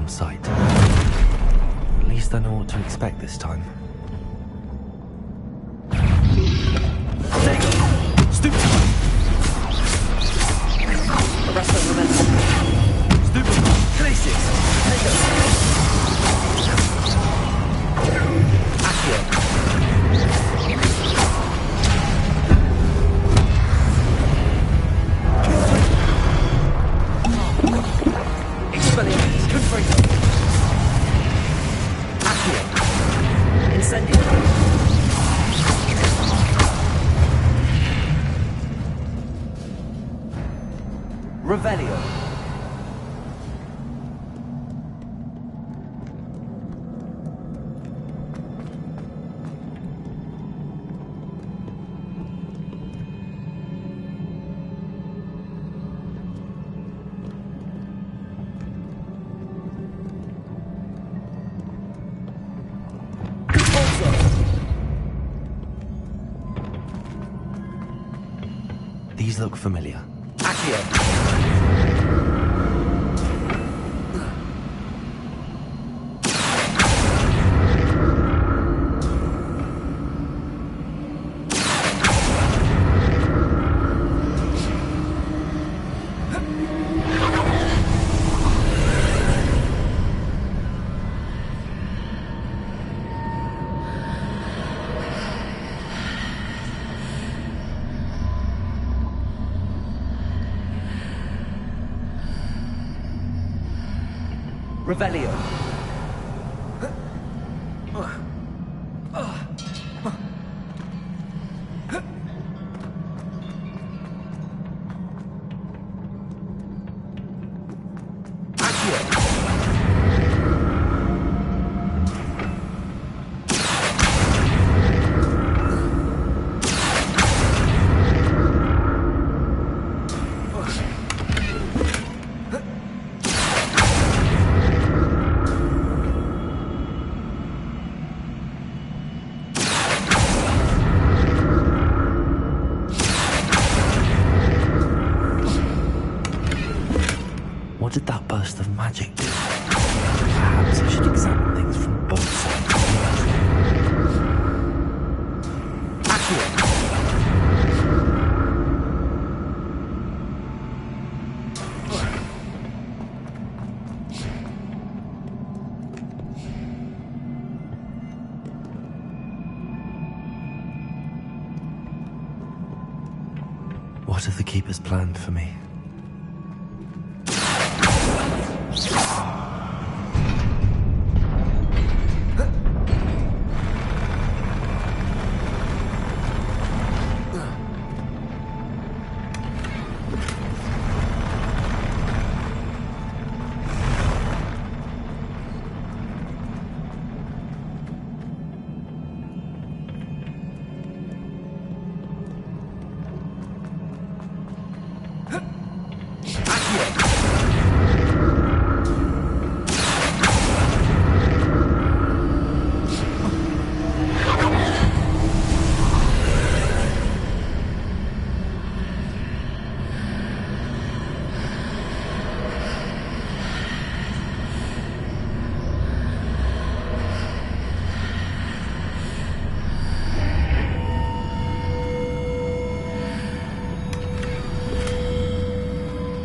Sight. At least I know what to expect this time. Stupid! Arrest the momentum. Stupid! Glacius! Accio! Expelliarmus, Confringo. Accio. Incendio. Revelio. These look familiar. Accio. Revelio. What did that burst of magic do? Perhaps I should examine things from both sides. What have the Keepers planned for me?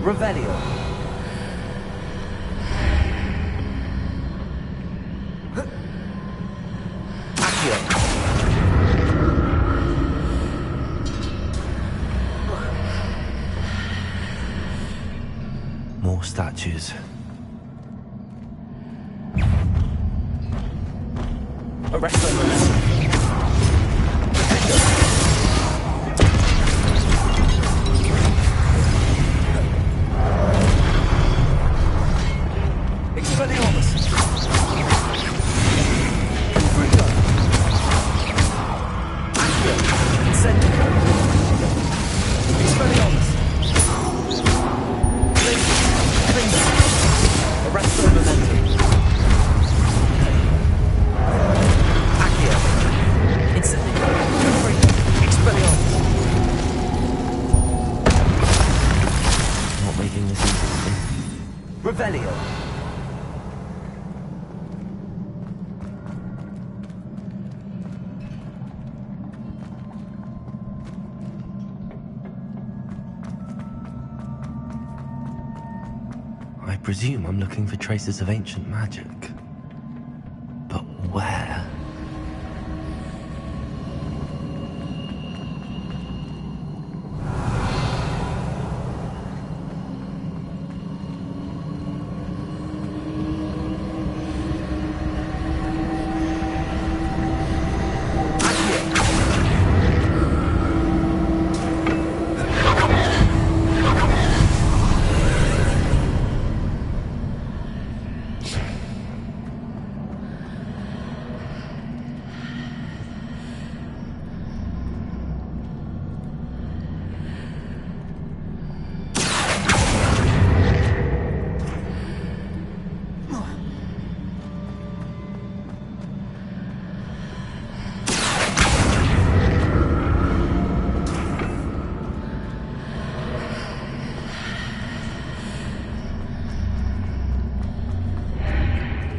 Revelio. Accio. More statues. Arrest them. Revelio. I presume I'm looking for traces of ancient magic. But where?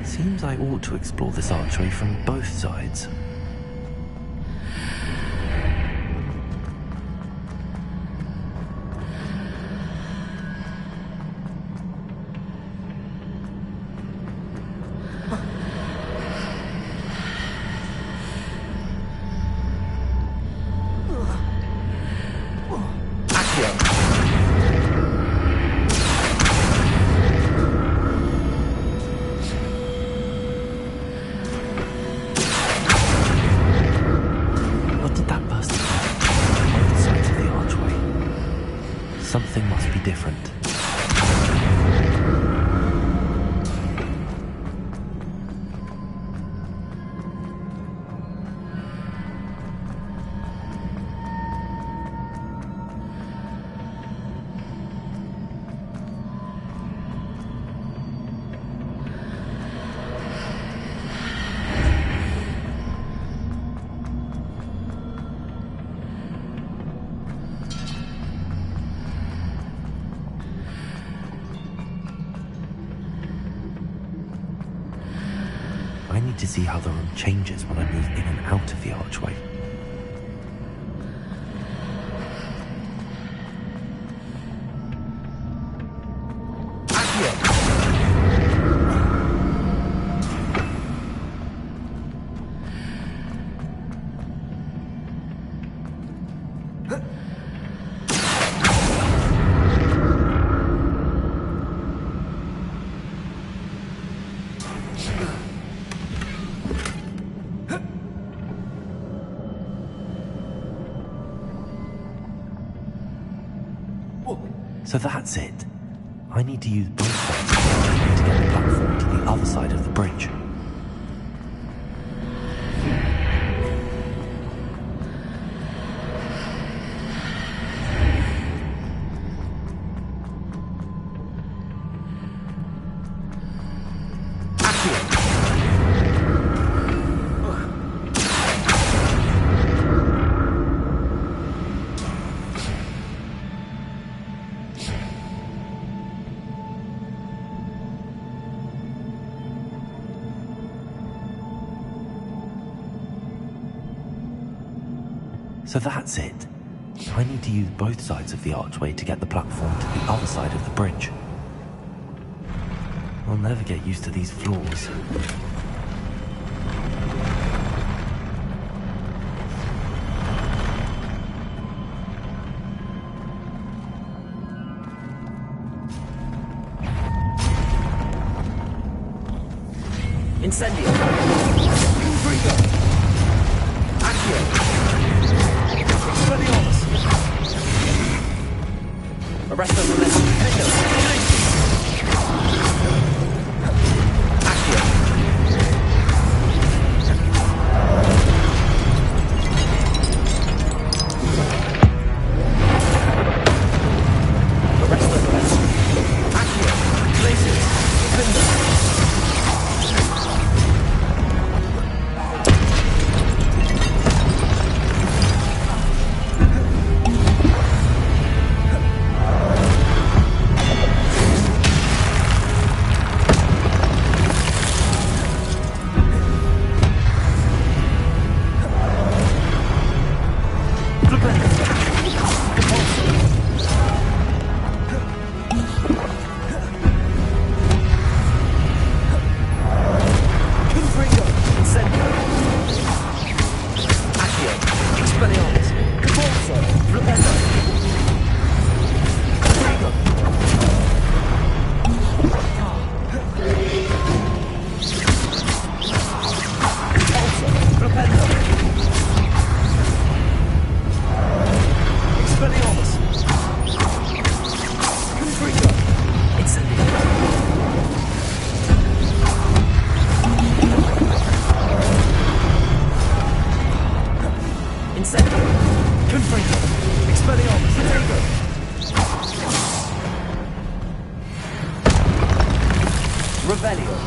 Seems I ought to explore this archway from both sides. Something must be different. I need to see how the room changes when I move in and out of the archway. So that's it. I need to use both sides of the archway to get the platform to the other side of the bridge. So that's it. I need to use both sides of the archway to get the platform to the other side of the bridge. I'll never get used to these floors. Incendio! Confringo! Accio! Expelliarmus! Arresto Momentum! Pendo! Accio! Arresto Momentum! Accio! Glacius! Pendo! Revelio.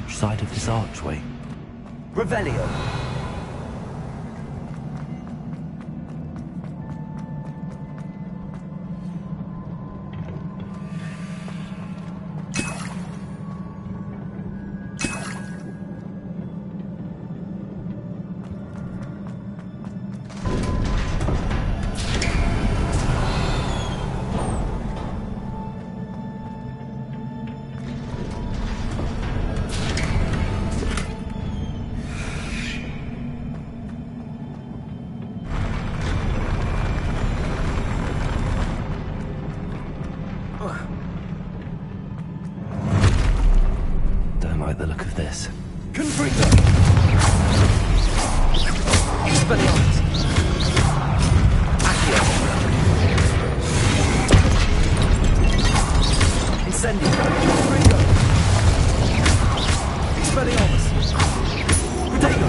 Side of this archway. Revelio. The look of this. Confringo! Expelliarmus! Accio! Incendio! Confringo! Expelliarmus! Protego!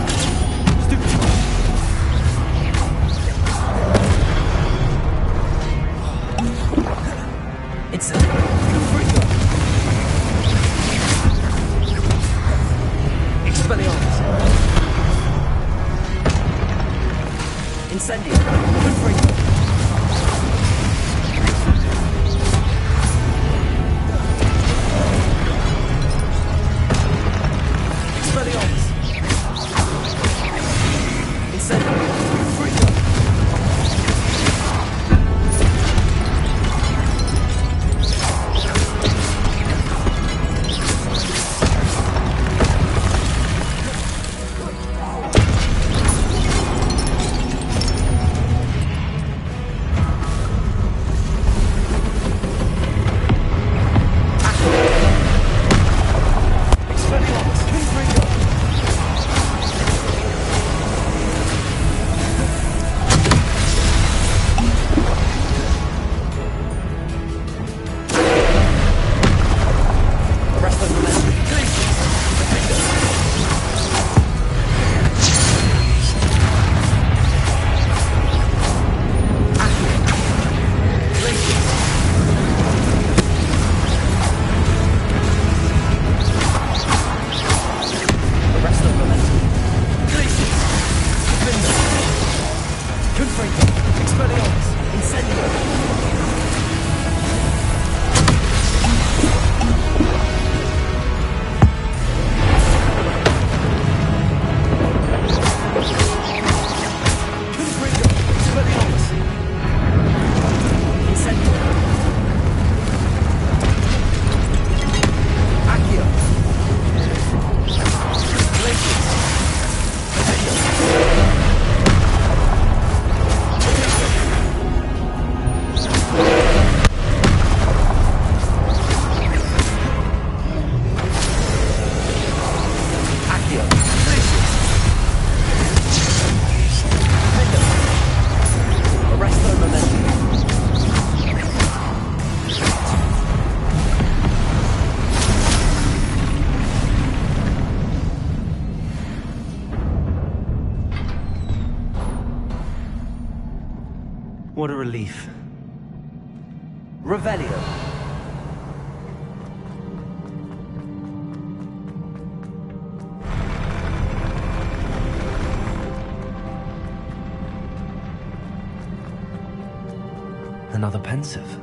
Stupefy! Incendio! Confringo! Expelliarmus! Incendio! Confringo! Expelliarmus! Incendio! What a relief. Revelio. Another pensive.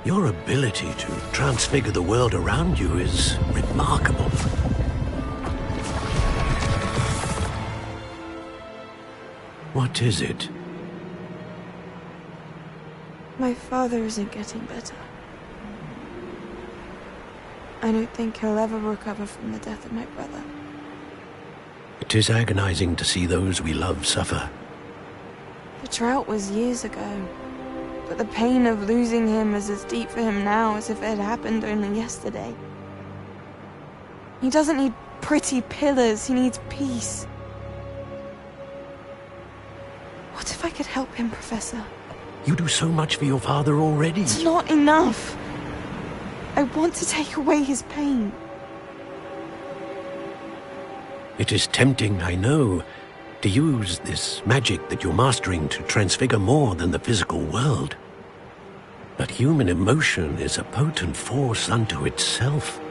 Your ability to transfigure the world around you is remarkable. What is it? My father isn't getting better. I don't think he'll ever recover from the death of my brother. It is agonizing to see those we love suffer. The drought was years ago, but the pain of losing him is as deep for him now as if it had happened only yesterday. He doesn't need pretty pillars, he needs peace. What if I could help him, Professor? You do so much for your father already. It's not enough. I want to take away his pain. It is tempting, I know, to use this magic that you're mastering to transfigure more than the physical world. But human emotion is a potent force unto itself.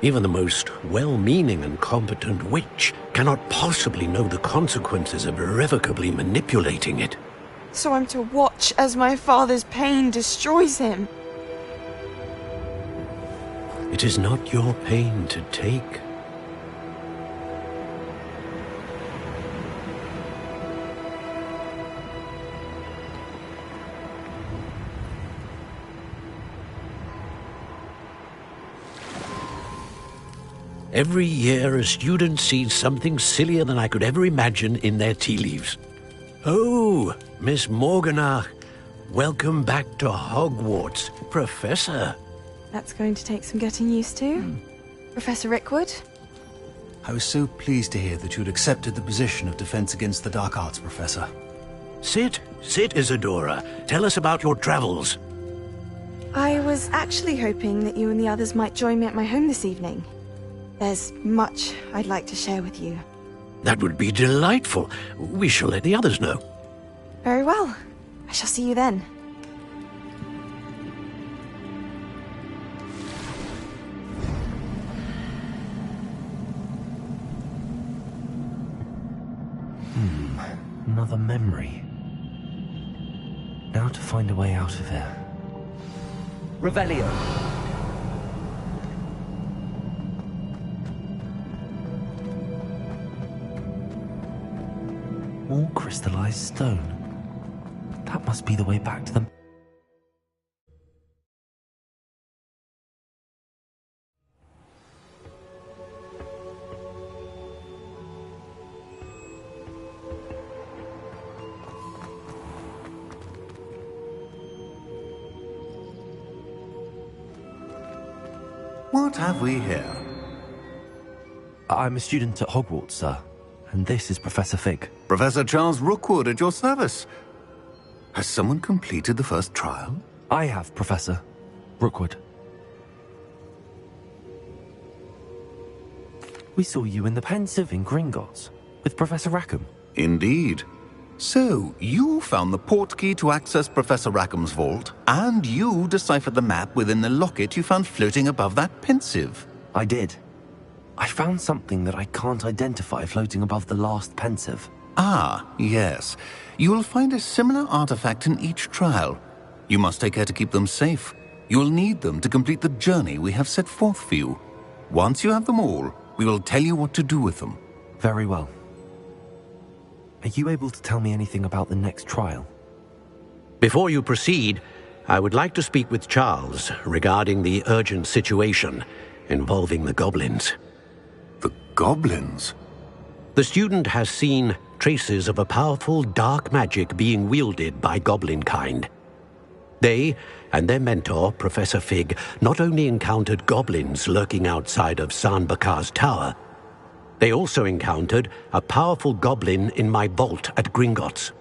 Even the most well-meaning and competent witch cannot possibly know the consequences of irrevocably manipulating it. So I'm to watch as my father's pain destroys him. It is not your pain to take. Every year, a student sees something sillier than I could ever imagine in their tea leaves. Oh, Miss Morganach, welcome back to Hogwarts, Professor. That's going to take some getting used to. Professor Rickwood? I was so pleased to hear that you'd accepted the position of Defense Against the Dark Arts, Professor. Sit, Isadora. Tell us about your travels. I was actually hoping that you and the others might join me at my home this evening. There's much I'd like to share with you. That would be delightful. We shall let the others know. Very well. I shall see you then. Another memory. Now to find a way out of here. Revelio. More crystallized stone. That must be the way back to the... What have we here? I'm a student at Hogwarts, sir. And this is Professor Fig. Professor Charles Rookwood at your service. Has someone completed the first trial? I have, Professor Rookwood. We saw you in the Pensive in Gringotts with Professor Rackham. Indeed. So, you found the portkey to access Professor Rackham's vault, and you deciphered the map within the locket you found floating above that Pensive. I did. I found something that I can't identify floating above the last Pensive. Ah, yes. You will find a similar artifact in each trial. You must take care to keep them safe. You will need them to complete the journey we have set forth for you. Once you have them all, We will tell you what to do with them. Very well. Are you able to tell me anything about the next trial? Before you proceed, I would like to speak with Charles regarding the urgent situation involving the goblins. The goblins? The student has seen traces of a powerful dark magic being wielded by goblin kind. They and their mentor, Professor Fig, not only encountered goblins lurking outside of San Bakar's tower, they also encountered a powerful goblin in my vault at Gringotts.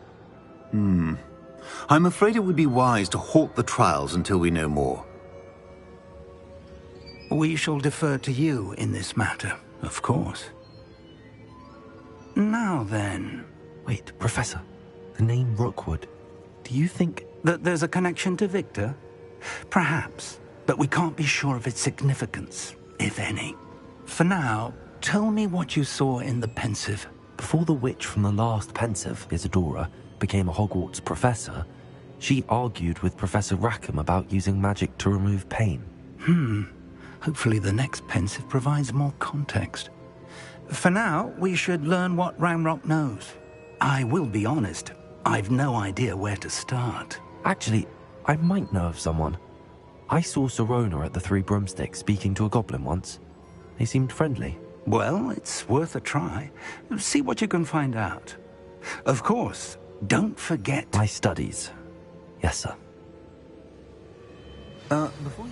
I'm afraid it would be wise to halt the trials until we know more. We shall defer to you in this matter, of course. Now then... Wait, Professor. The name Rookwood. Do you think... that there's a connection to Victor? Perhaps, but we can't be sure of its significance, if any. For now, tell me what you saw in the Pensieve. Before the witch from the last Pensieve, Isadora, became a Hogwarts professor, she argued with Professor Rackham about using magic to remove pain. Hopefully the next Pensieve provides more context. For now, we should learn what Ranrock knows. I will be honest, I've no idea where to start. Actually, I might know of someone. I saw Sirona at the Three Broomsticks speaking to a goblin once. They seemed friendly. Well, it's worth a try. See what you can find out. Of course, don't forget... my studies. Yes, sir. Before you...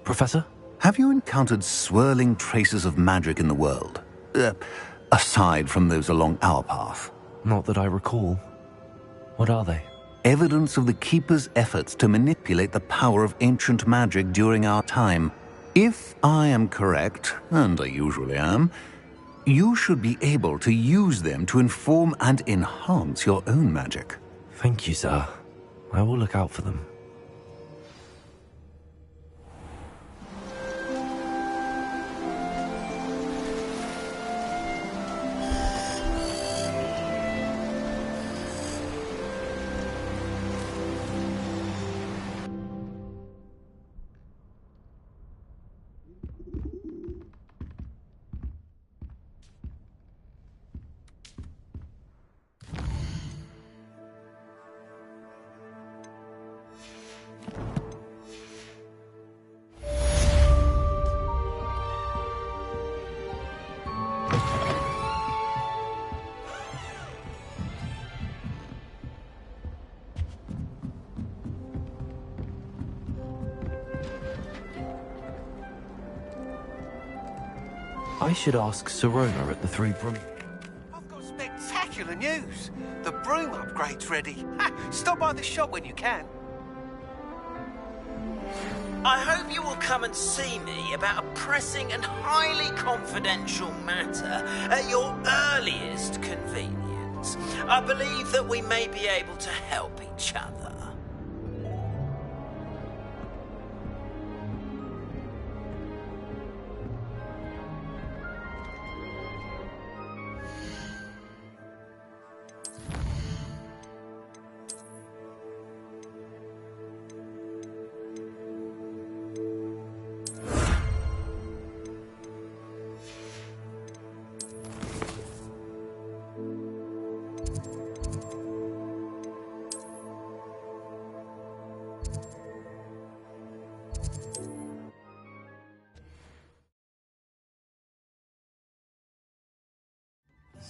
Professor? Have you encountered swirling traces of magic in the world? Aside from those along our path? Not that I recall. What are they? Evidence of the Keeper's efforts to manipulate the power of ancient magic during our time. If I am correct, and I usually am, you should be able to use them to inform and enhance your own magic. Thank you, sir. I will look out for them. I should ask Sirona at the Three Broom... I've got spectacular news. The broom upgrade's ready. Stop by the shop when you can. I hope you will come and see me about a pressing and highly confidential matter at your earliest convenience. I believe that we may be able to help each other.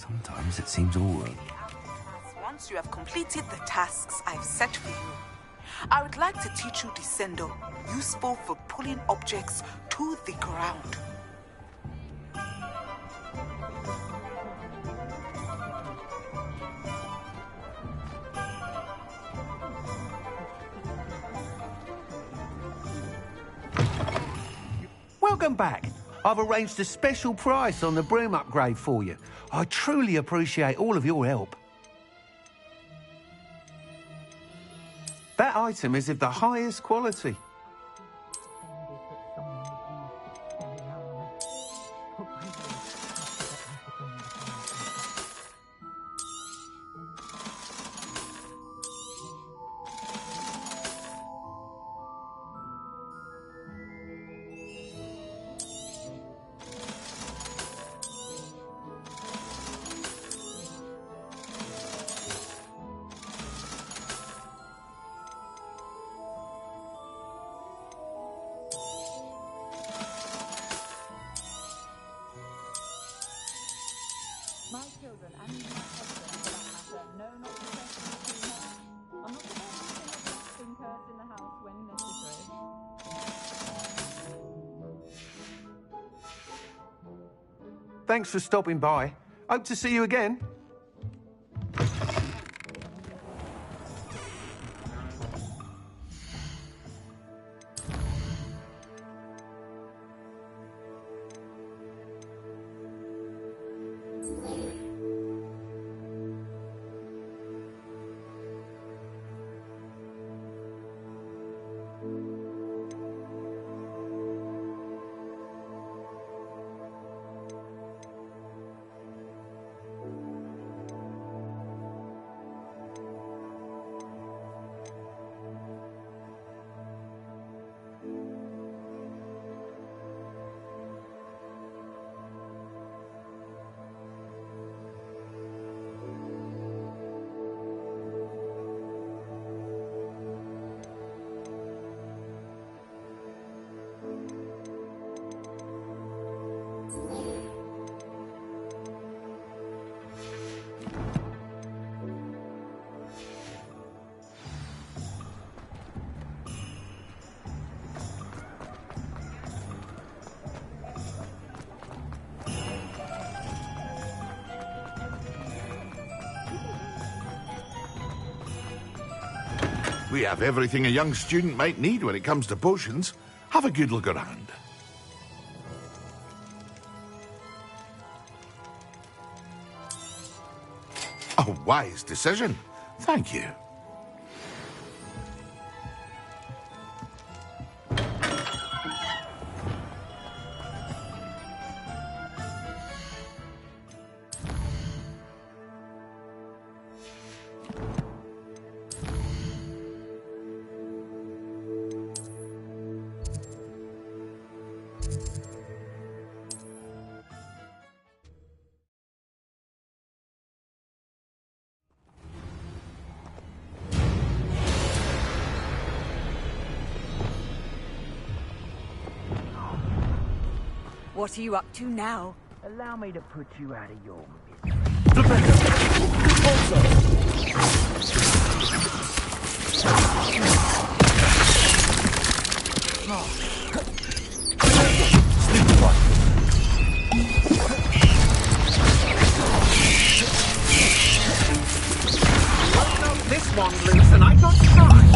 Sometimes it seems all wrong. Once you have completed the tasks I've set for you, I would like to teach you Descendo, useful for pulling objects to the ground. Welcome back. I've arranged a special price on the broom upgrade for you. I truly appreciate all of your help. That item is of the highest quality. My children and my husband, for that matter, know not to question too much. I'm not supposed to sing a blasting curse in the house when necessary. Thanks for stopping by. Hope to see you again. We have everything a young student might need when it comes to potions. Have a good look around. A wise decision. Thank you. What are you up to now? Allow me to put you out of your This one loose and I got time.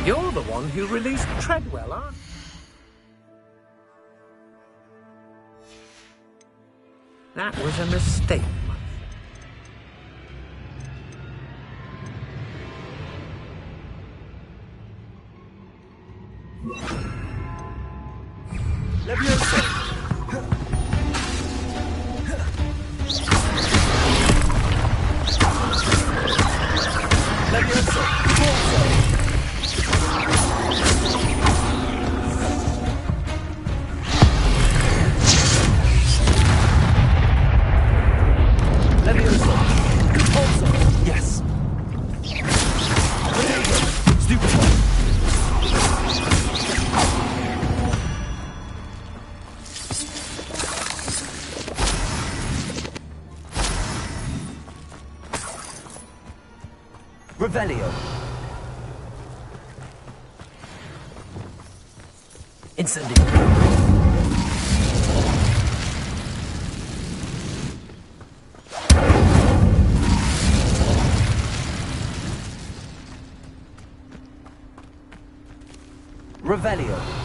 You're the one who released Treadwell, aren't you? That was a mistake. Leviosa! Revelio. Incendio. Revelio.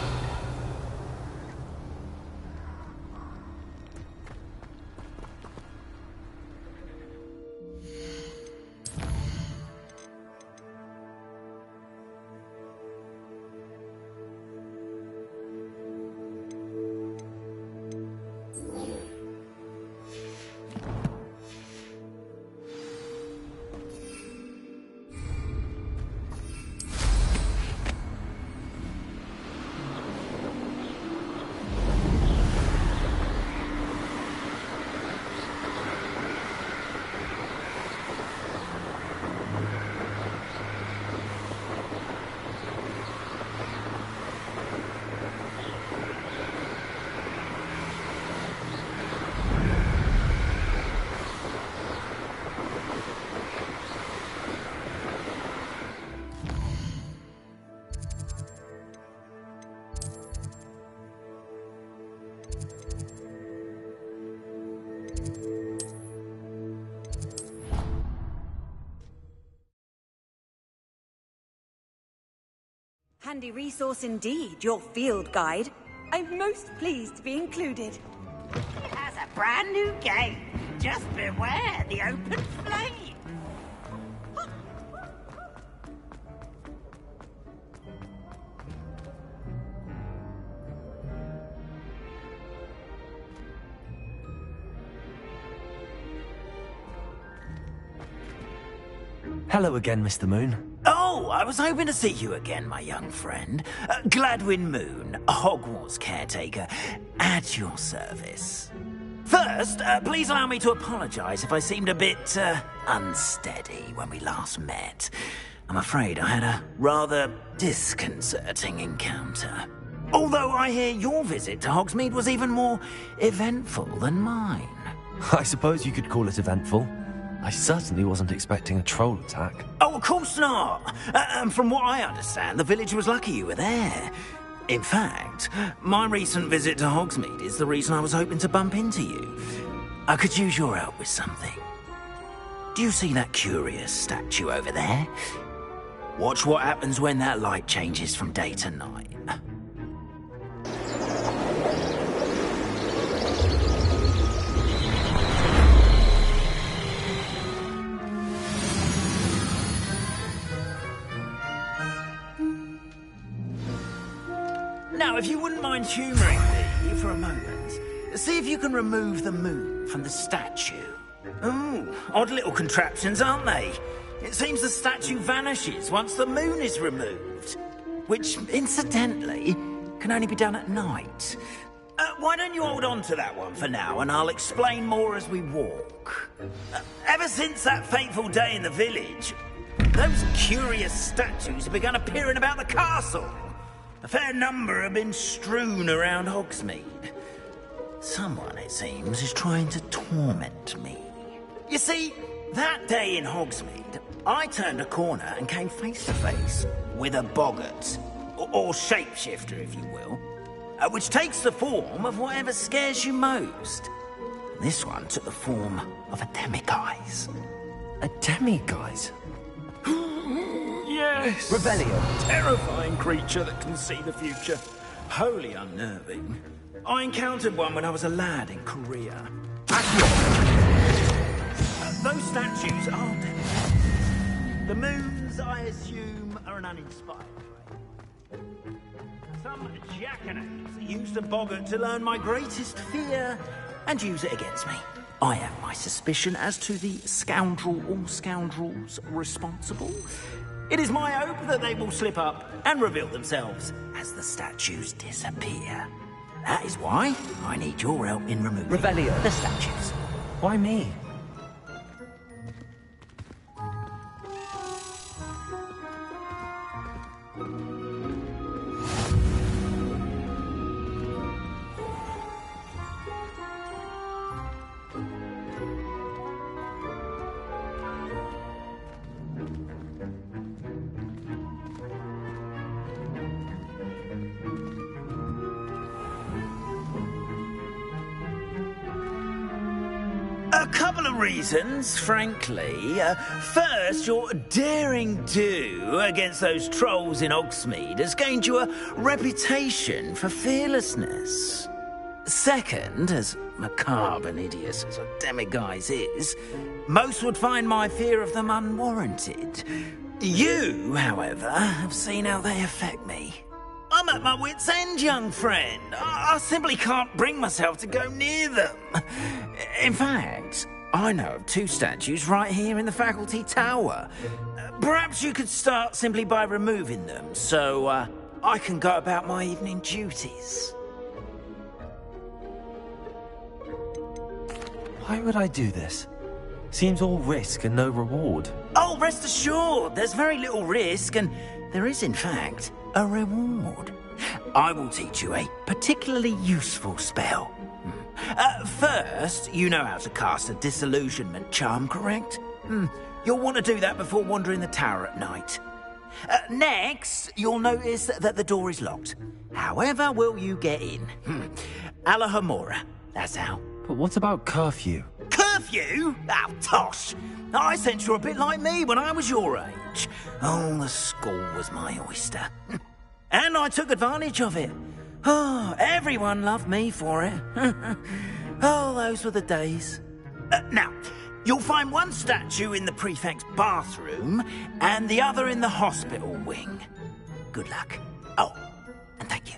Handy resource indeed, your field guide. I'm most pleased to be included. It has a brand new gate. Just beware the open flame. Hello again, Mr. Moon. Oh, I was hoping to see you again, my young friend. Gladwin Moon, Hogwarts caretaker, at your service. First, please allow me to apologize if I seemed a bit, unsteady when we last met. I'm afraid I had a rather disconcerting encounter. Although I hear your visit to Hogsmeade was even more eventful than mine. I suppose you could call it eventful. I certainly wasn't expecting a troll attack. Oh, of course not. And from what I understand, the village was lucky you were there. In fact, my recent visit to Hogsmeade is the reason I was hoping to bump into you. I could use your help with something. Do you see that curious statue over there? Watch what happens when that light changes from day to night. Now, if you wouldn't mind humouring me for a moment, see if you can remove the moon from the statue. Ooh, odd little contraptions, aren't they? It seems the statue vanishes once the moon is removed, which, incidentally, can only be done at night. Why don't you hold on to that one for now, and I'll explain more as we walk. Ever since that fateful day in the village, those curious statues have begun appearing about the castle. A fair number have been strewn around Hogsmeade. Someone, it seems, is trying to torment me. You see, that day in Hogsmeade, I turned a corner and came face to face with a boggart, or shapeshifter, if you will, which takes the form of whatever scares you most. This one took the form of a demiguise. A demiguise? Yes! Revelio. Terrifying creature that can see the future. Wholly unnerving. I encountered one when I was a lad in Korea. Those statues are demiguises. The moons, I assume, are an uninspired trait. Some jackanapes used a boggart to learn my greatest fear and use it against me. I have my suspicion as to the scoundrel or scoundrels responsible. It is my hope that they will slip up and reveal themselves as the statues disappear. That is why I need your help in removing Revelio. the statues. Why me? couple of reasons, frankly. First, your daring do against those trolls in Hogsmeade has gained you a reputation for fearlessness. Second, as macabre and hideous as a demiguise is, most would find my fear of them unwarranted. You, however, have seen how they affect me. I'm at my wit's end, young friend. I simply can't bring myself to go near them. In fact, I know of 2 statues right here in the faculty tower. Perhaps you could start simply by removing them, so I can go about my evening duties. Why would I do this? Seems all risk and no reward. Oh, rest assured, there's very little risk, and there is, in fact, a reward. I will teach you a particularly useful spell. First, you know how to cast a disillusionment charm, correct? You'll want to do that before wandering the tower at night. Next, you'll notice that the door is locked. However will you get in? Alohomora, that's how. But what about curfew? Curfew? Oh, tosh. I sense you're a bit like me when I was your age. Oh, the school was my oyster. And I took advantage of it. Oh, everyone loved me for it. Oh, those were the days. Now, you'll find one statue in the prefect's bathroom and the other in the hospital wing. Good luck. Oh, and thank you.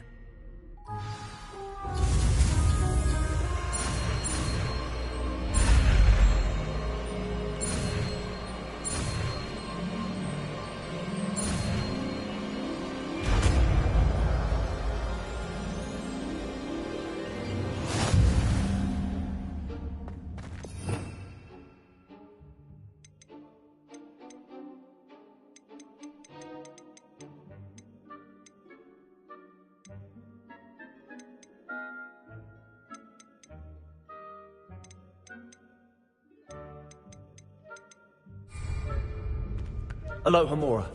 Alohomora.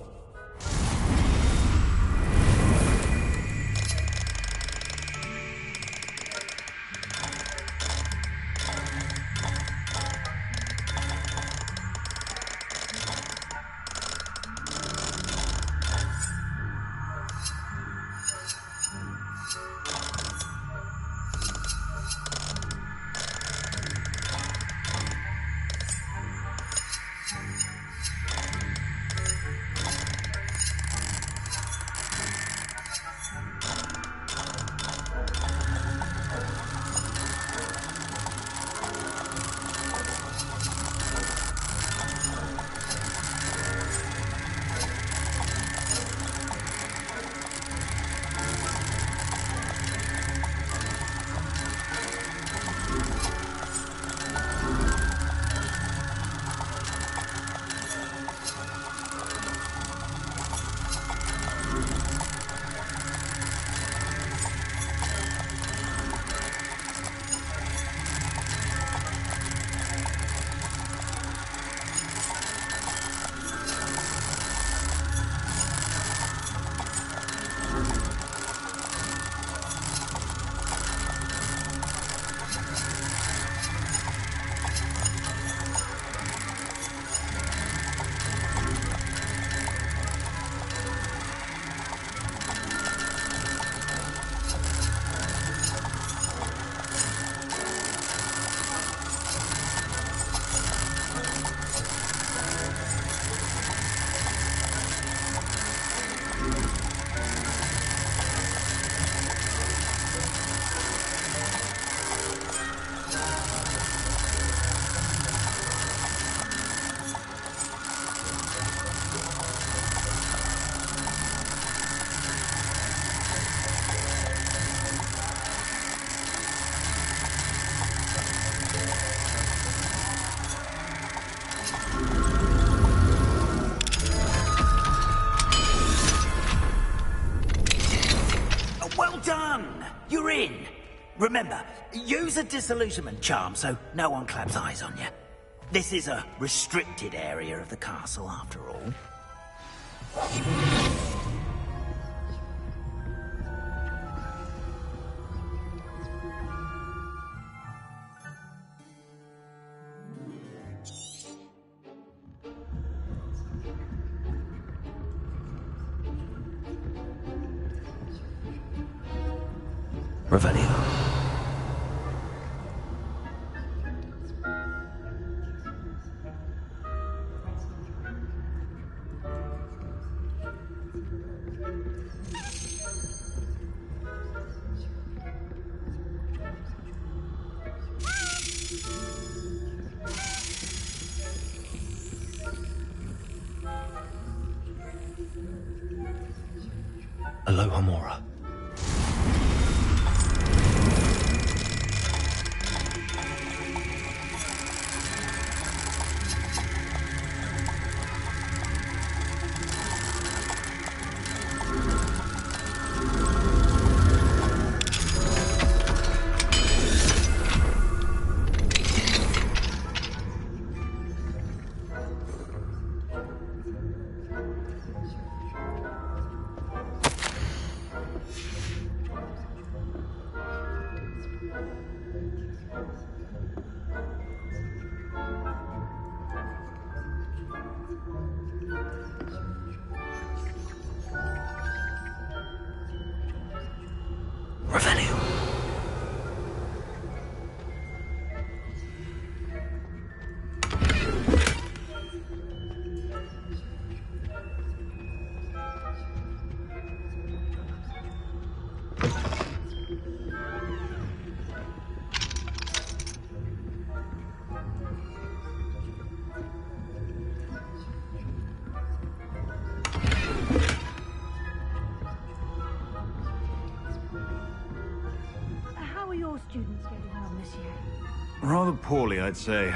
You're in. Remember, use a disillusionment charm so no one claps eyes on you. This is a restricted area of the castle, after all. Revelio. Alohomora. Revelio. How are your students getting on this year? Rather poorly, I'd say.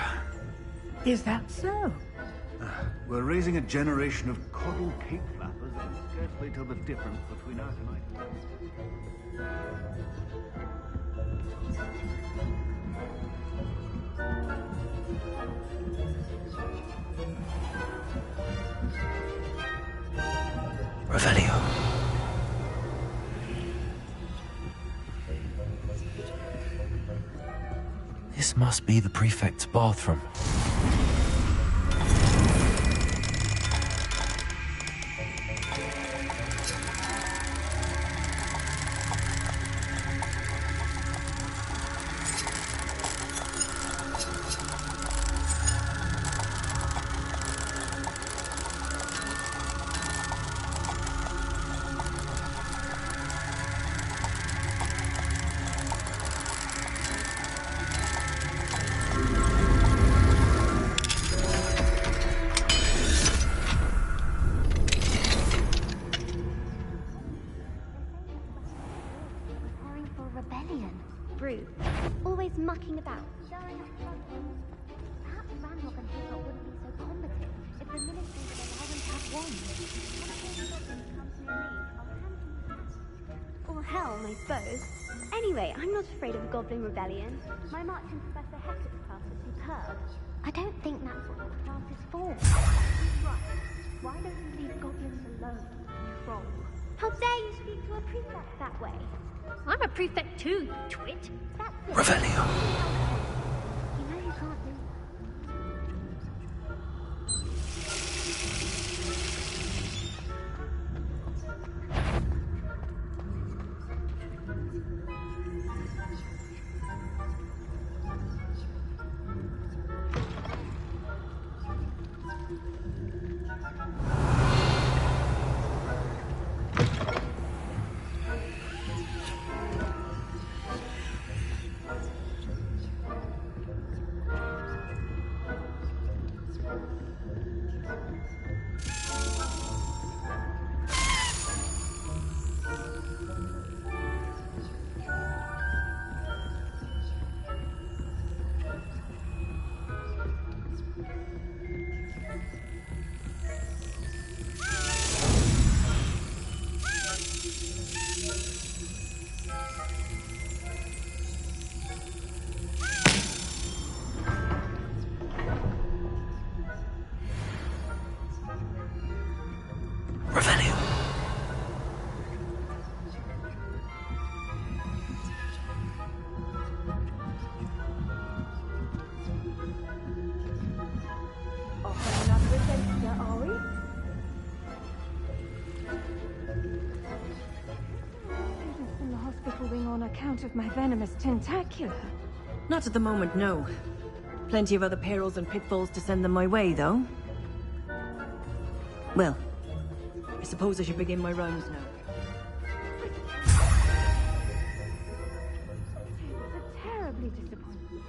Is that so? We're raising a generation of coddled cape flappers that can scarcely tell the difference between us and Revelio. This must be the prefect's bathroom. Preparing for a rebellion. Brute. Always mucking about. Stirring up trouble. Perhaps Ranrock and Hilltop wouldn't be so combative if the ministry would allow them to have wands. Or helm, I suppose. Anyway, I'm not afraid of a goblin rebellion. My marching Professor Hector's class was superb. I don't think that's what the class is for. Right. Why don't you leave goblins alone, you troll? How dare you speak to a prefect that way? I'm a prefect too, you twit. That's it. Revelio. You know you can't do account of my venomous tentacula. Not at the moment, no. Plenty of other perils and pitfalls to send them my way, though. Well, I suppose I should begin my rounds now. Terribly disappointed.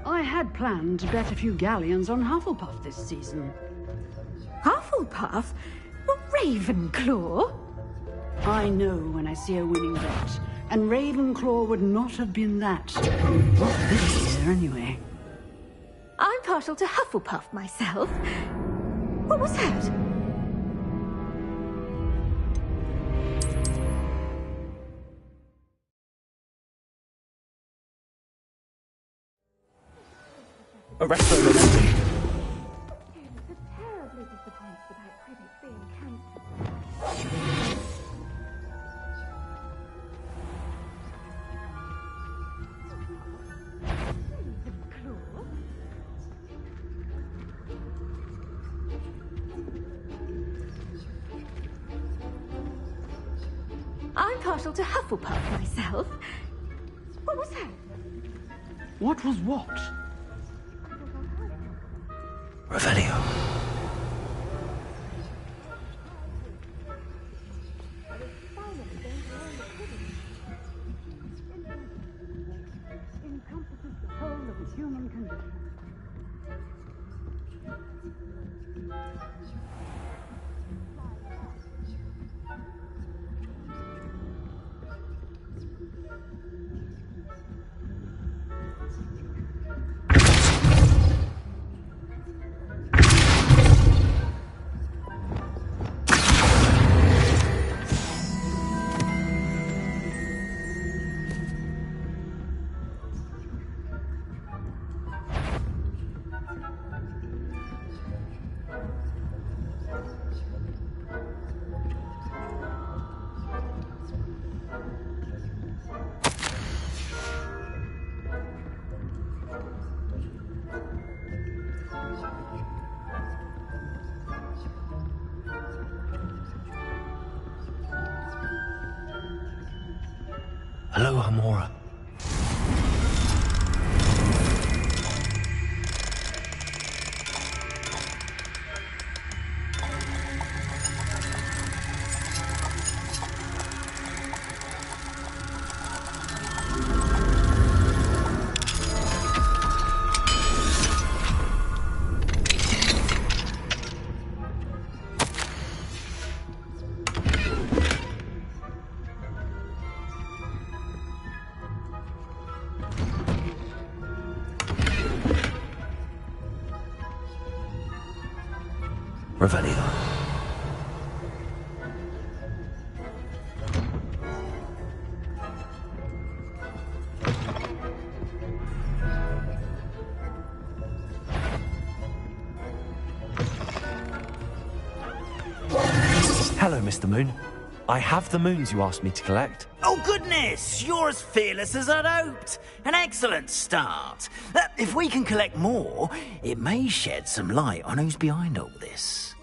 I had planned to bet a few galleons on Hufflepuff this season. Hufflepuff? Ravenclaw? I know when I see a winning bet, and Ravenclaw would not have been that. Not this year, anyway. I'm partial to Hufflepuff myself. What was that? Arrest her, Romantic. Terribly disappointed about critics being cancelled. I'm partial to Hufflepuff myself. What was that? What was what? Revelio. Encompasses the whole of the human condition. Hello, Hamora. Revelio. Hello, Mr. Moon. I have the moons you asked me to collect. Oh, goodness! You're as fearless as I'd hoped. An excellent start. If we can collect more, it may shed some light on who's behind all this.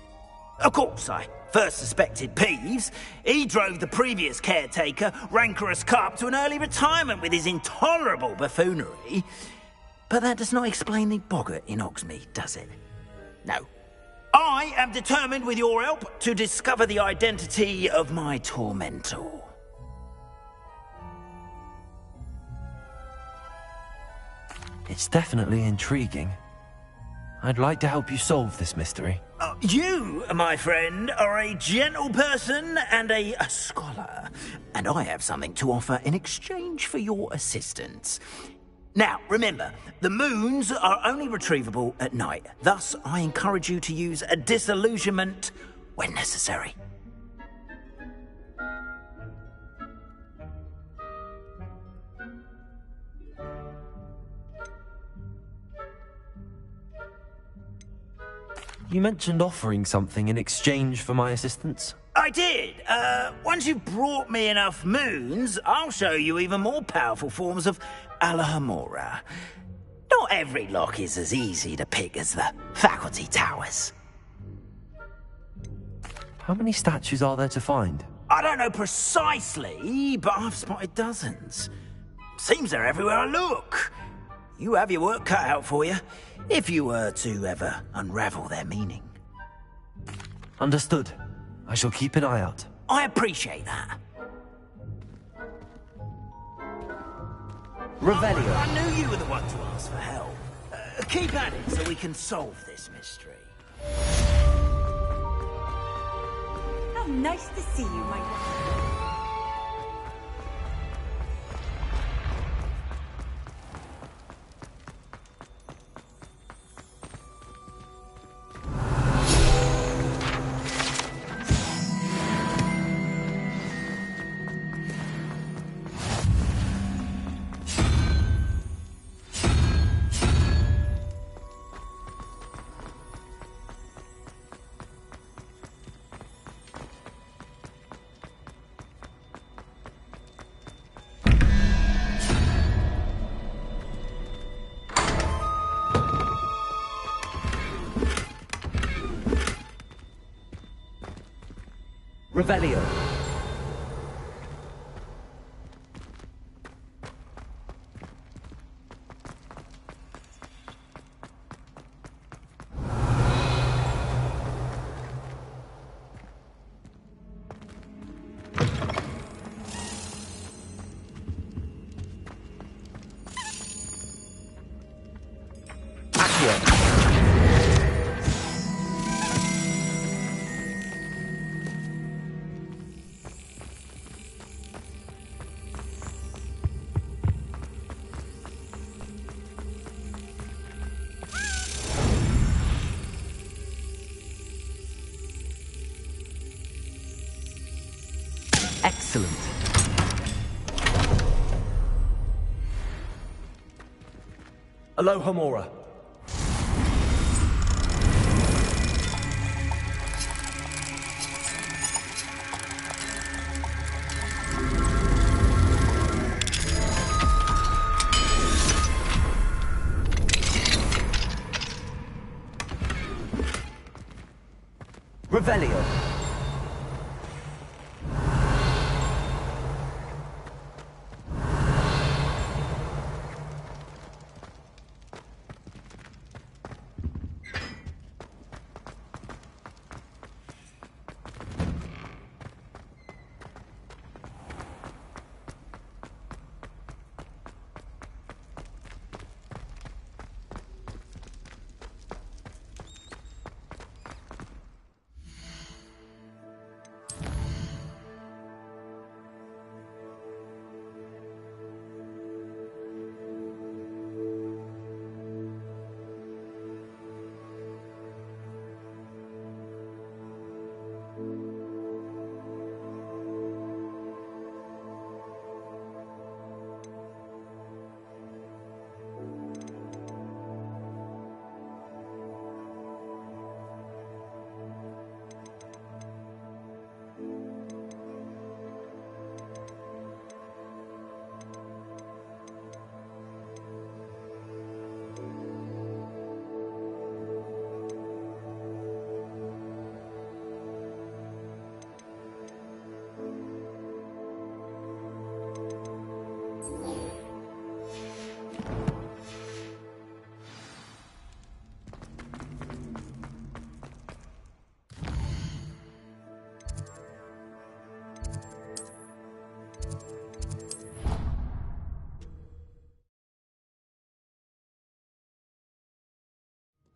Of course, I first suspected Peeves. He drove the previous caretaker, Rancorous Carp, to an early retirement with his intolerable buffoonery. But that does not explain the boggart in Hogsmeade, does it? No. I am determined, with your help, to discover the identity of my tormentor. It's definitely intriguing. I'd like to help you solve this mystery. You, my friend, are a gentle person and a scholar, and I have something to offer in exchange for your assistance. Now, remember, the moons are only retrievable at night. Thus, I encourage you to use a disillusionment when necessary. You mentioned offering something in exchange for my assistance. I did. Once you've brought me enough moons, I'll show you even more powerful forms of Alohomora. Not every lock is as easy to pick as the faculty towers. How many statues are there to find? I don't know precisely, but I've spotted dozens. Seems they're everywhere I look. You have your work cut out for you, if you were to ever unravel their meaning. Understood. I shall keep an eye out. I appreciate that. Revelio. I knew you were the one to ask for help. Keep at it so we can solve this mystery. How nice to see you, my love. Revelio. Excellent. Alohomora. Revelio.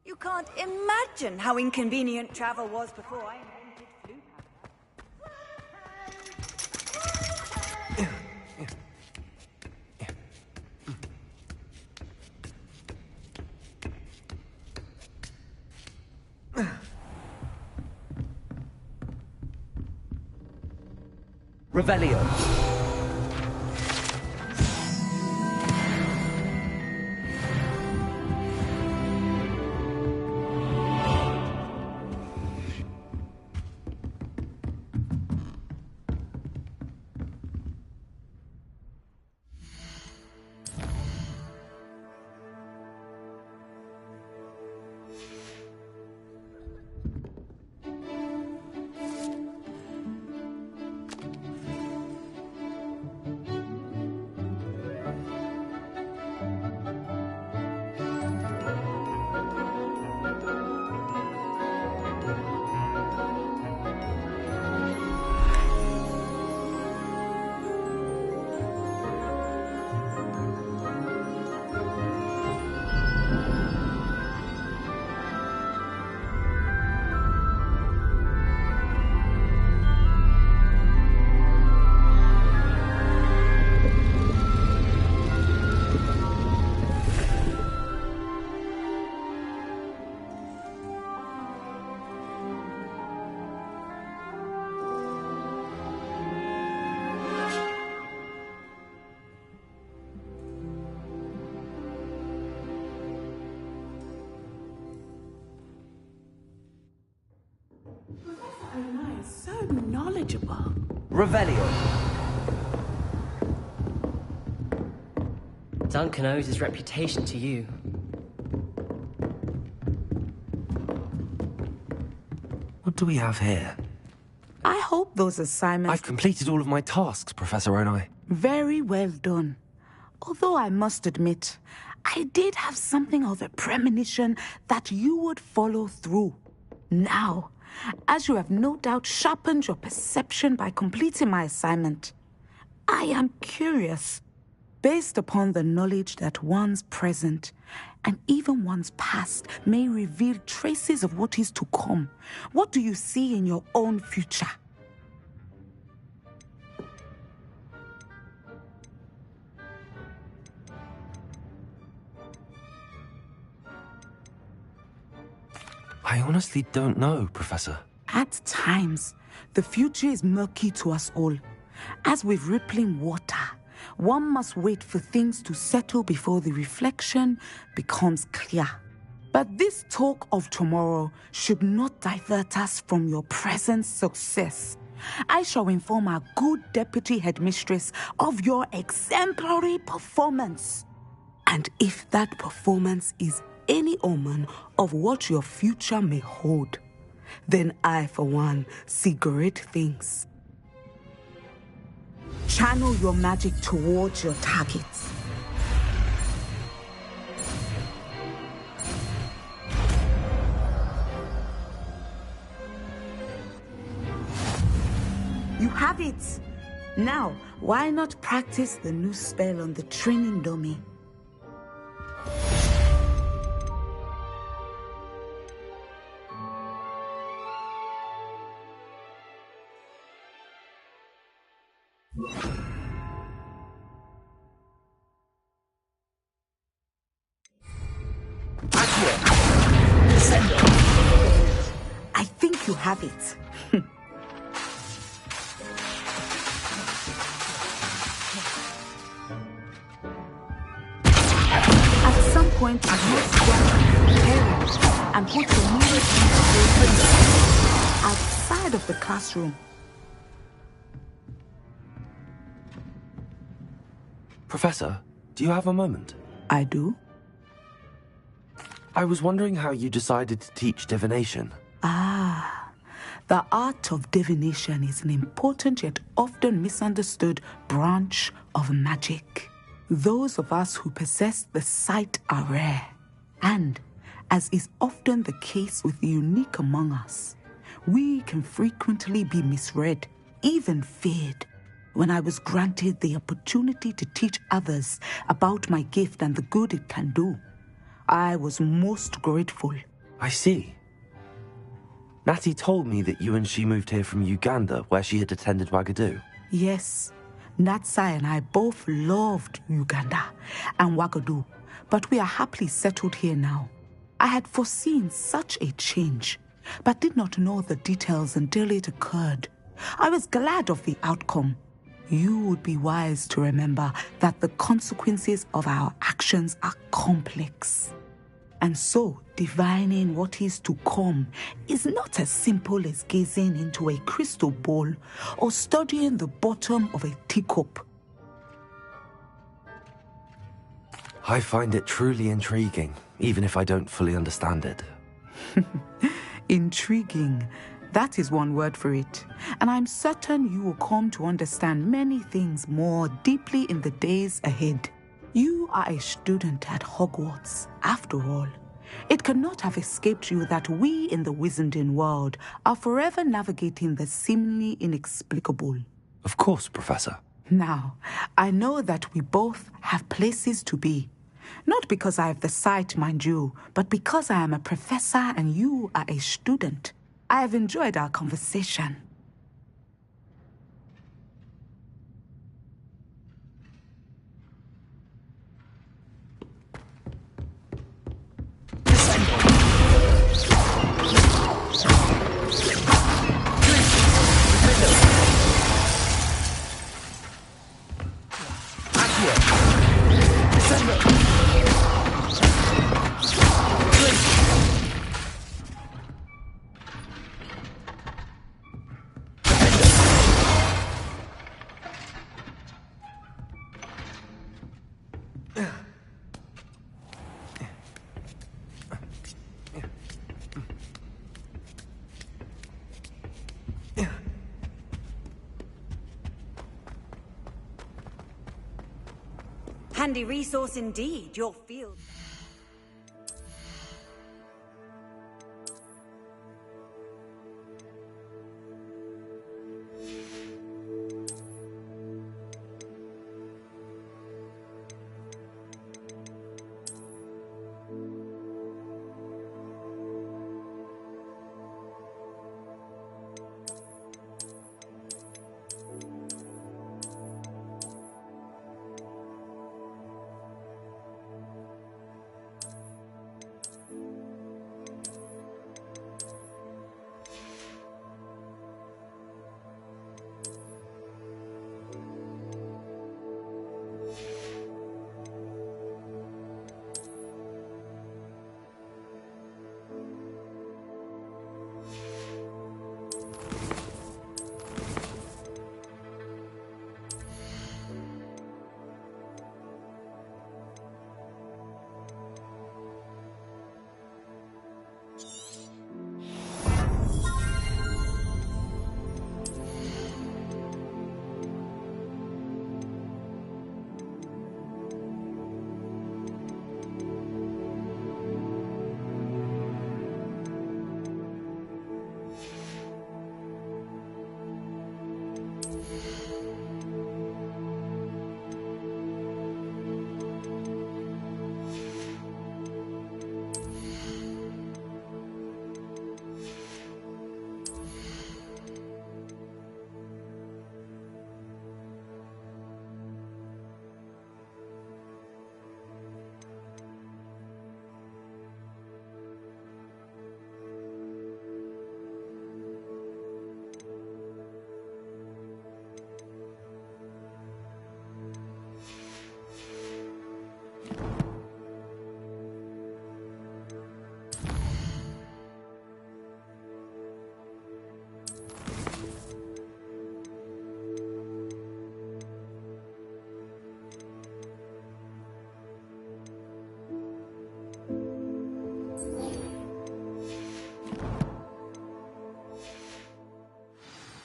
You can't imagine how inconvenient travel was before I invented flu. Revelio. knowledgeable. Revelio. Duncan owes his reputation to you. What do we have here? I hope those assignments... I've completed all of my tasks, Professor Onai. Very well done. Although I must admit, I did have something of a premonition that you would follow through. Now, as you have no doubt sharpened your perception by completing my assignment, I am curious, based upon the knowledge that one's present and even one's past may reveal traces of what is to come. What do you see in your own future? I honestly don't know, Professor. At times, the future is murky to us all. As with rippling water, one must wait for things to settle before the reflection becomes clear. But this talk of tomorrow should not divert us from your present success. I shall inform our good deputy headmistress of your exemplary performance. And if that performance is any omen of what your future may hold, then I, for one, see great things. Channel your magic towards your targets. You have it! Now, why not practice the new spell on the training dummy? I think you have it. At some point, you must grab parents and put your movement outside of the classroom. Professor, do you have a moment? I do. I was wondering how you decided to teach divination. The art of divination is an important yet often misunderstood branch of magic. Those of us who possess the sight are rare. And, as is often the case with the unique among us, we can frequently be misread, even feared. When I was granted the opportunity to teach others about my gift and the good it can do, I was most grateful. I see. Natty told me that you and she moved here from Uganda, where she had attended Wagadu. Yes, Natsai and I both loved Uganda and Wagadu, but we are happily settled here now. I had foreseen such a change, but did not know the details until it occurred. I was glad of the outcome. You would be wise to remember that the consequences of our actions are complex. And so, divining what is to come is not as simple as gazing into a crystal ball or studying the bottom of a teacup. I find it truly intriguing, even if I don't fully understand it. Intriguing. That is one word for it. And I'm certain you will come to understand many things more deeply in the days ahead. You are a student at Hogwarts, after all. It cannot have escaped you that we in the Wizarding world are forever navigating the seemingly inexplicable. Of course, Professor. Now, I know that we both have places to be. Not because I have the sight, mind you, but because I am a professor and you are a student. I have enjoyed our conversation. Handy resource indeed, your field.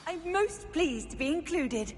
I'm most pleased to be included.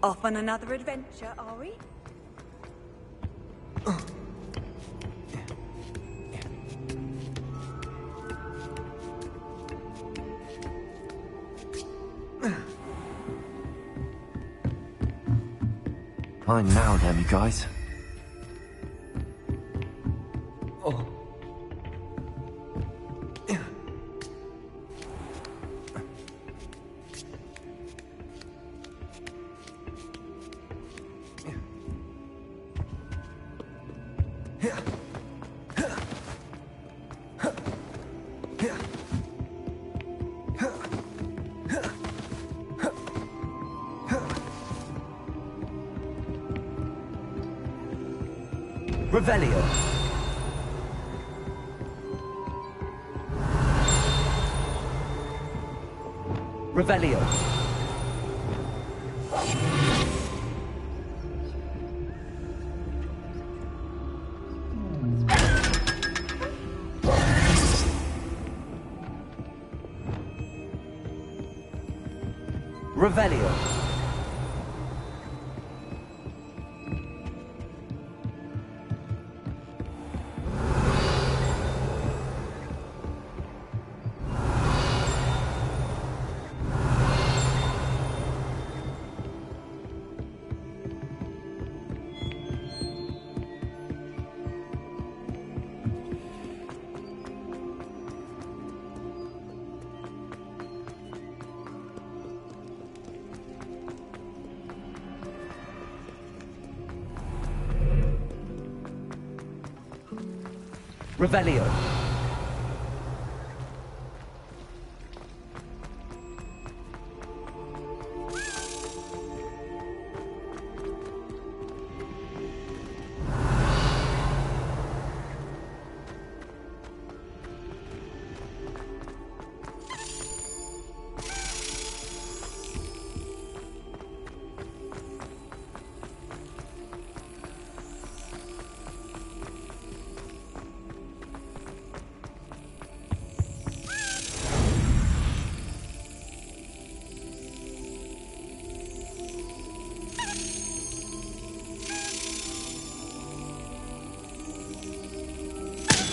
Off on another adventure, are we? Fine now then, you guys. Oh. Revelio. Revelio. Revelio. Revelio.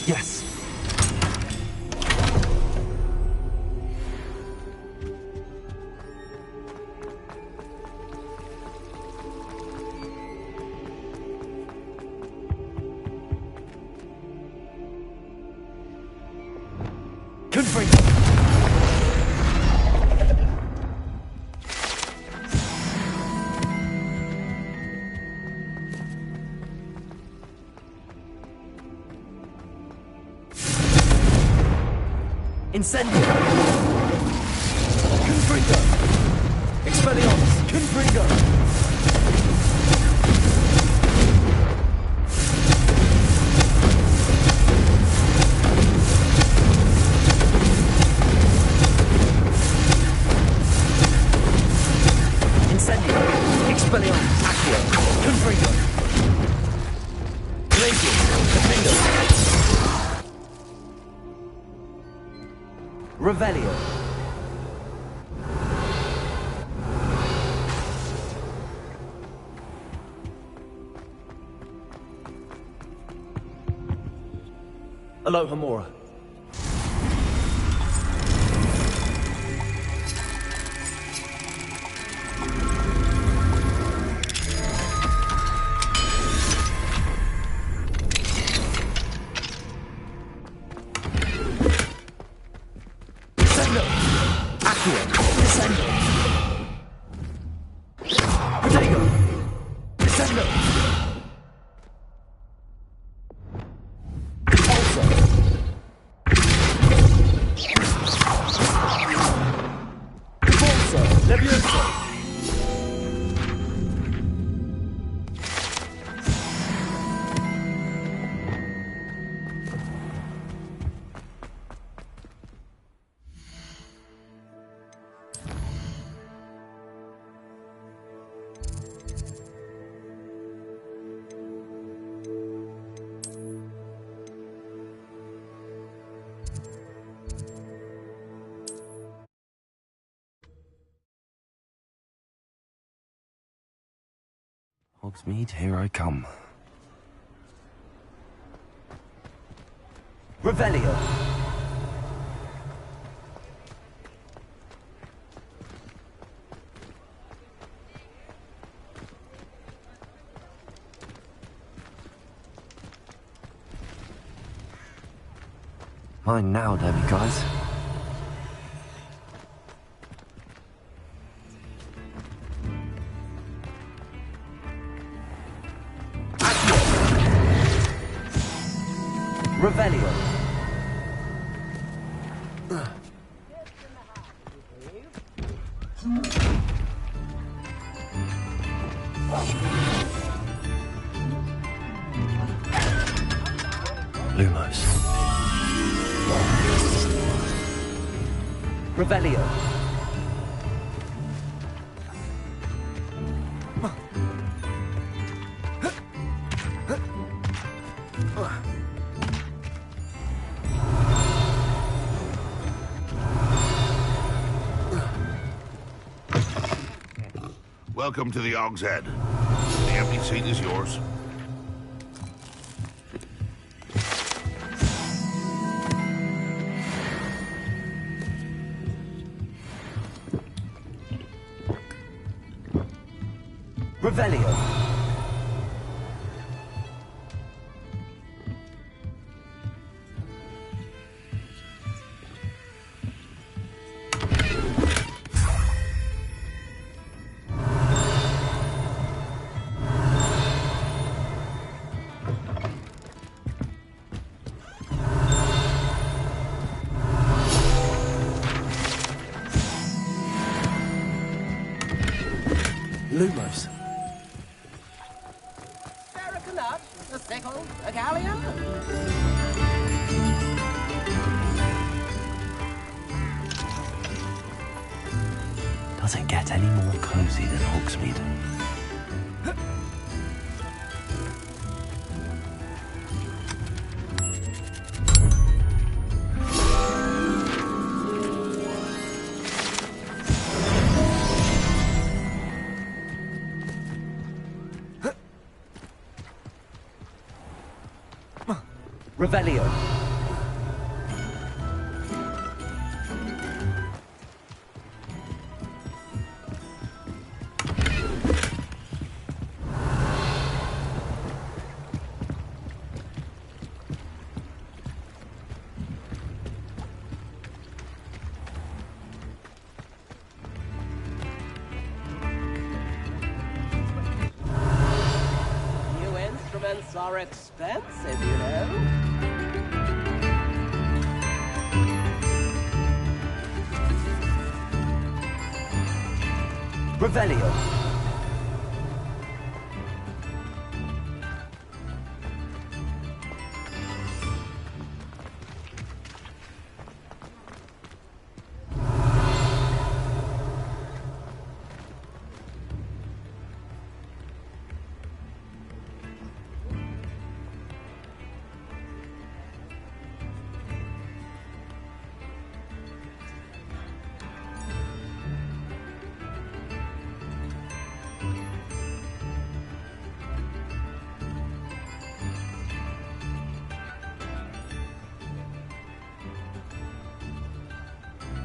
Yes. Confringo. Incendio! Confringo! Expelliarmus! Confringo! Incendio! Expelliarmus! Accio! Confringo! Glacius! Confringo! Revelio. Alohomora. Hogsmeade, here I come. Revelio. Mine now, Debbie, guys. Revelio. Lumos. Revelio. Welcome to the Og's Head. The empty seat is yours. Revelio. Lumos. Nut, a sickle, a galleon. Does it get any more cozy than Hogsmeade? Revelio. New instruments are expensive, you know. Revelio.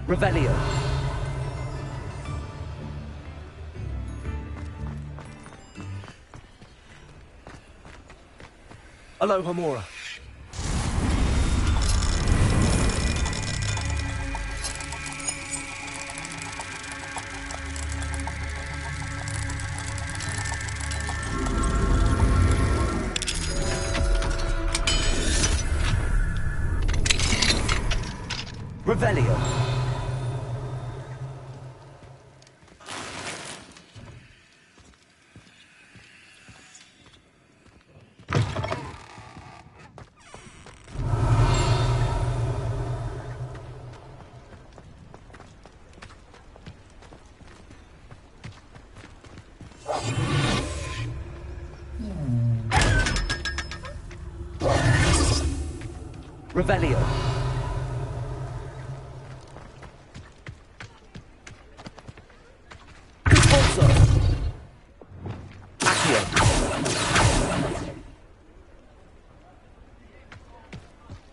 Revelio. Aloha Mora. Revelio. Revelio. Conforzo. Accio.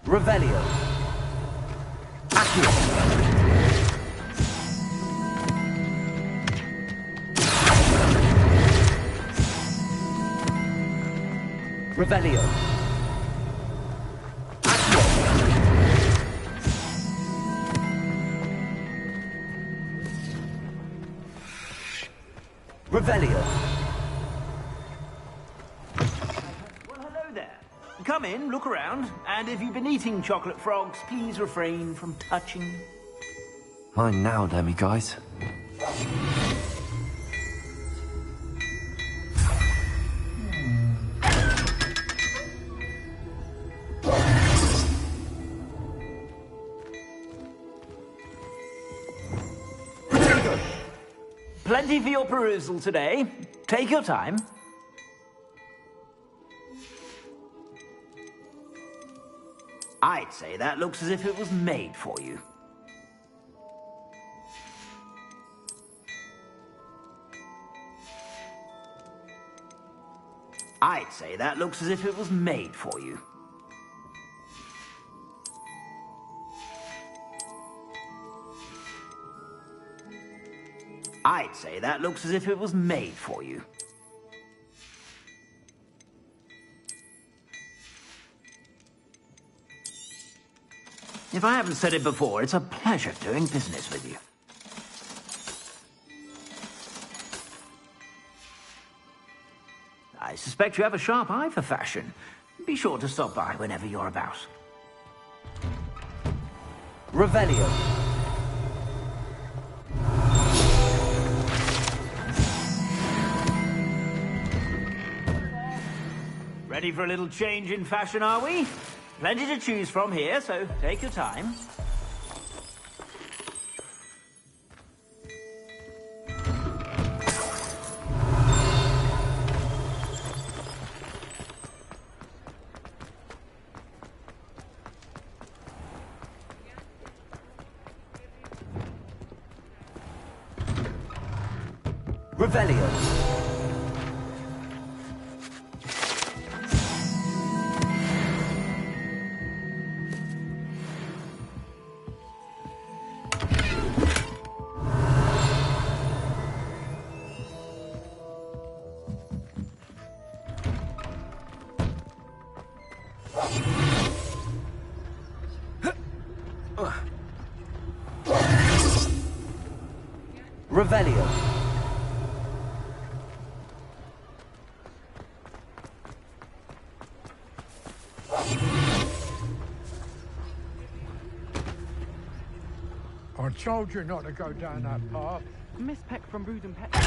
Revelio. Accio. Revelio. Revelio. Well, hello there. come in, look around, and if you've been eating chocolate frogs, please refrain from touching. Mine now, Demi, guys. Plenty for your perusal today. Take your time. I'd say that looks as if it was made for you. I'd say that looks as if it was made for you. I'd say that looks as if it was made for you. If I haven't said it before, it's a pleasure doing business with you. I suspect you have a sharp eye for fashion. Be sure to stop by whenever you're about. Revelio. Ready for a little change in fashion, are we? Plenty to choose from here, so take your time. Revelio. Revelio. I told you not to go down that path. Miss Peck from Brood and Pet. I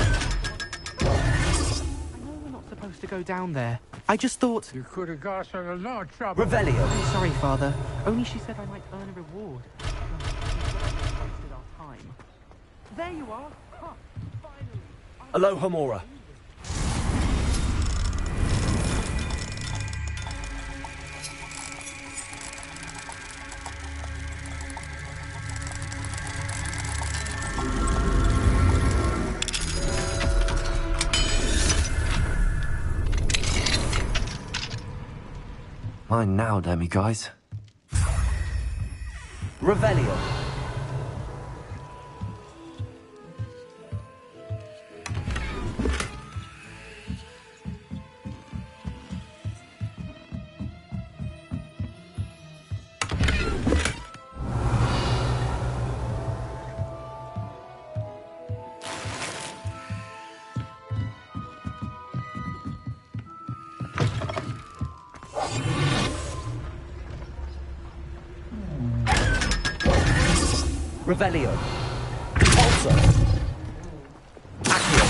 know we're not supposed to go down there. I just thought... You could have got us in a lot of trouble. Revelio. I'm sorry, Father. Only she said I might earn a reward. Wasted our time. There you are. Huh. Finally. Aloha Mora. Mine now, Demi, guys. Revelio. Revelio. Also. Accio.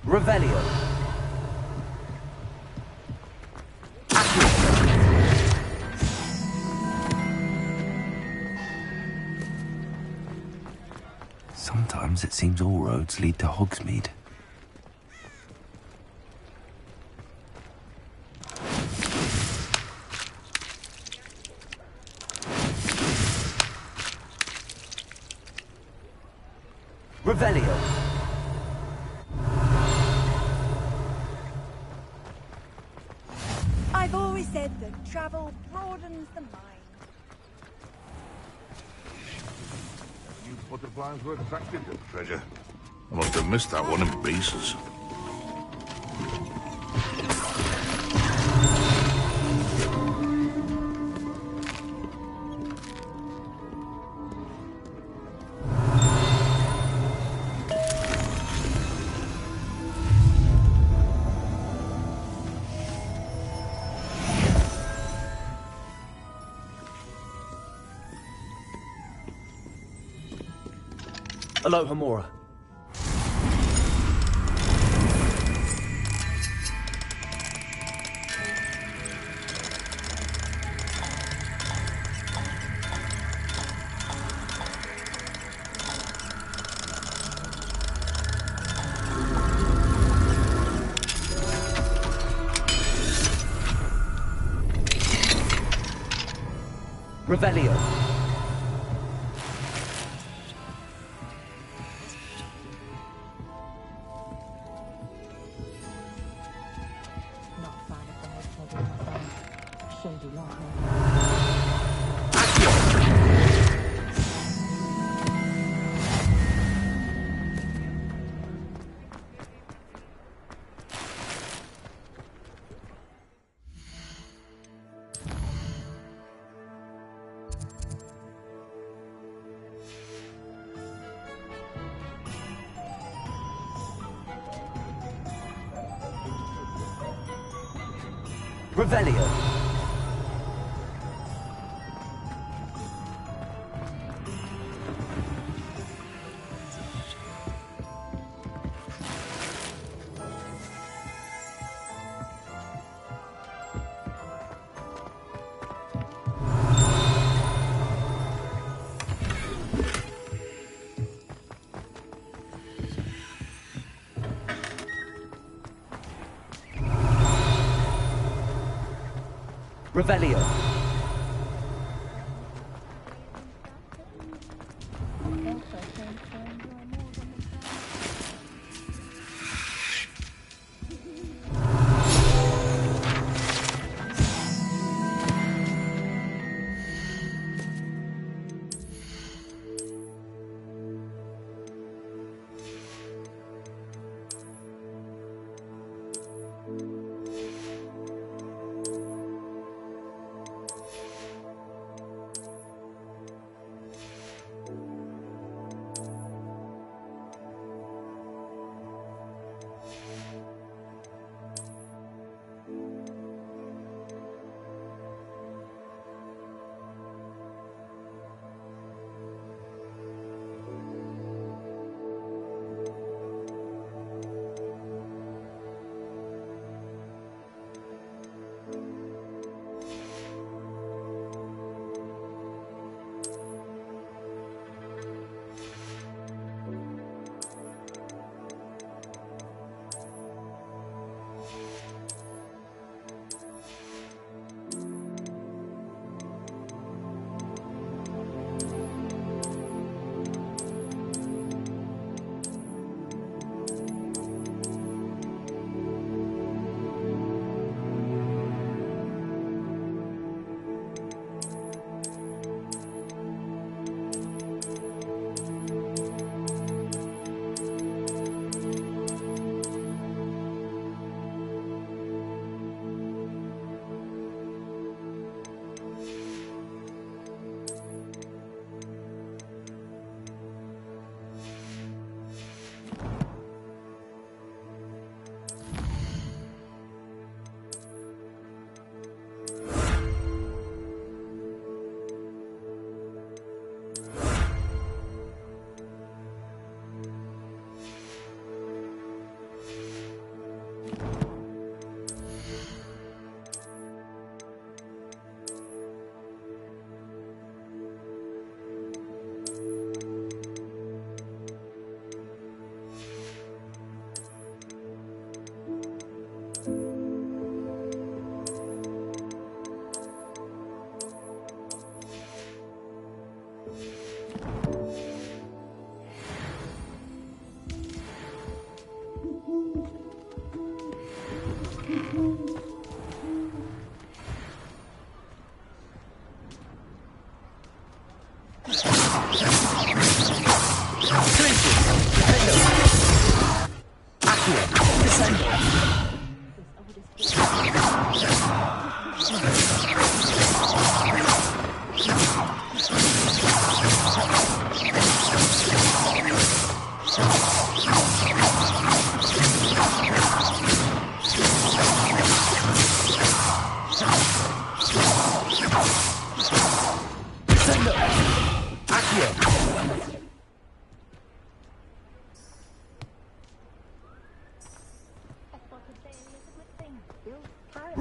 Revelio. Accio. Sometimes it seems all roads lead to Hogsmeade. Revelio. I've always said that travel broadens the mind. You butterflies were attracted to the treasure. I must have missed that one in pieces. Alohomora. Revelio. Revelio. Revelio.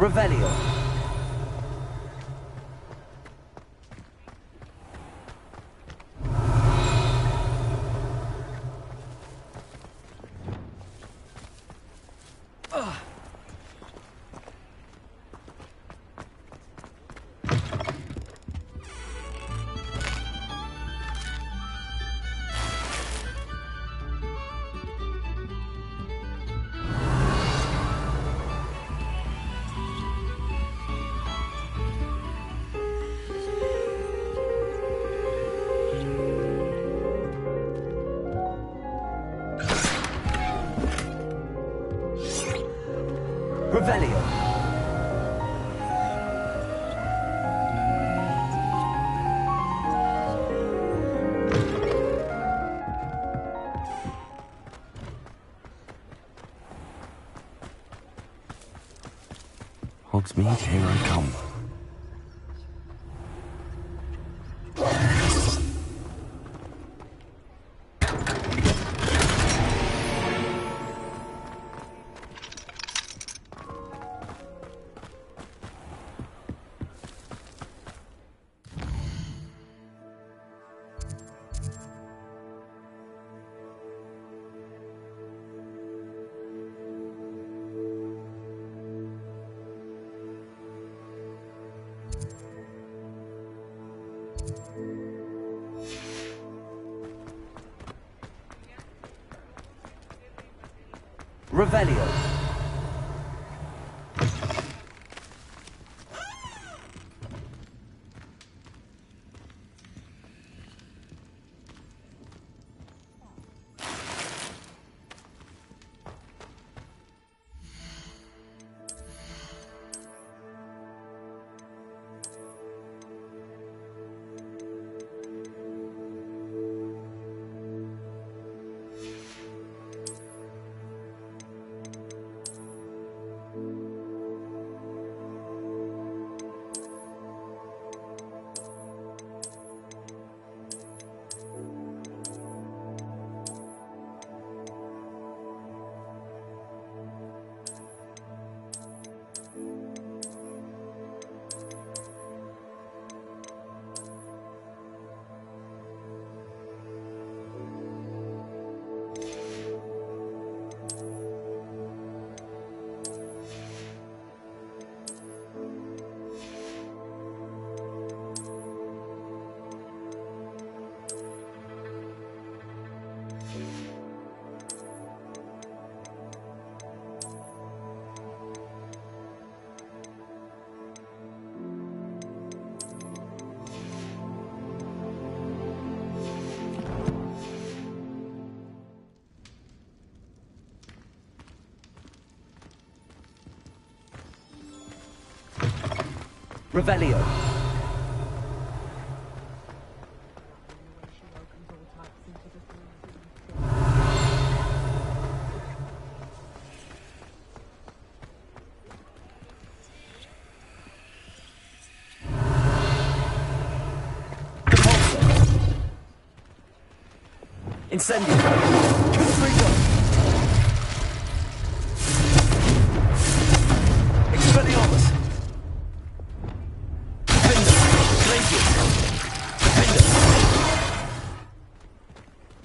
Revelio. Revelio. Hogsmeade, here I come. Revelio. Revelio. Incendio. Trigger. Expelliarmus.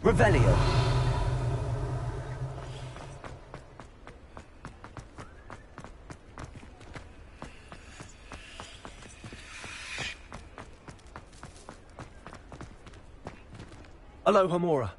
Revelio. Alohomora.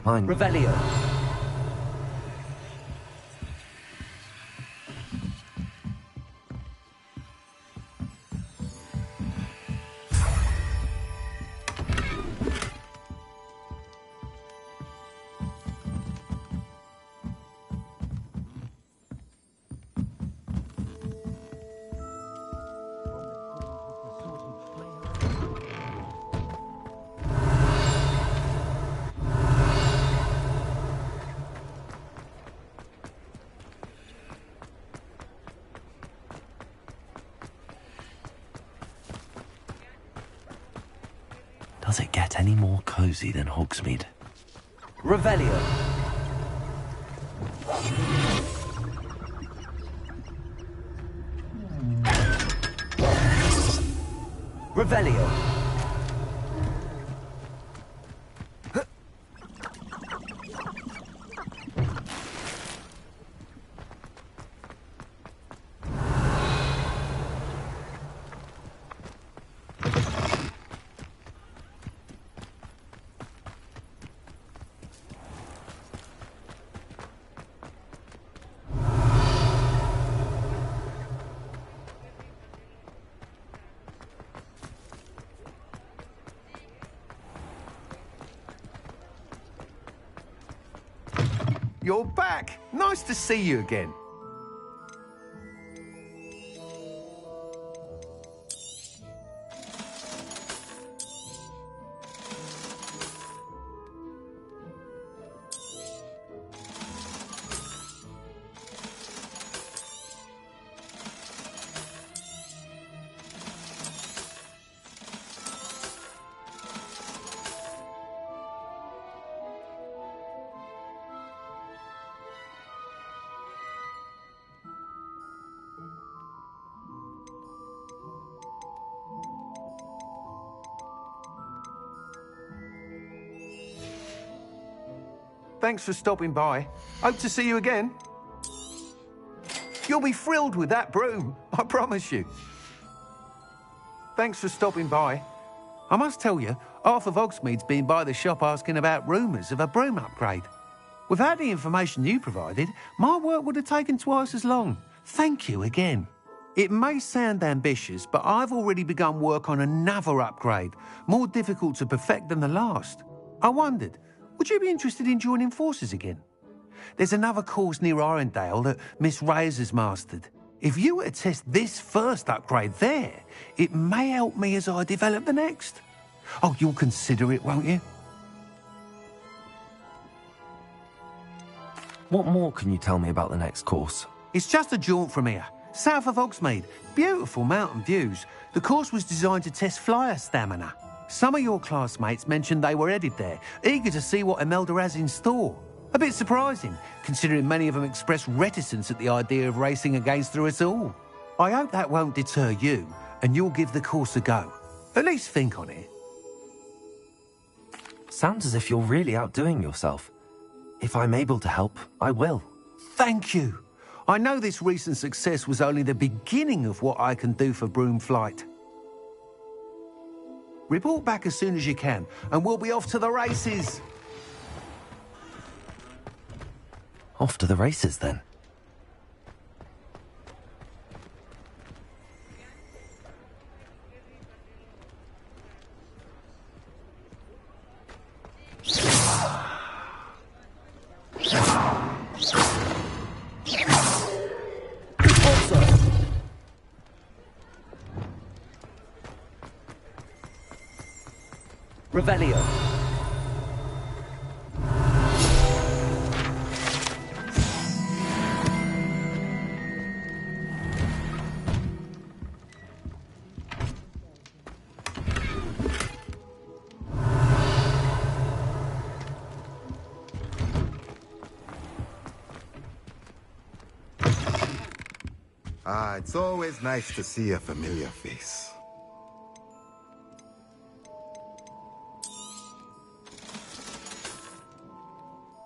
Fine. Revelio. Does it get any more cozy than Hogsmeade? Revelio. Revelio. You're back. Nice to see you again. Thanks for stopping by. Hope to see you again. You'll be thrilled with that broom, I promise you. Thanks for stopping by. I must tell you, half of Hogsmeade's been by the shop asking about rumours of a broom upgrade. Without the information you provided, my work would have taken twice as long. Thank you again. It may sound ambitious, but I've already begun work on another upgrade, more difficult to perfect than the last. I wondered, would you be interested in joining forces again? There's another course near Arendelle that Miss Reyes has mastered. If you were to test this first upgrade there, it may help me as I develop the next. Oh, you'll consider it, won't you? What more can you tell me about the next course? It's just a jaunt from here, south of Hogsmeade. Beautiful mountain views. The course was designed to test flyer stamina. Some of your classmates mentioned they were headed there, eager to see what Imelda has in store. A bit surprising, considering many of them expressed reticence at the idea of racing against her at all. I hope that won't deter you, and you'll give the course a go. At least think on it. Sounds as if you're really outdoing yourself. If I'm able to help, I will. Thank you. I know this recent success was only the beginning of what I can do for Broomflight. Report back as soon as you can, and we'll be off to the races. Off to the races, then. Revelio. Ah, it's always nice to see a familiar face.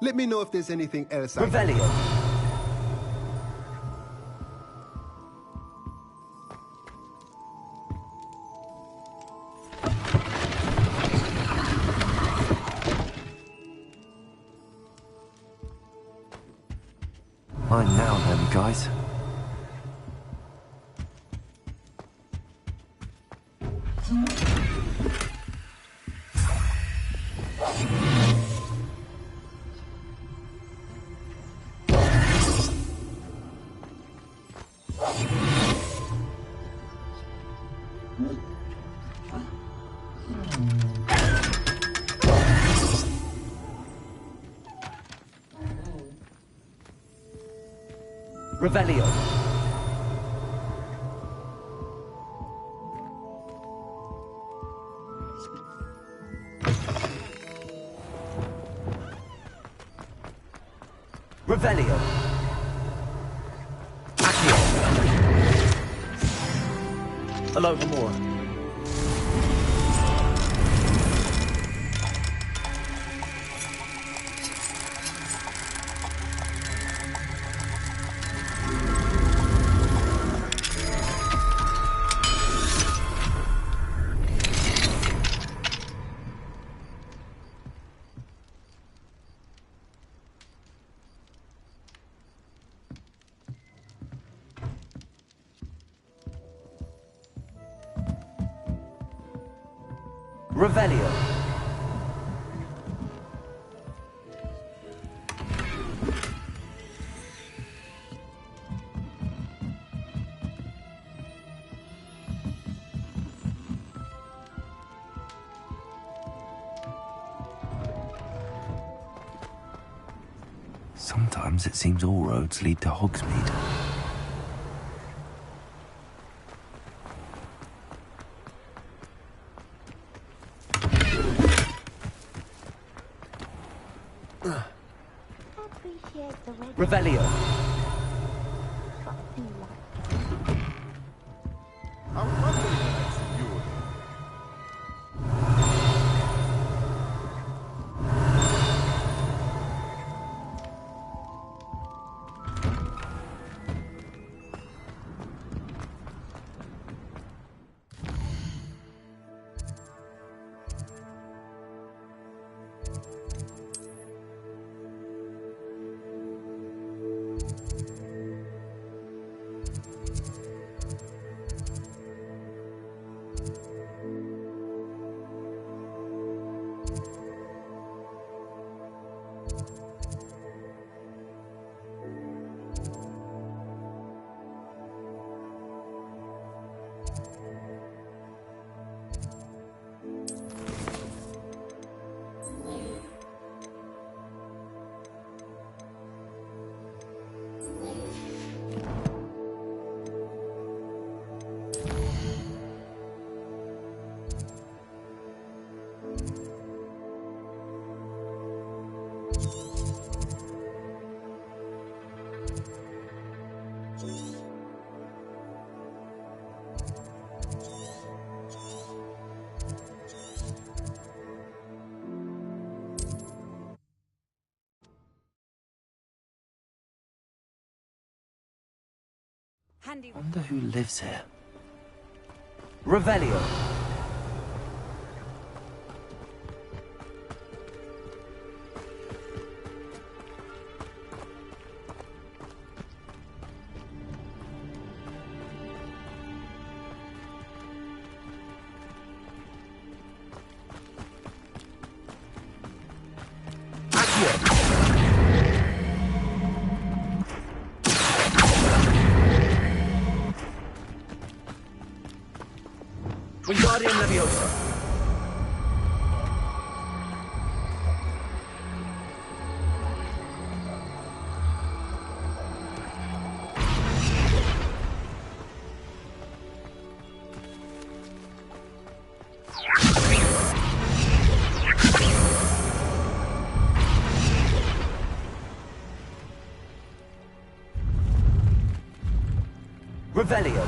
Let me know if there's anything else I can do. Revelio. Mine now, then, guys. Revelio. Revelio. Accio. Alohomora. Revelio. Sometimes it seems all roads lead to Hogsmeade. Revelio. Wonder who lives here. Revelio. Wingardium Leviosa. Revelio.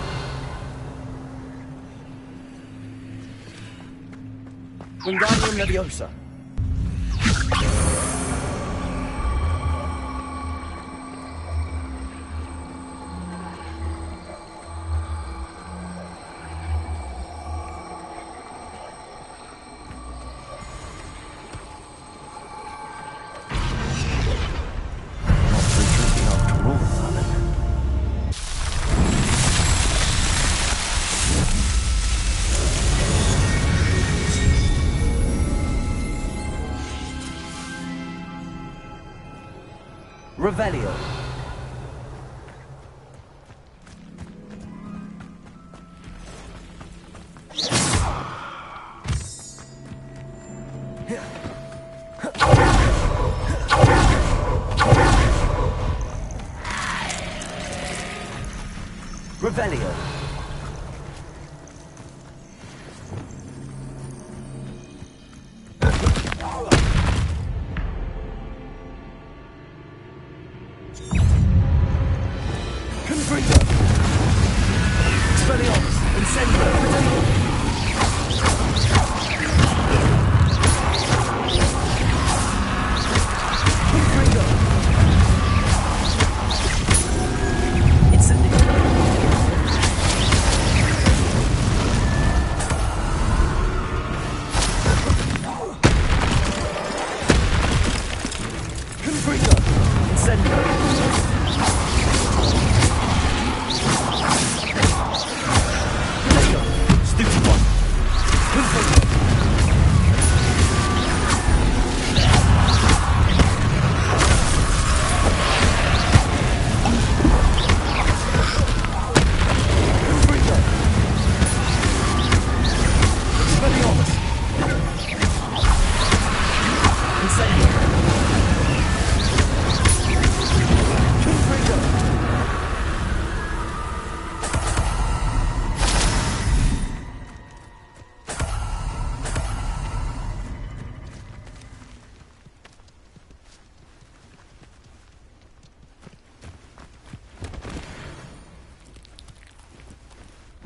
Wingardium Leviosa. Revelio. Revelio. Confringo! Expelliarmus! Incendio!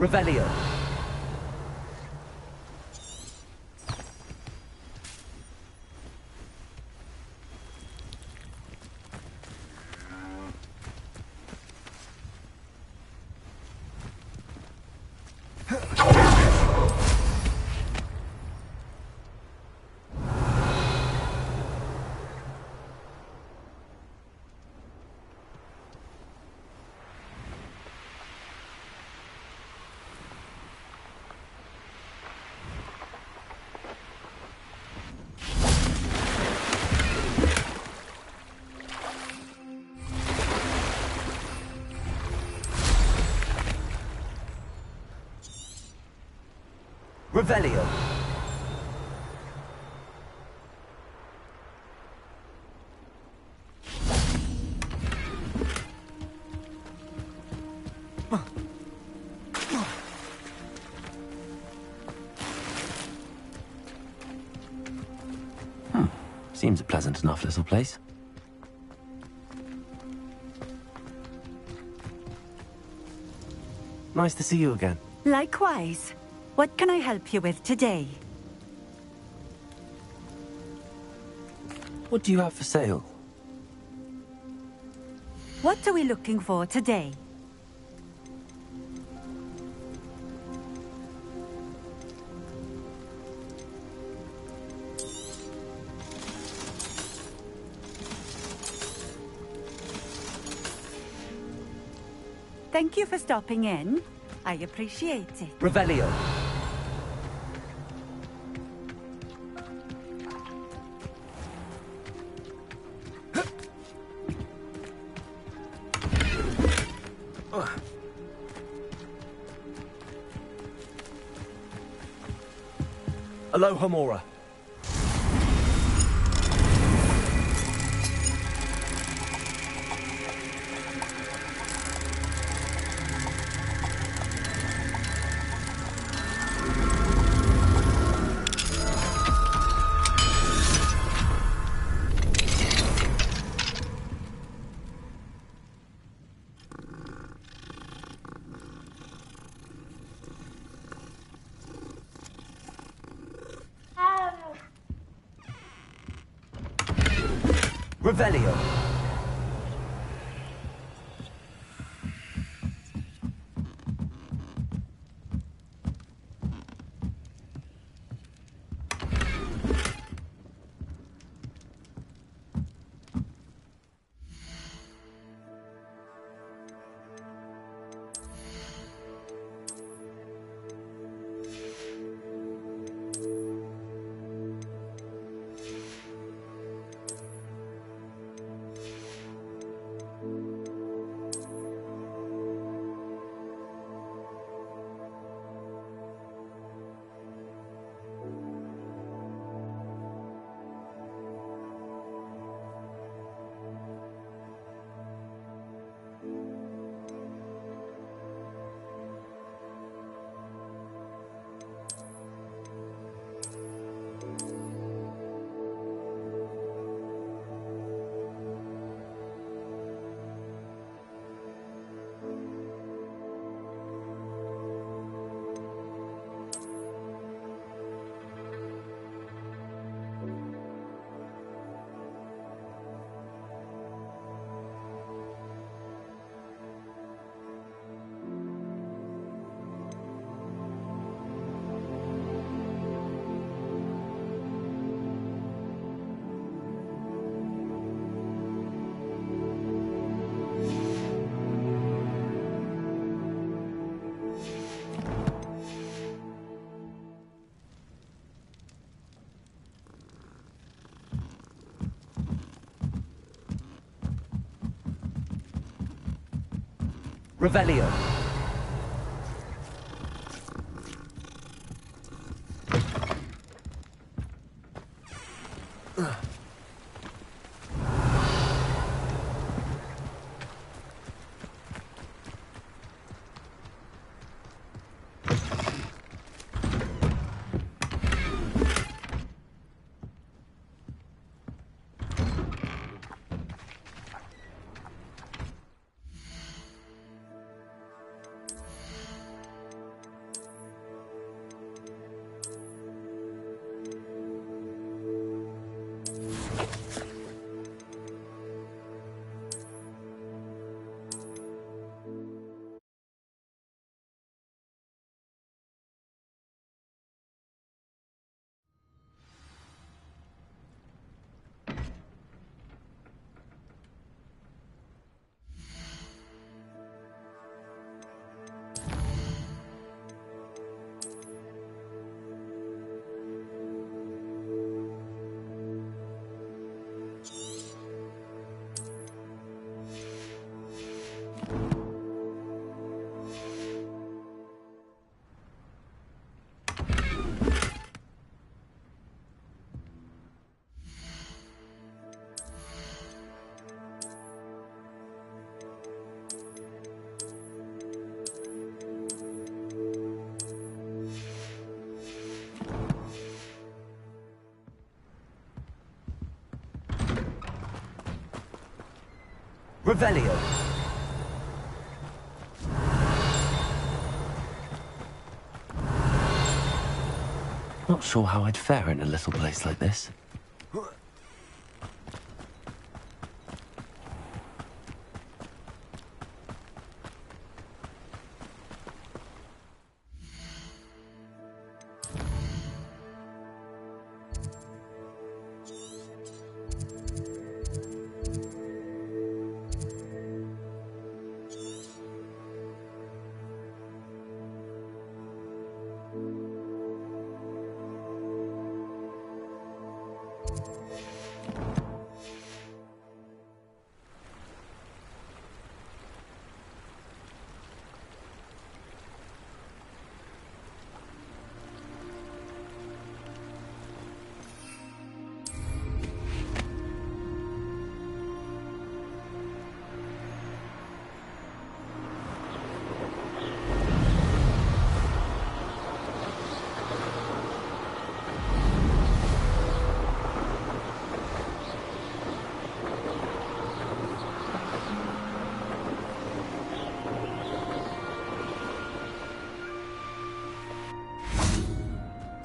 Revelio. Revelio. Seems a pleasant enough little place. Nice to see you again. Likewise. What can I help you with today? What do you have for sale? What are we looking for today? Thank you for stopping in. I appreciate it. Revelio. Alohomora. Revelio. Revelio. Revelio. Not sure how I'd fare in a little place like this.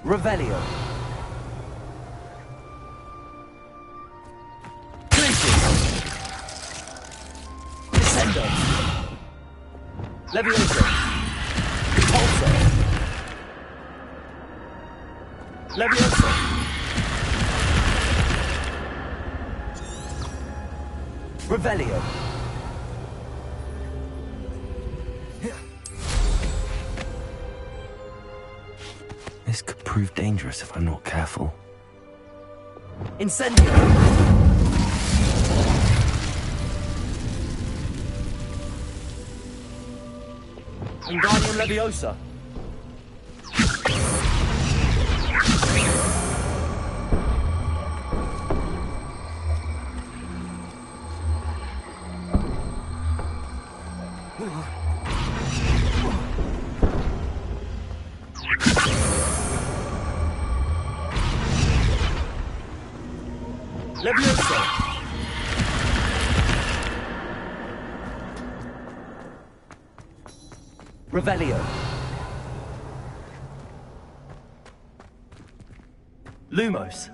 Revelio. Descendo. Levioso. Repulso. Levioso. Revelio. This could prove dangerous if I'm not careful. Incendio! Wingardium Leviosa! Leviosa! Revelio. Lumos.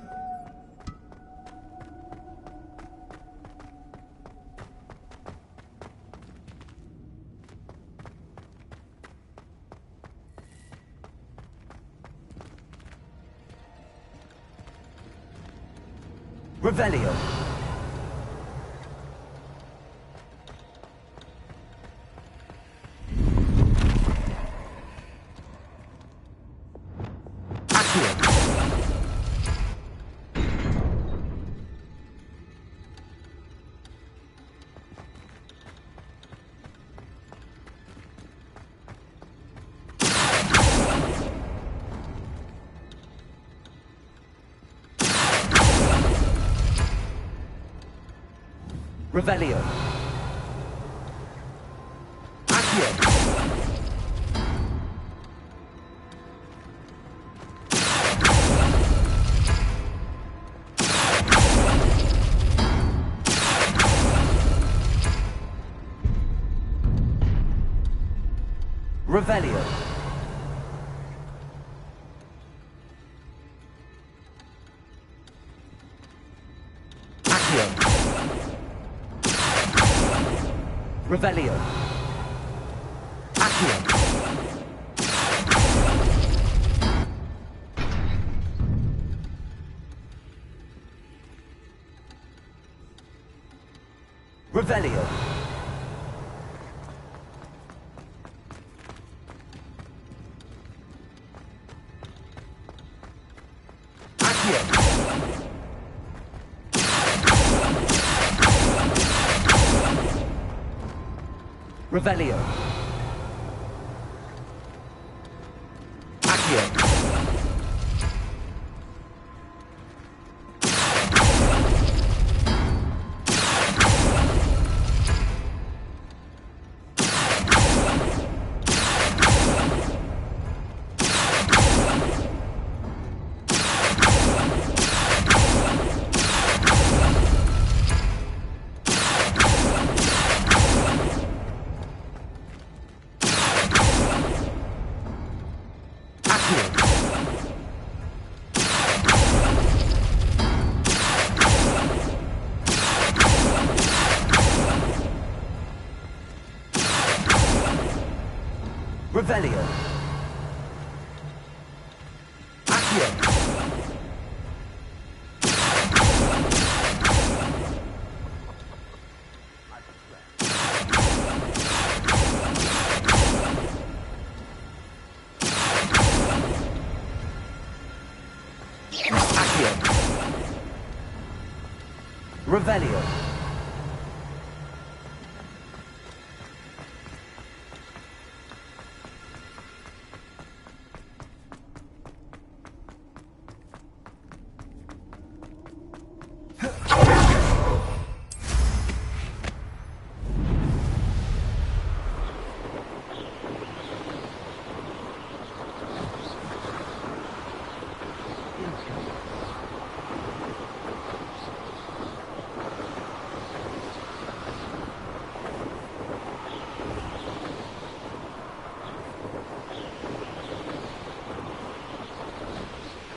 Revelio. Revelio. Accio. Revelio. Accio. Revelio. Accio. Revelio. Revelio. Accio. Revelio. Accio. Accio. Revelio.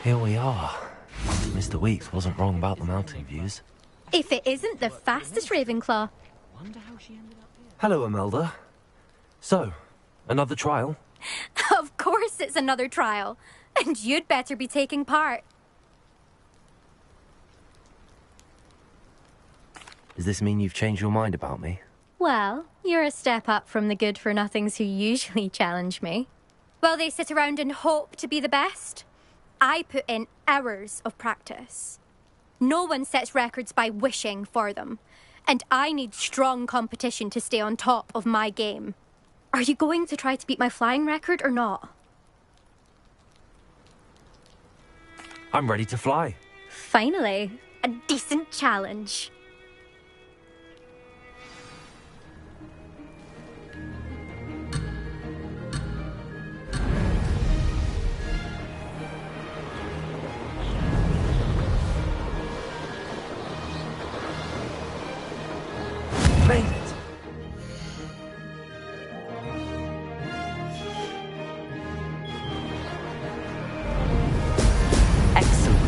Here we are. Mr. Weeks wasn't wrong about the mountain views. If it isn't the fastest Ravenclaw. Hello, Imelda. So, another trial? Of course it's another trial. And you'd better be taking part. Does this mean you've changed your mind about me? Well, you're a step up from the good-for-nothings who usually challenge me. While they sit around and hope to be the best, I put in hours of practice. No one sets records by wishing for them. And I need strong competition to stay on top of my game. Are you going to try to beat my flying record or not? I'm ready to fly. Finally, a decent challenge. Made it. Excellent.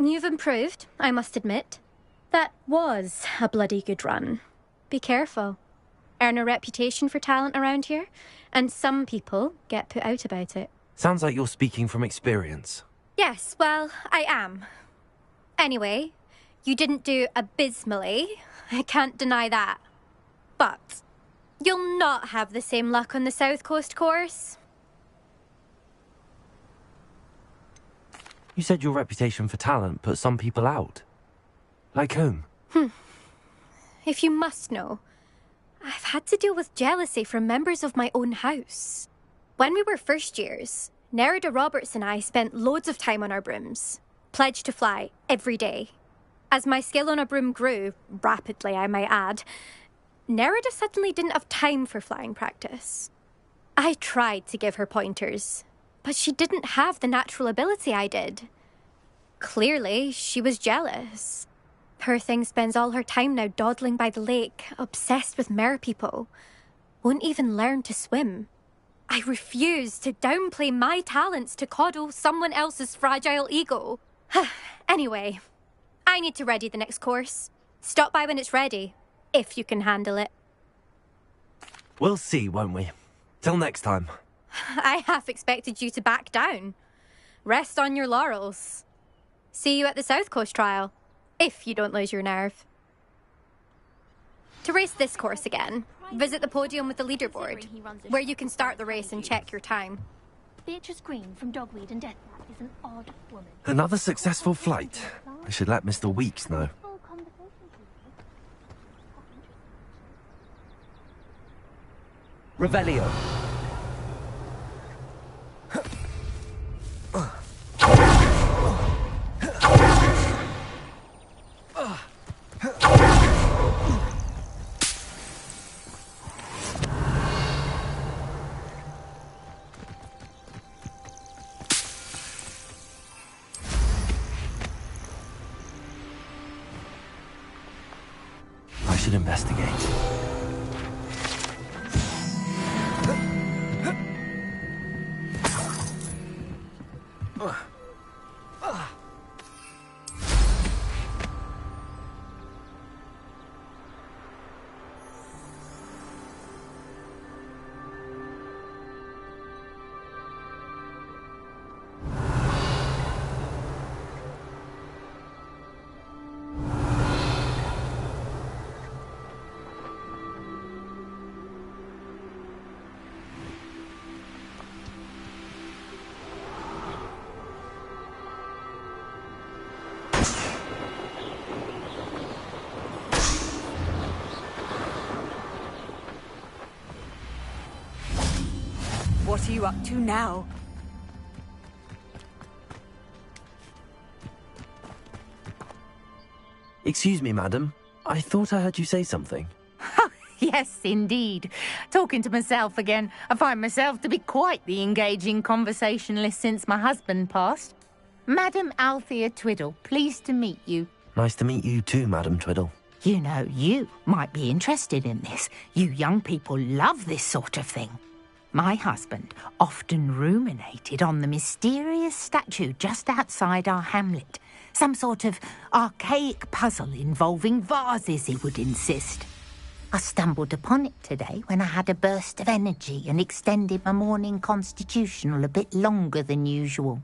you've improved, I must admit. That was a bloody good run. Be careful. Earn a reputation for talent around here, and some people get put out about it. Sounds like you're speaking from experience. Yes, well, I am. Anyway, you didn't do abysmally. I can't deny that. But you'll not have the same luck on the South Coast course. You said your reputation for talent put some people out. Like whom? If you must know, I've had to deal with jealousy from members of my own house. When we were first years, Nerida Roberts and I spent loads of time on our brooms, pledged to fly every day. As my skill on a broom grew, rapidly I might add, Nerida suddenly didn't have time for flying practice. I tried to give her pointers, but she didn't have the natural ability I did. Clearly, she was jealous. Poor thing spends all her time now dawdling by the lake, obsessed with merpeople. Won't even learn to swim. I refuse to downplay my talents to coddle someone else's fragile ego. Anyway, I need to ready the next course. Stop by when it's ready, if you can handle it. We'll see, won't we? Till next time. I half expected you to back down. Rest on your laurels. See you at the South Coast trial, if you don't lose your nerve. To race this course again, visit the podium with the leaderboard, where you can start the race and check your time. Beatrice Green from Dogweed and Deathbat is an odd woman. Another successful flight. I should let Mr. Weeks know. Revelio. I should investigate. What are you up to now? Excuse me, madam. I thought I heard you say something. Yes, indeed. Talking to myself again. I find myself to be quite the engaging conversationalist since my husband passed. Madam Althea Twiddle, pleased to meet you. Nice to meet you too, Madam Twiddle. You know, you might be interested in this. You young people love this sort of thing. My husband often ruminated on the mysterious statue just outside our hamlet. Some sort of archaic puzzle involving vases, he would insist. I stumbled upon it today when I had a burst of energy and extended my morning constitutional a bit longer than usual.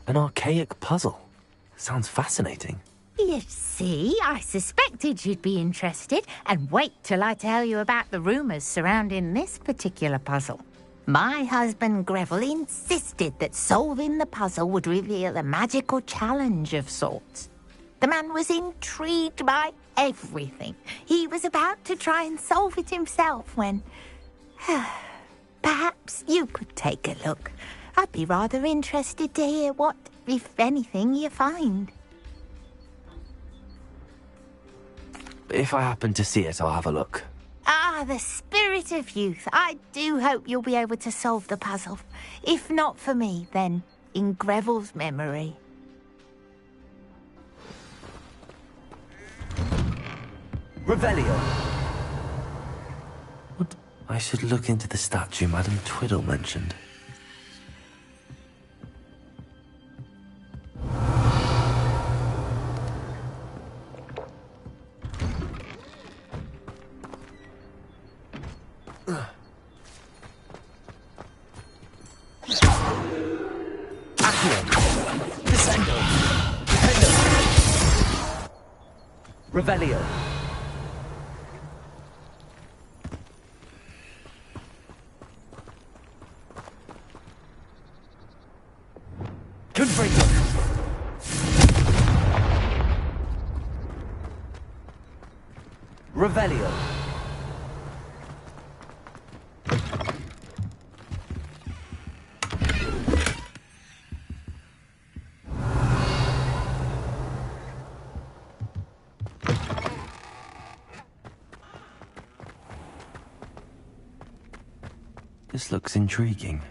An archaic puzzle. Sounds fascinating. You see, I suspected you'd be interested, and wait till I tell you about the rumours surrounding this particular puzzle. My husband Greville insisted that solving the puzzle would reveal a magical challenge of sorts. The man was intrigued by everything. He was about to try and solve it himself when... Perhaps you could take a look. I'd be rather interested to hear what, if anything, you find. If I happen to see it, I'll have a look. Ah, the spirit of youth. I do hope you'll be able to solve the puzzle. If not for me, then in Greville's memory. Revelio. What? I should look into the statue Madame Twiddle mentioned. Accio. Descendo. Dependo. Revelio. Confringo. Revelio. This looks intriguing.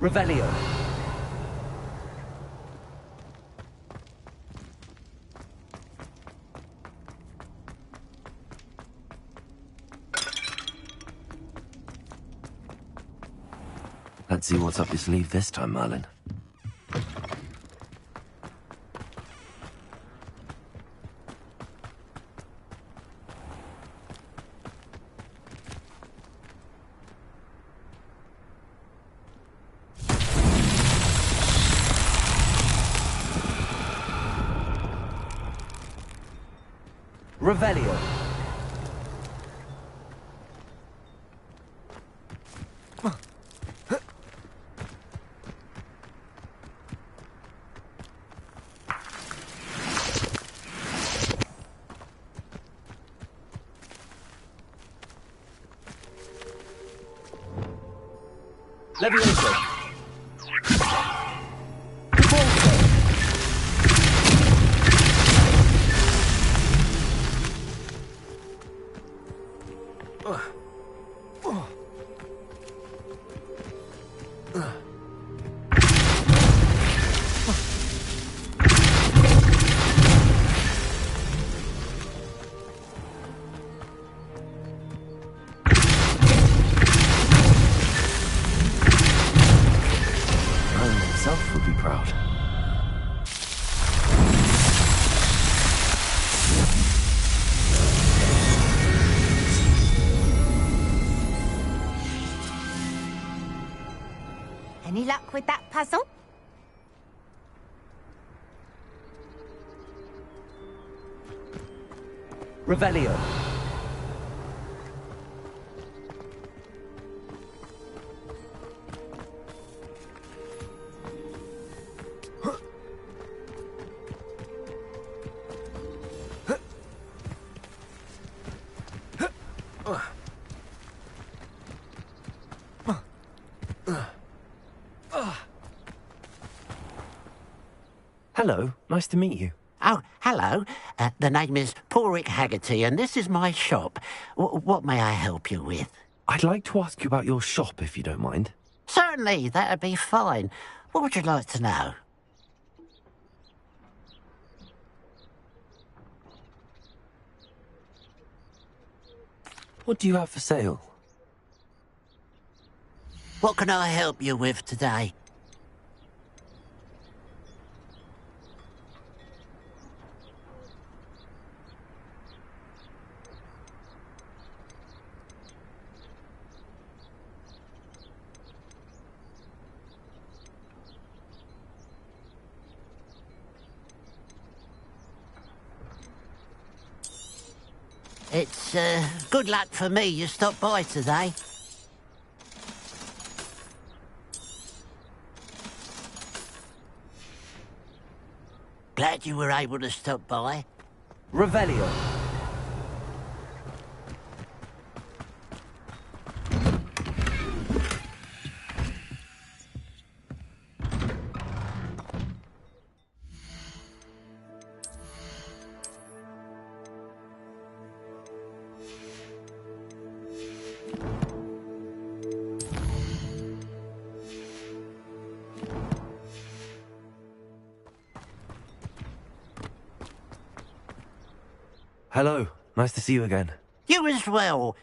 Revelio. Let's see what's up your sleeve this time, Merlin. Revelio. Levioso. Would be proud. Any luck with that puzzle? Revelio. Hello, nice to meet you. Oh, hello. The name is Porrick Haggerty, and this is my shop. What may I help you with? I'd like to ask you about your shop, if you don't mind. Certainly, that'd be fine. What would you like to know? What do you have for sale? What can I help you with today? It's good luck for me you stopped by today. Glad you were able to stop by. Revelio. Hello, nice to see you again. You as well.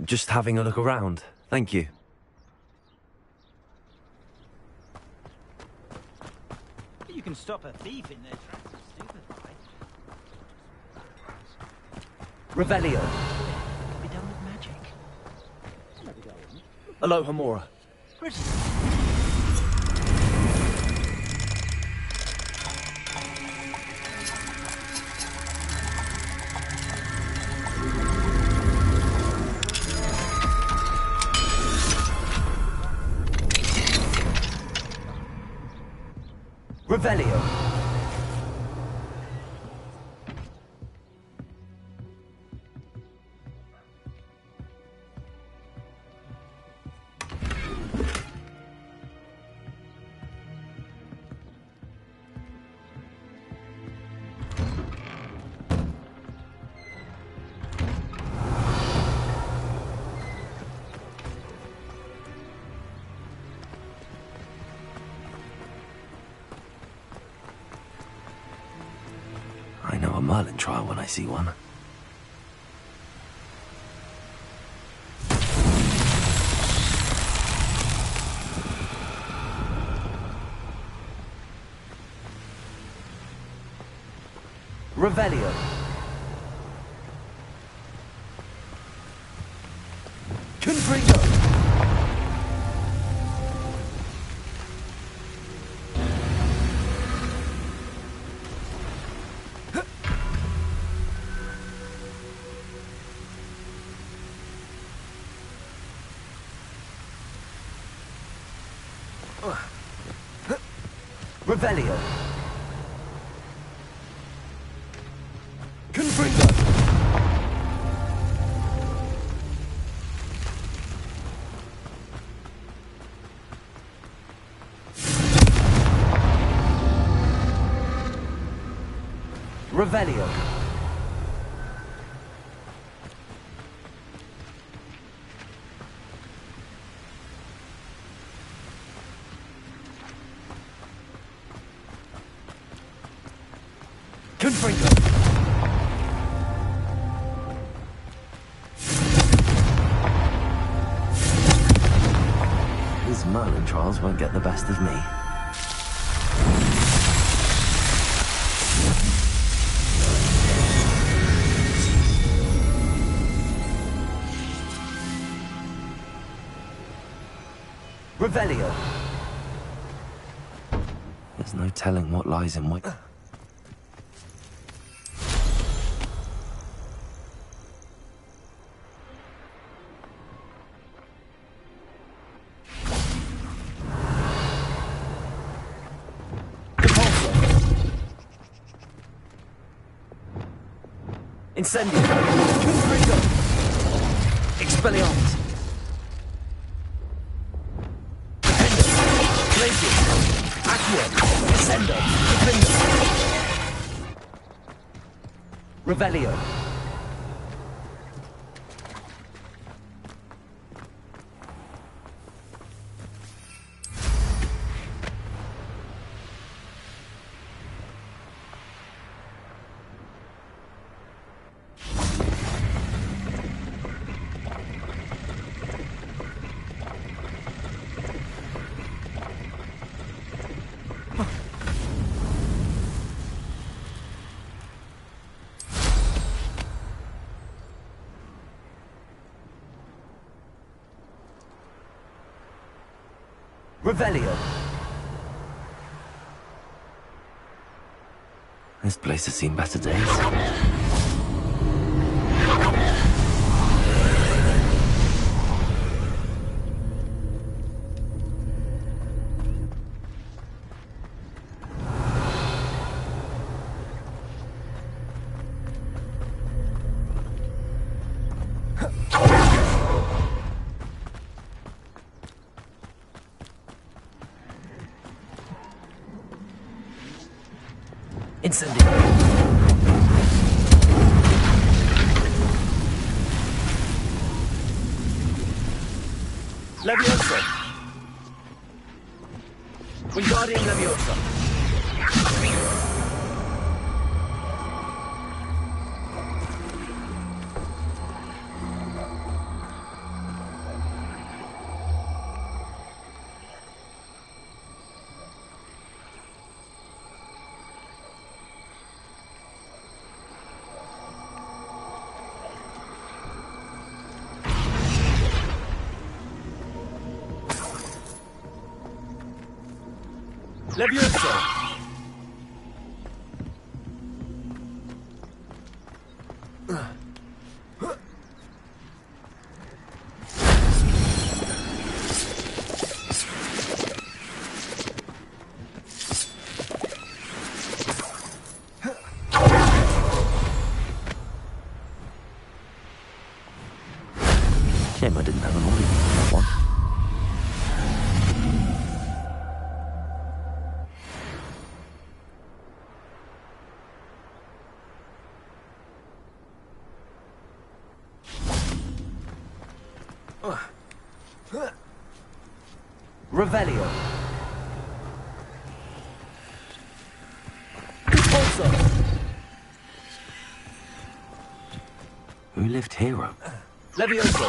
Just having a look around, thank you. You can stop a thief in their tracks and stupefy. Revelio. Be done with magic. Aloha Mora. Revelio. Merlin trial when I see one. Revelio. Confringo. Revelio. Confringo. Revelio. Confringo. These Merlin trials won't get the best of me. Revelio. There's no telling what lies in wait. Incendio. Confringo. Expelliarmus. Glacius. Accio. Descendo. Defender. Revelio. Revelio. This place has seen better days. Incendio. Levioso. Wingardium Levioso. Levioso. Shame I didn't have an audience for that one. Revelio. Repulso. Who lived here? Levioso!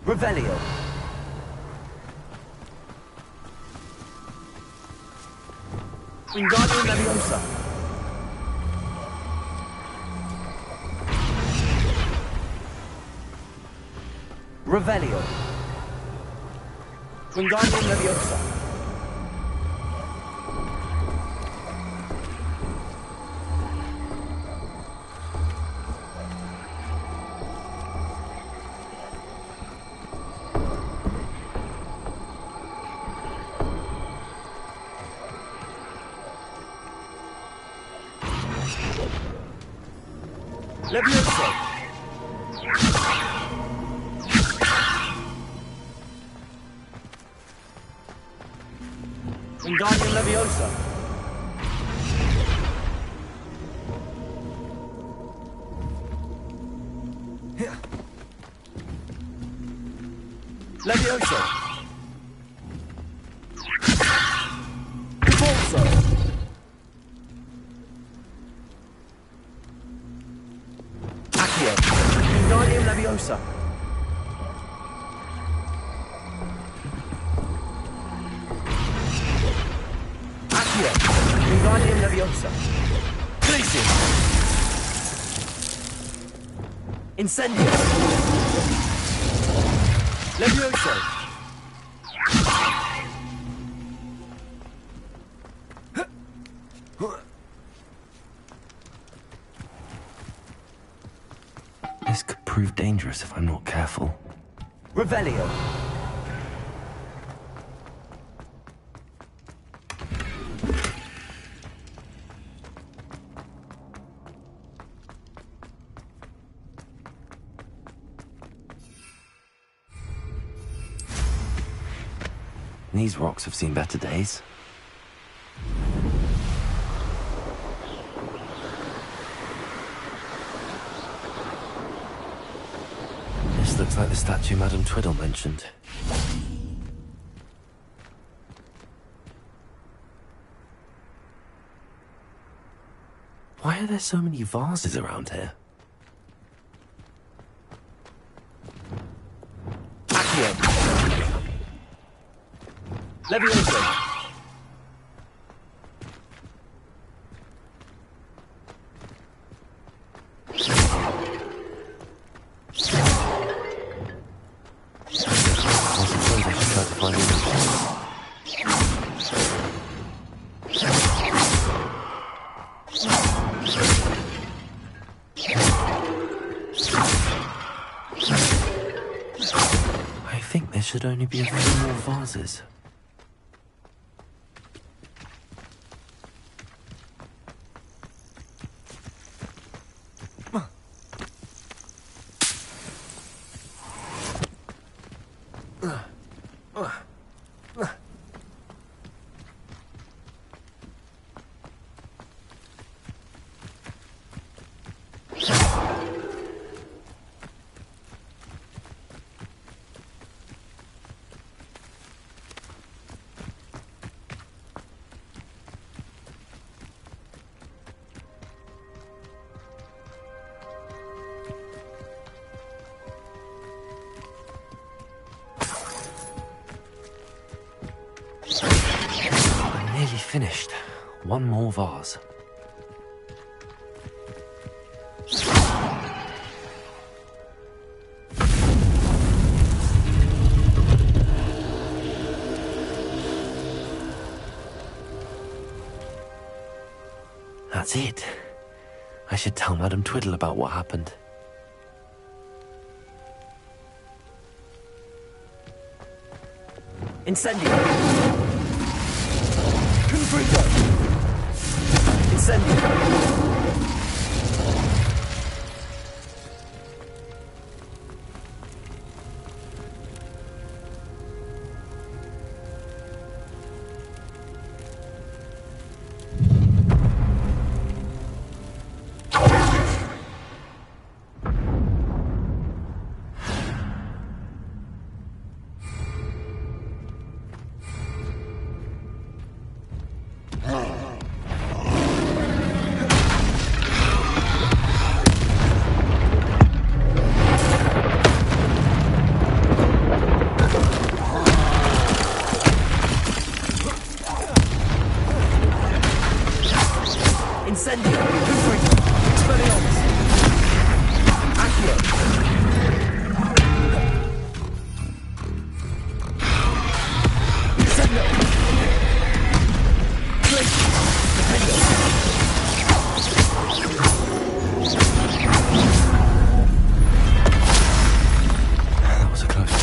Revelio! Wingardium Leviosa! Revelio! Wingardium Leviosa! Levioso! Wingardium Leviosa! Levioso! Convulso! Accio! Wingardium Leviosa! Accio! Wingardium Leviosa! Glacium! Incendio! Levioso! This could prove dangerous if I'm not careful. Revelio! These rocks have seen better days. This looks like the statue Madame Twiddle mentioned. Why are there so many vases around here? Accio! Levioso! I suppose I should try to find him. I think there should only be a few more vases. Nearly finished. One more vase. That's it. I should tell Madame Twiddle about what happened. Incendio! Confringo! Incendio! That was a close one.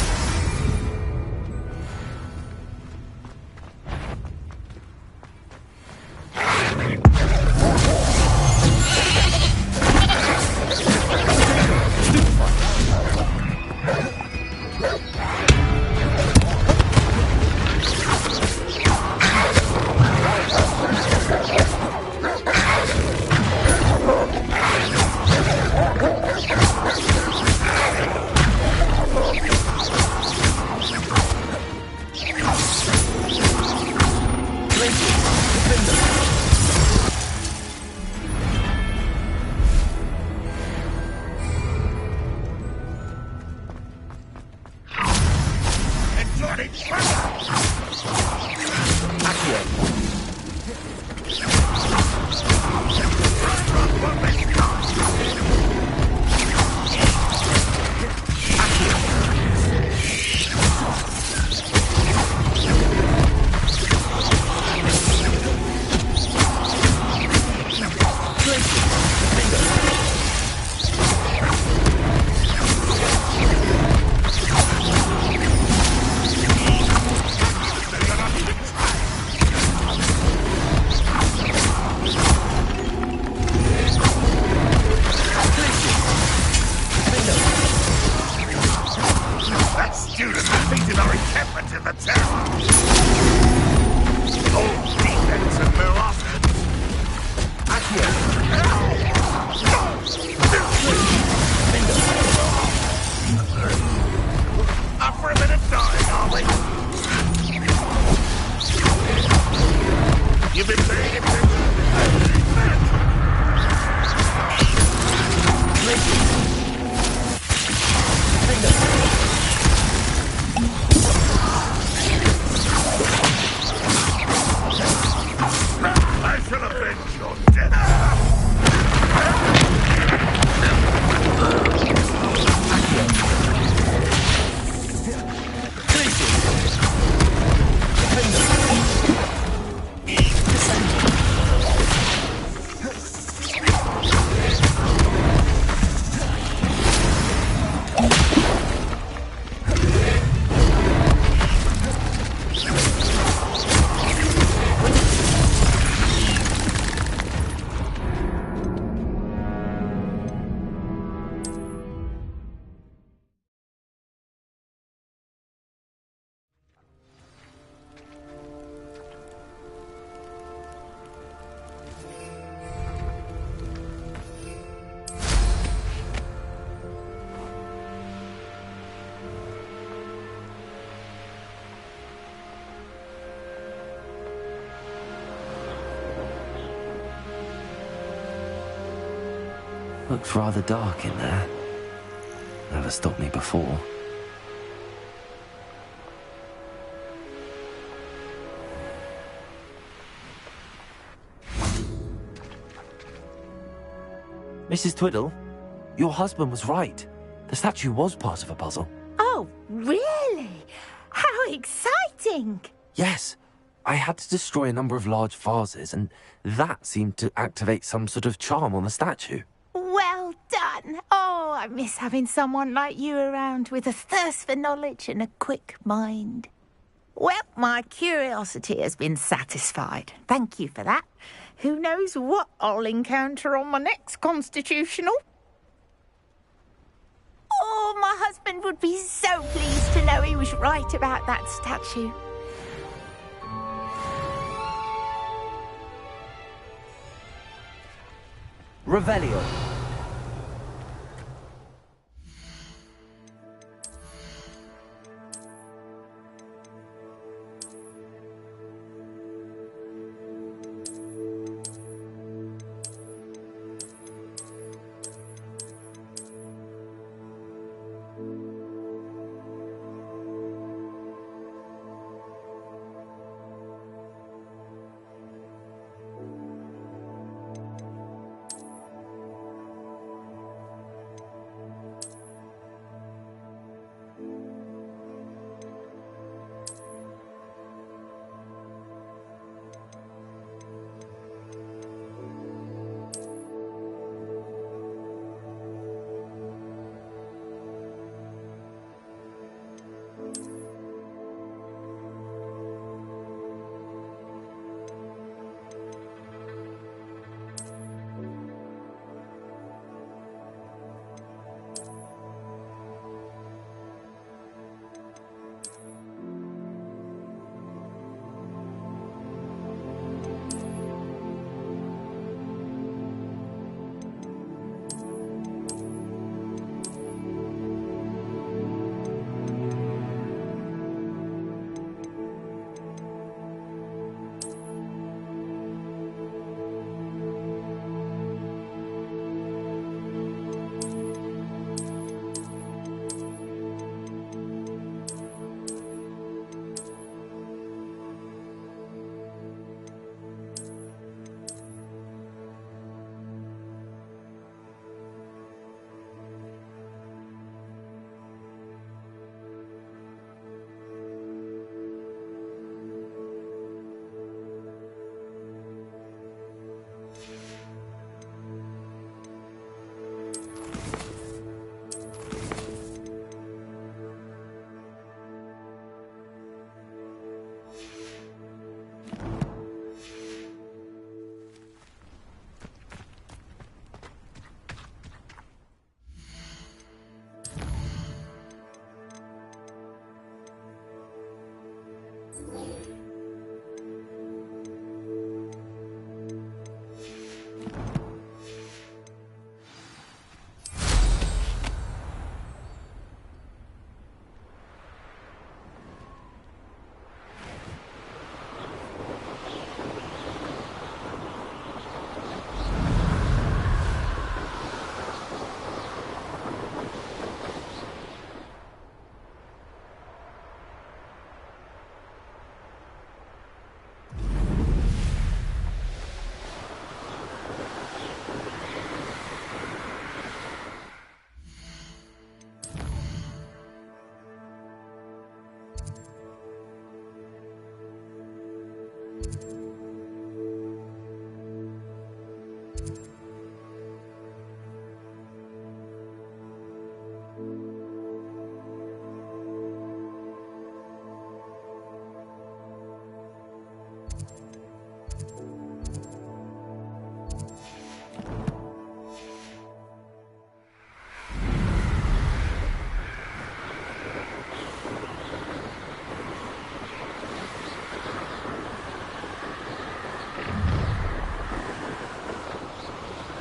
That student defeated our encampment in the tower. Old defense and Marathons. Up for a minute dying, are we? You've been paying attention. I shall avenge your death. Looked rather dark in there. Never stopped me before. Mrs. Twiddle, your husband was right. The statue was part of a puzzle. Oh, really? How exciting! Yes, I had to destroy a number of large vases, and that seemed to activate some sort of charm on the statue. Well done. Oh, I miss having someone like you around with a thirst for knowledge and a quick mind. Well, my curiosity has been satisfied. Thank you for that. Who knows what I'll encounter on my next constitutional? Oh, my husband would be so pleased to know he was right about that statue. Revelio.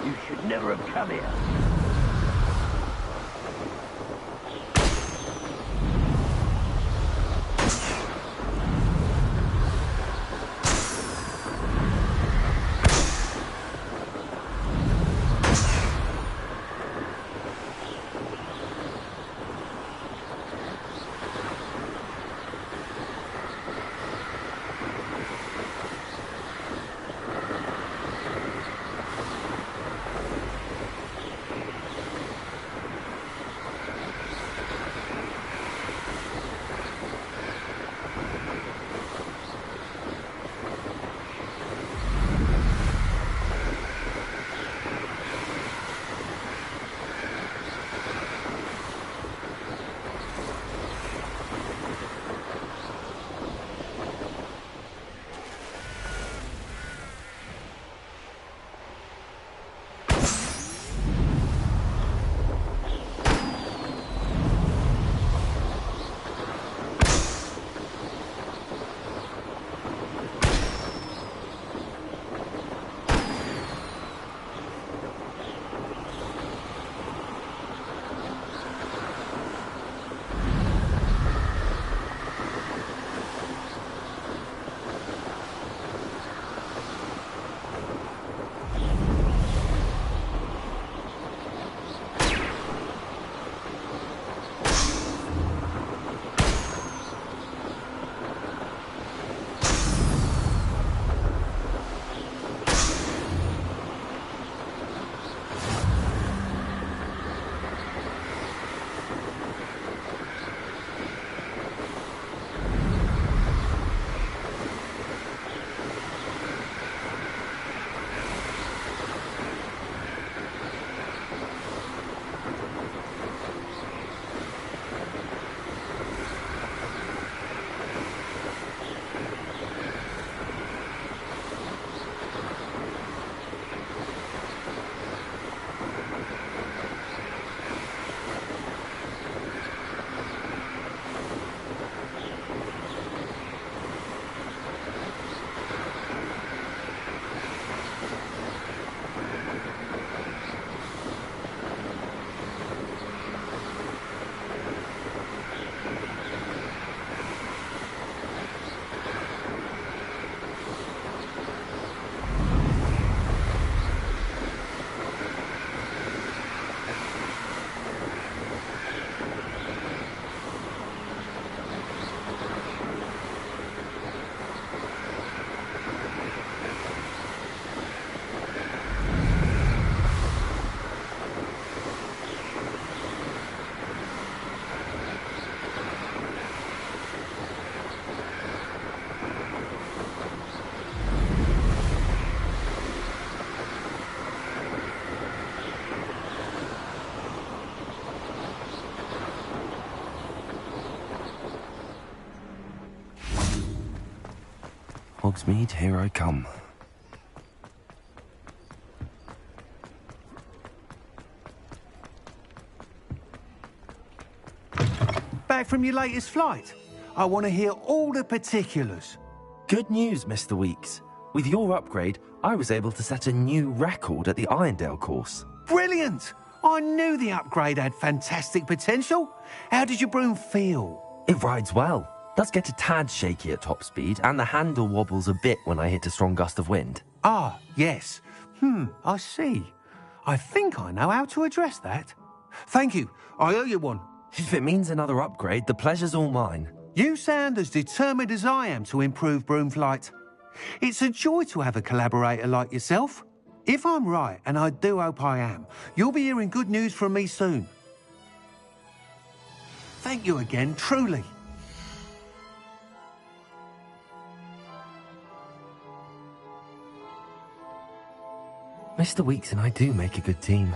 You should never have come here. Hogsmeade, here I come. Back from your latest flight? I want to hear all the particulars. Good news, Mr. Weeks. With your upgrade, I was able to set a new record at the Irondale course. Brilliant! I knew the upgrade had fantastic potential. How did your broom feel? It rides well. Does get a tad shaky at top speed, and the handle wobbles a bit when I hit a strong gust of wind. Ah, yes. I see. I think I know how to address that. Thank you. I owe you one. If it means another upgrade, the pleasure's all mine. You sound as determined as I am to improve broom flight. It's a joy to have a collaborator like yourself. If I'm right, and I do hope I am, you'll be hearing good news from me soon. Thank you again, truly. Mr. Weeks and I do make a good team.